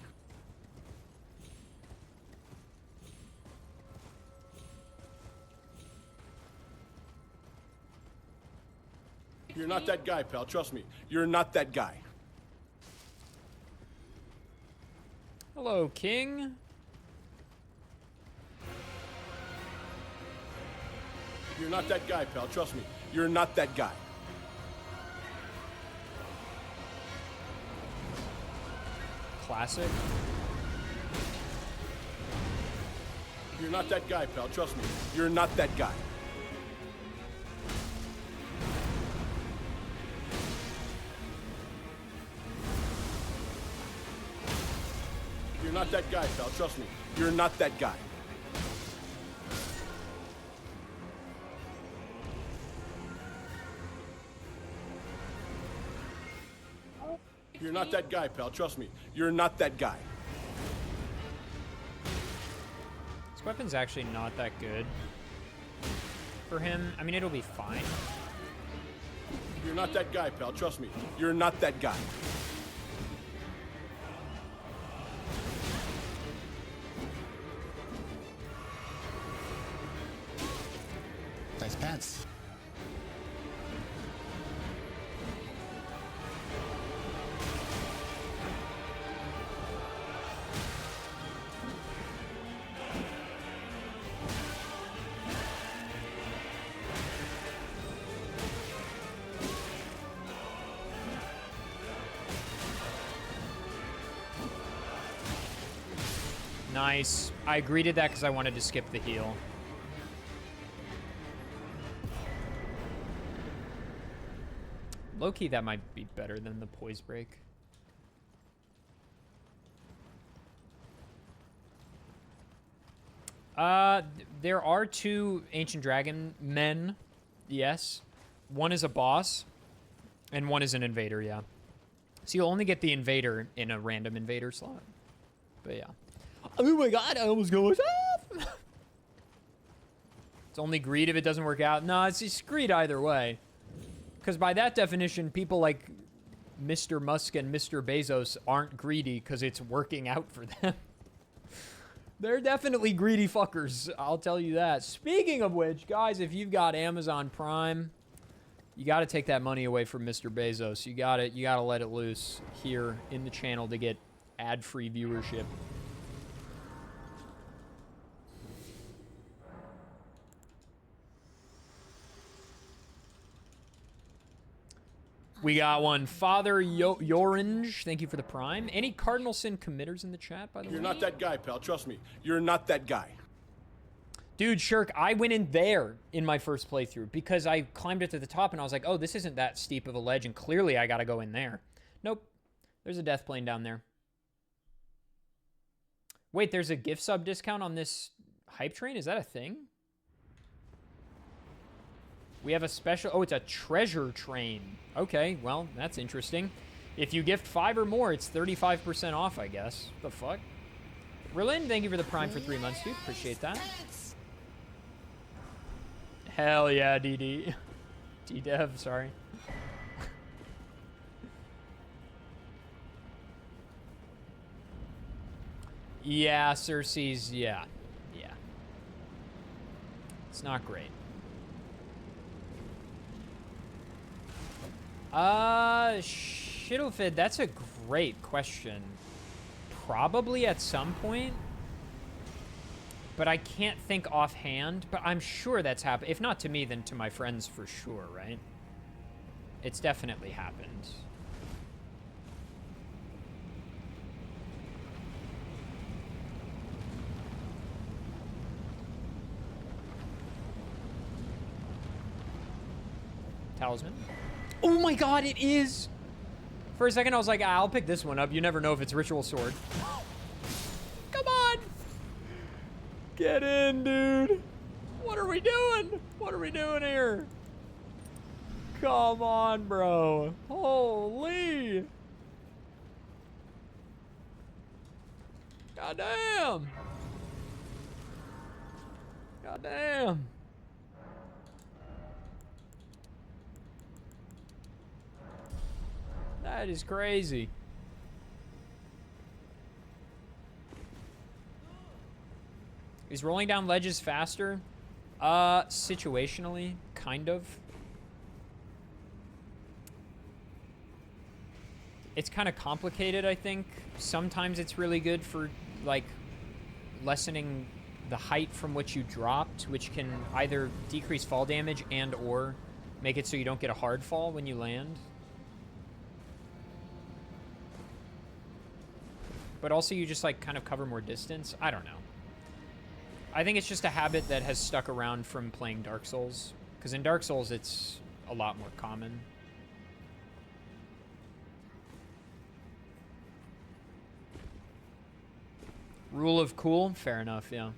You're not that guy, pal. Trust me. You're not that guy. Hello, King. You're not that guy, pal. Trust me. You're not that guy. Classic. You're not that guy, pal. Trust me. You're not that guy. You're not that guy, pal. Trust me. You're not that guy. You're not that guy, pal. Trust me. You're not that guy. This weapon's actually not that good for him. I mean, it'll be fine. You're not that guy, pal. Trust me. You're not that guy. Nice pants. Nice. I agreed to that because I wanted to skip the heal. Low-key, that might be better than the poise break. There are 2 Ancient Dragon men, yes. One is a boss, and one is an invader, yeah. So you'll only get the invader in a random invader slot. But yeah. Oh my god, I almost go off! It's only greed if it doesn't work out. No, it's just greed either way. Because by that definition, people like Mr. Musk and Mr. Bezos aren't greedy because it's working out for them. They're definitely greedy fuckers, I'll tell you that. Speaking of which, guys, if you've got Amazon Prime, you got to take that money away from Mr. Bezos. You got to let it loose here in the channel to get ad-free viewership. We got one. Father Yorange, thank you for the prime. Any Cardinal Sin committers in the chat, by the way? You're not that guy, pal. Trust me. You're not that guy. Dude, Shirk, I went in there in my first playthrough because I climbed it to the top and I was like, oh, this isn't that steep of a ledge, and clearly I gotta go in there. Nope. There's a death plane down there. Wait, there's a gift sub discount on this hype train? Is that a thing? We have a special... Oh, it's a treasure train. Okay, well, that's interesting. If you gift 5 or more, it's 35% off, I guess. The fuck? Berlin, thank you for the Prime for 3 months, dude. Appreciate that. Hell yeah, DD. D-Dev, sorry. Yeah, Cersei's, yeah. Yeah. It's not great. Shittlefid, that's a great question. Probably at some point. But I can't think offhand. But I'm sure that's happened. If not to me, then to my friends for sure, right? It's definitely happened. Talisman. Oh my god, it is! For a second, I was like, I'll pick this one up. You never know if it's Ritual Sword. Come on! Get in, dude! What are we doing? What are we doing here? Come on, bro. Holy! Goddamn! Goddamn! That is crazy. Is rolling down ledges faster? Situationally, kind of. It's kind of complicated, I think. Sometimes it's really good for, like, lessening the height from which you dropped, which can either decrease fall damage and or make it so you don't get a hard fall when you land. But also you just, like, kind of cover more distance. I don't know. I think it's just a habit that has stuck around from playing Dark Souls. Because in Dark Souls, it's a lot more common. Rule of cool? Fair enough, yeah.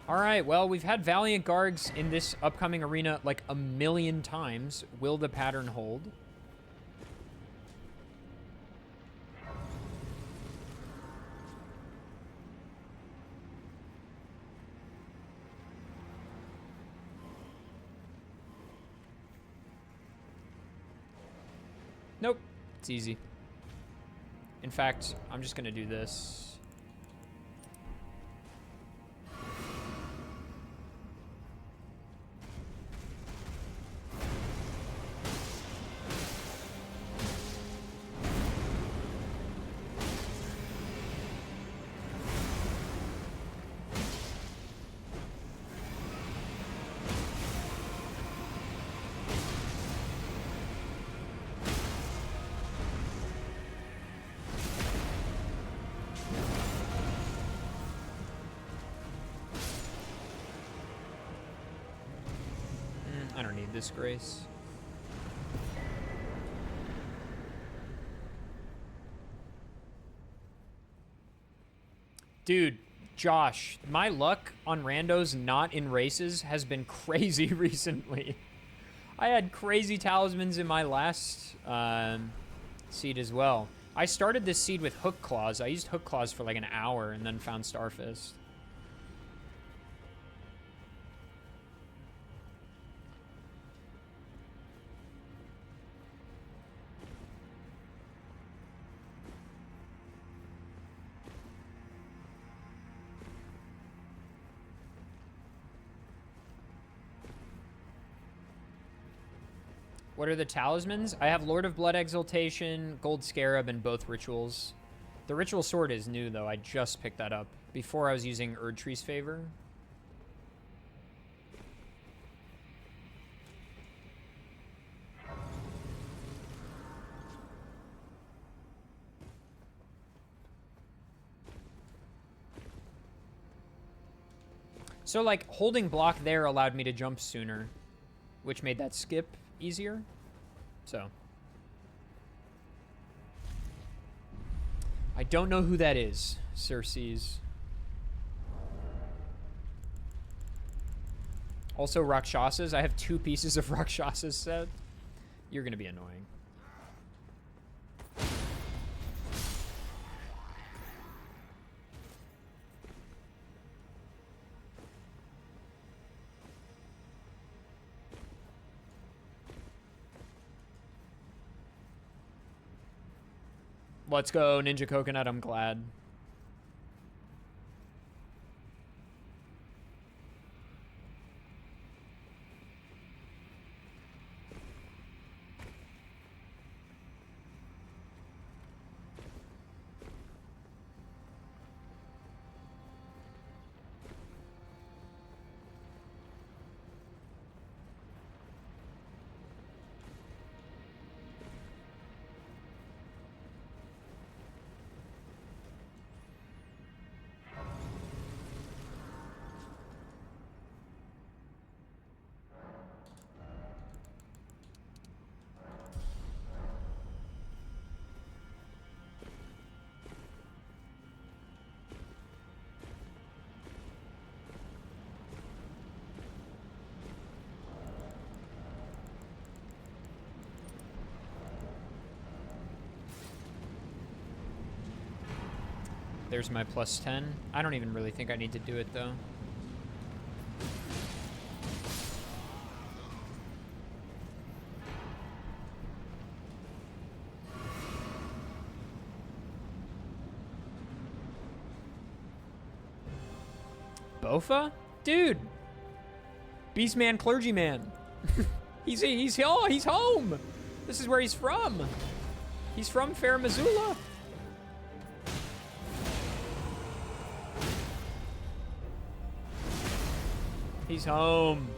Alright, well, we've had Valiant Guards in this upcoming arena like a million times. Will the pattern hold? Nope. It's easy. In fact, I'm just gonna do this. I don't need this grace. Dude, Josh, my luck on randos not in races has been crazy recently. I had crazy talismans in my last seed as well. I started this seed with Hook Claws. I used Hook Claws for like an hour and then found Starfist. What are the talismans? I have Lord of Blood Exaltation, Gold Scarab, and both rituals. The Ritual Sword is new, though. I just picked that up. Before, I was using Erdtree's Favor. So, like, holding block there allowed me to jump sooner, which made that skip easier. So I don't know who that is, Circes. Also, Rakshasas. I have 2 pieces of Rakshasas set. You're gonna be annoying. Let's go, Ninja Coconut. I'm glad. There's my plus 10. I don't even really think I need to do it, though. Bofa? Dude! Beastman Clergyman. he's home! This is where he's from. He's from Fair Missoula. He's home.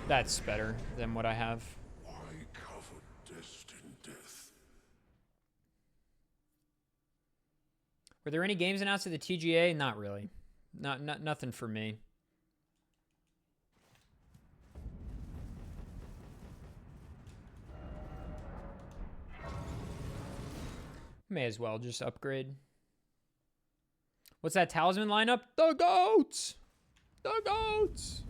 That's better than what I have. Why cover destined death? Were there any games announced at the TGA? Not really. Nothing for me. May as well just upgrade. What's that talisman lineup? The goats! The goats!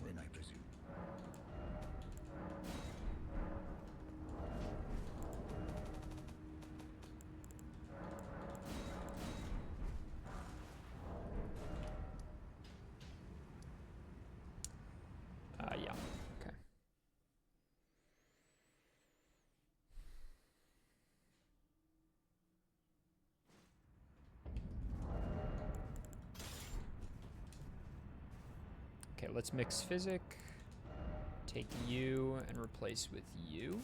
When I presume. Yeah. Okay. Okay, let's mix physic. Take you and replace with you.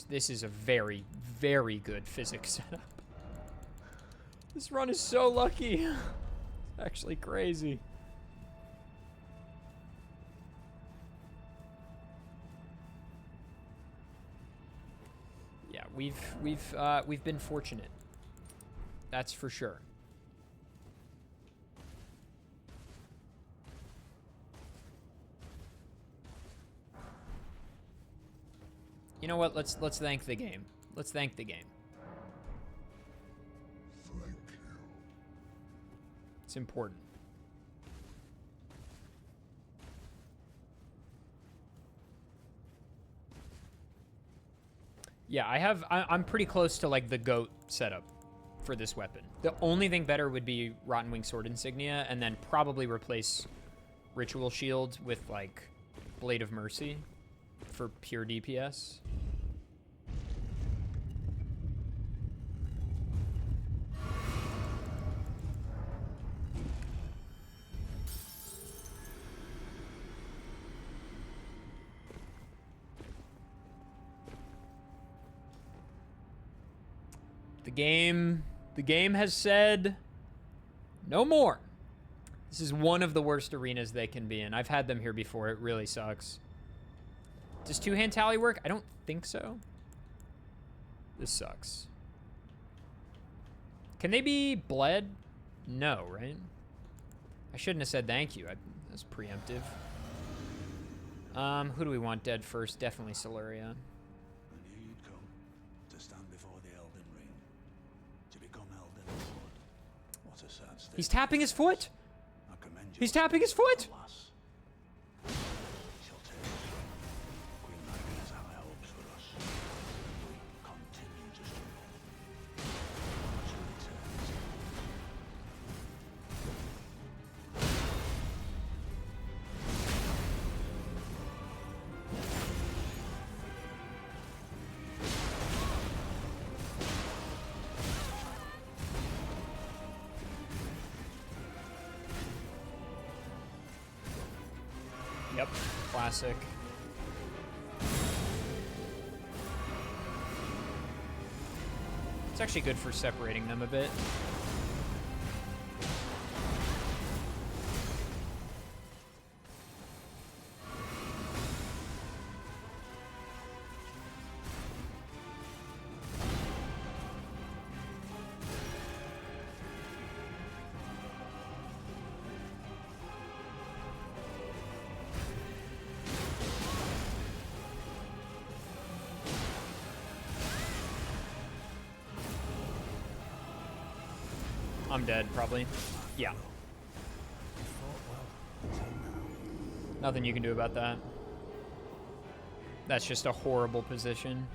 This is a very, very good physic setup. This run is so lucky. It's actually crazy. Yeah, we've been fortunate. That's for sure. You know what? Let's thank the game. Let's thank the game. Thank you. It's important. Yeah, I'm pretty close to like the GOAT setup for this weapon. The only thing better would be Rotten Wing Sword Insignia, and then probably replace Ritual Shield with like Blade of Mercy for pure DPS. The game has said no more. This is one of the worst arenas they can be in. I've had them here before. It really sucks. Does two-hand tally work? I don't think so. This sucks. Can they be bled? No, right? I shouldn't have said thank you. That's preemptive. Who do we want dead first? Definitely Siluria. I knew you'd come to stand before the Elden ring, to become Elden Lord. What a sad state. He's tapping his foot. I commend you. He's tapping his foot. Alas, she'll take us. Queen Raven has high hopes for us. We continue to struggle. She returns. Yep, classic. It's actually good for separating them a bit. I'm dead, probably. Yeah. Nothing you can do about that. That's just a horrible position.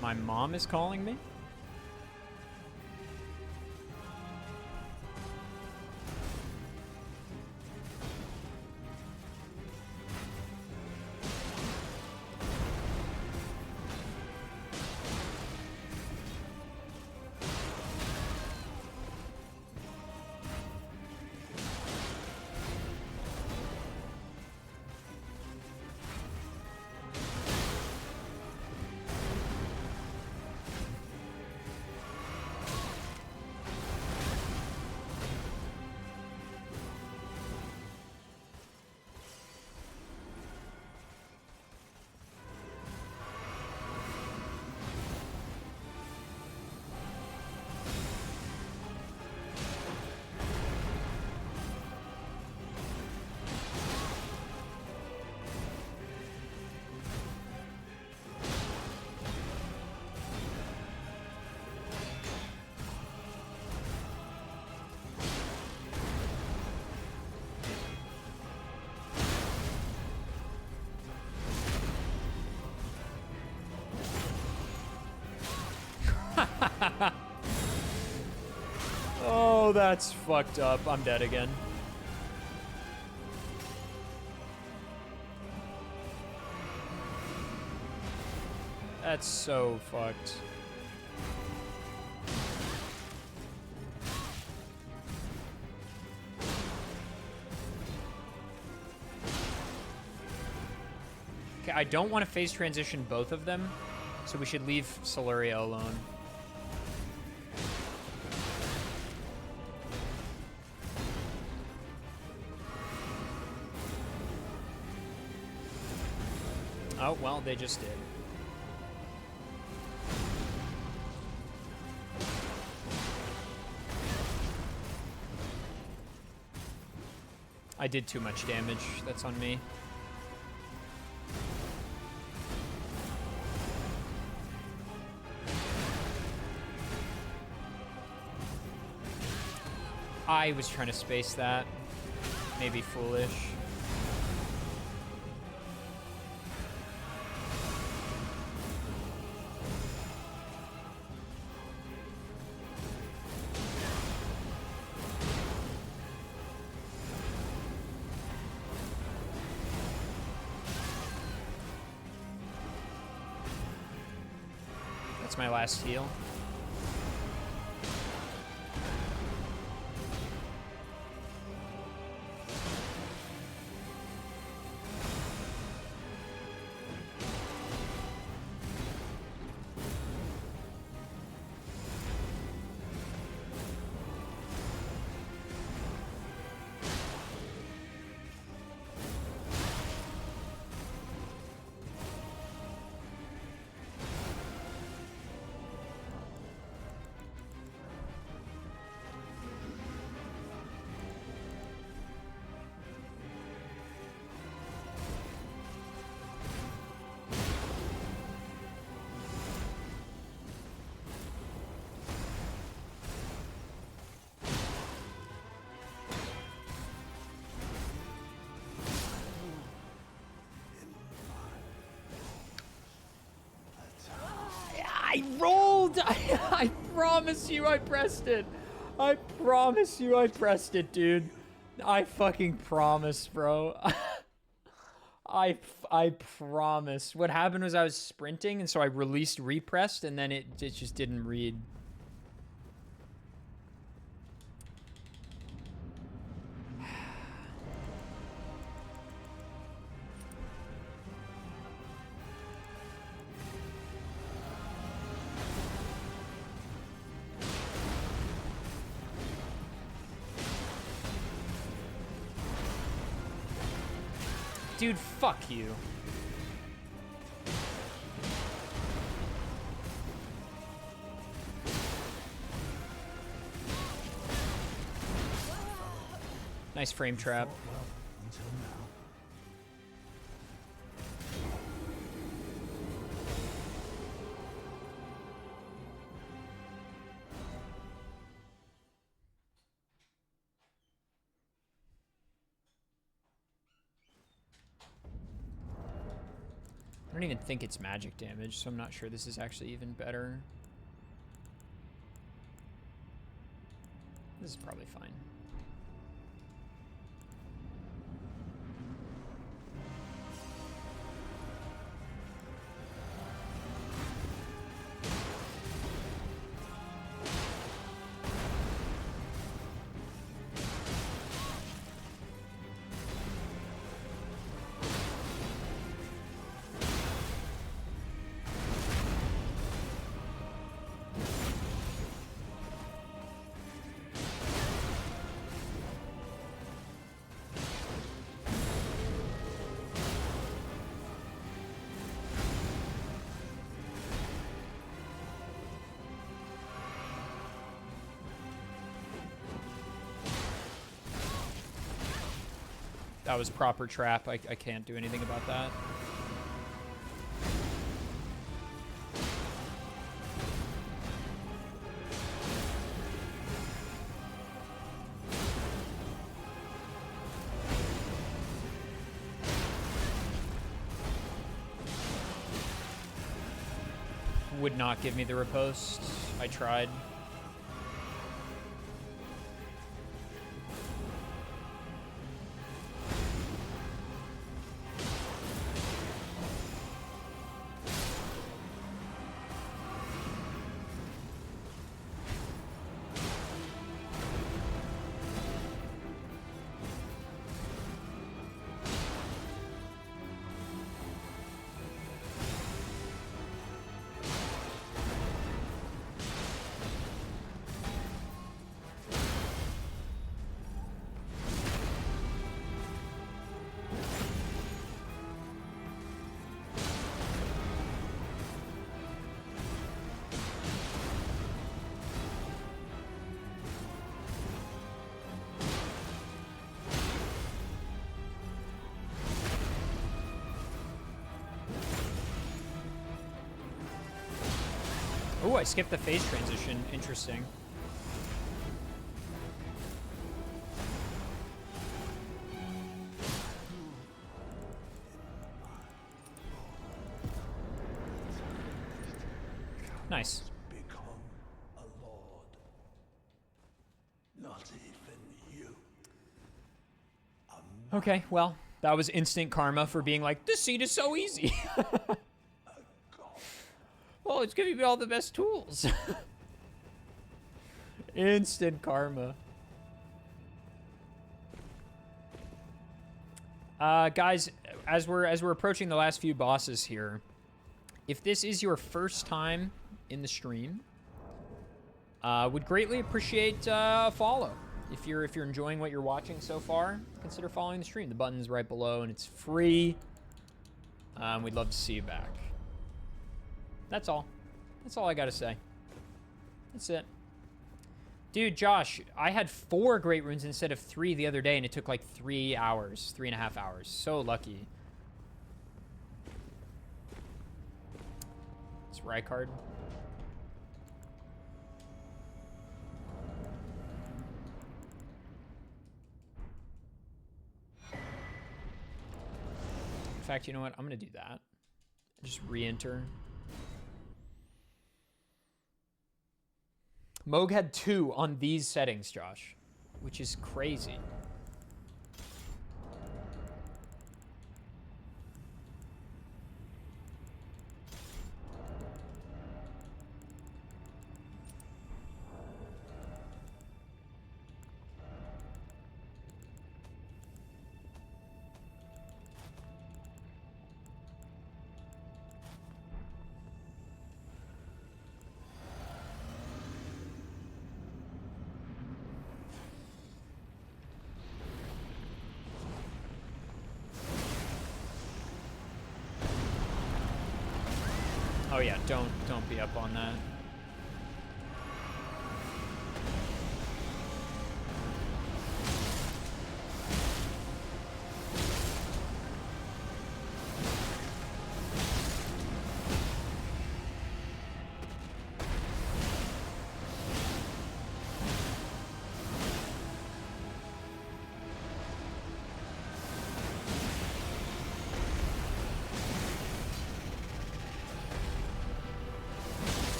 My mom is calling me? Oh, that's fucked up. I'm dead again. That's so fucked. Okay, I don't want to phase transition both of them, so we should leave Siluria alone. Oh, well, they just did. I did too much damage. That's on me. I was trying to space that. Maybe foolish. That's my last heal. I rolled! I promise you I pressed it. I promise you I pressed it, dude. I fucking promise, bro. I promise. What happened was I was sprinting, and so I released repressed, and then it just didn't read. Dude, fuck you. Nice frame trap. Well, until now. I don't even think it's magic damage, so I'm not sure this is actually even better. This is probably fine. That was proper trap. I can't do anything about that. Would not give me the riposte. I tried. Oh, I skipped the phase transition. Interesting. Nice. Become a lord. Not even you. Okay, well, that was instant karma for being like, this seed is so easy. Oh, it's giving me all the best tools. Instant karma. Guys, as we're approaching the last few bosses here, if this is your first time in the stream, would greatly appreciate a follow. If you're enjoying what you're watching so far, consider following the stream. The button's right below and it's free. We'd love to see you back. That's all. That's all I gotta say. That's it. Dude, Josh, I had 4 Great Runes instead of 3 the other day, and it took like 3 hours, 3.5 hours. So lucky. It's Rykard. In fact, you know what? I'm gonna do that. Just re-enter. Moog had 2 on these settings, Josh, which is crazy. Oh yeah, don't be up on that.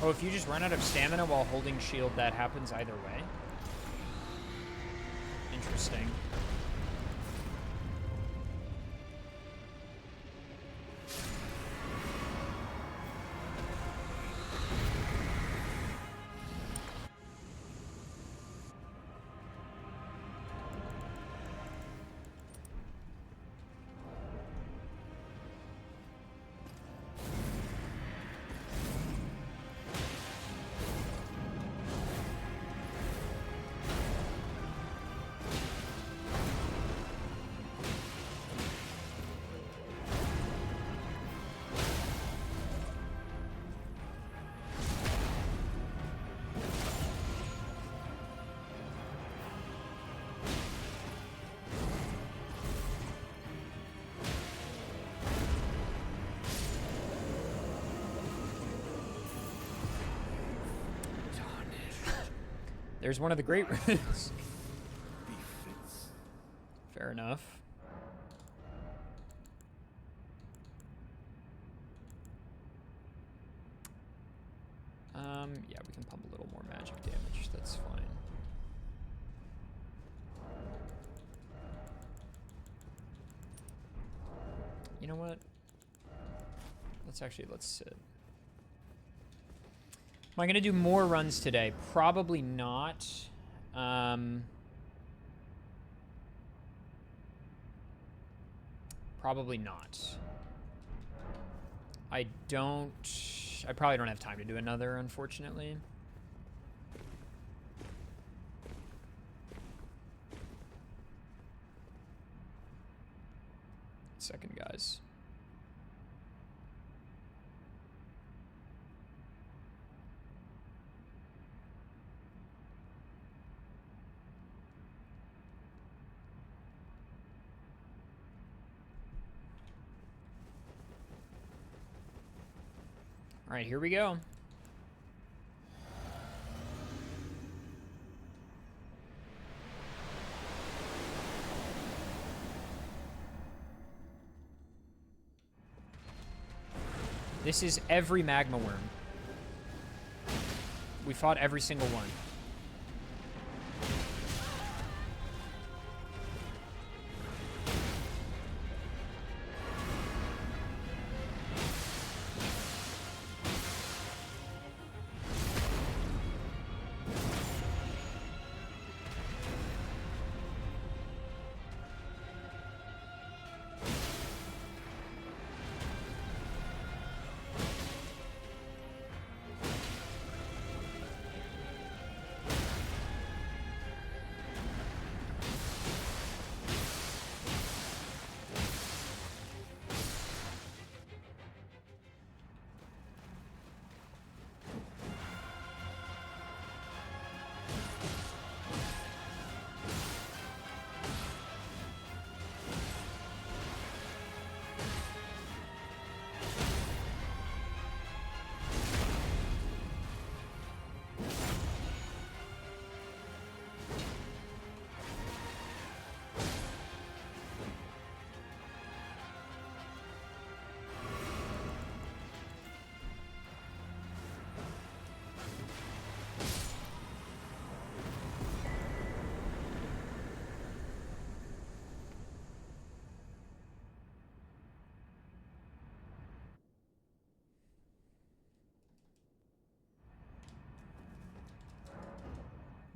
Oh, if you just run out of stamina while holding shield, that happens either way? Interesting. There's one of the Great Runes. Fair enough. Yeah, we can pump a little more magic damage. That's fine. You know what? Let's sit. Am I going to do more runs today? Probably not. Probably not. I probably don't have time to do another, unfortunately. Second, guys. All right, here we go. This is every magma worm. We fought every single one.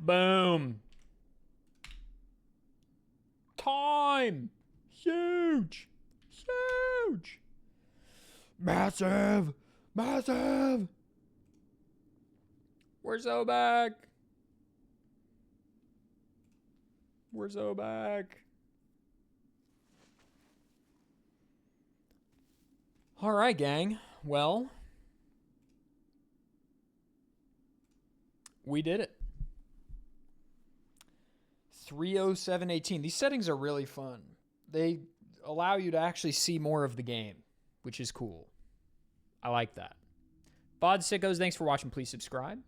Boom. Time. Huge. Huge. Massive. Massive. Where's Zobak? Where's Zobak? All right, gang. Well, we did it. 30718. These settings are really fun. They allow you to actually see more of the game, which is cool. I like that. Bod Sickos, thanks for watching. Please subscribe.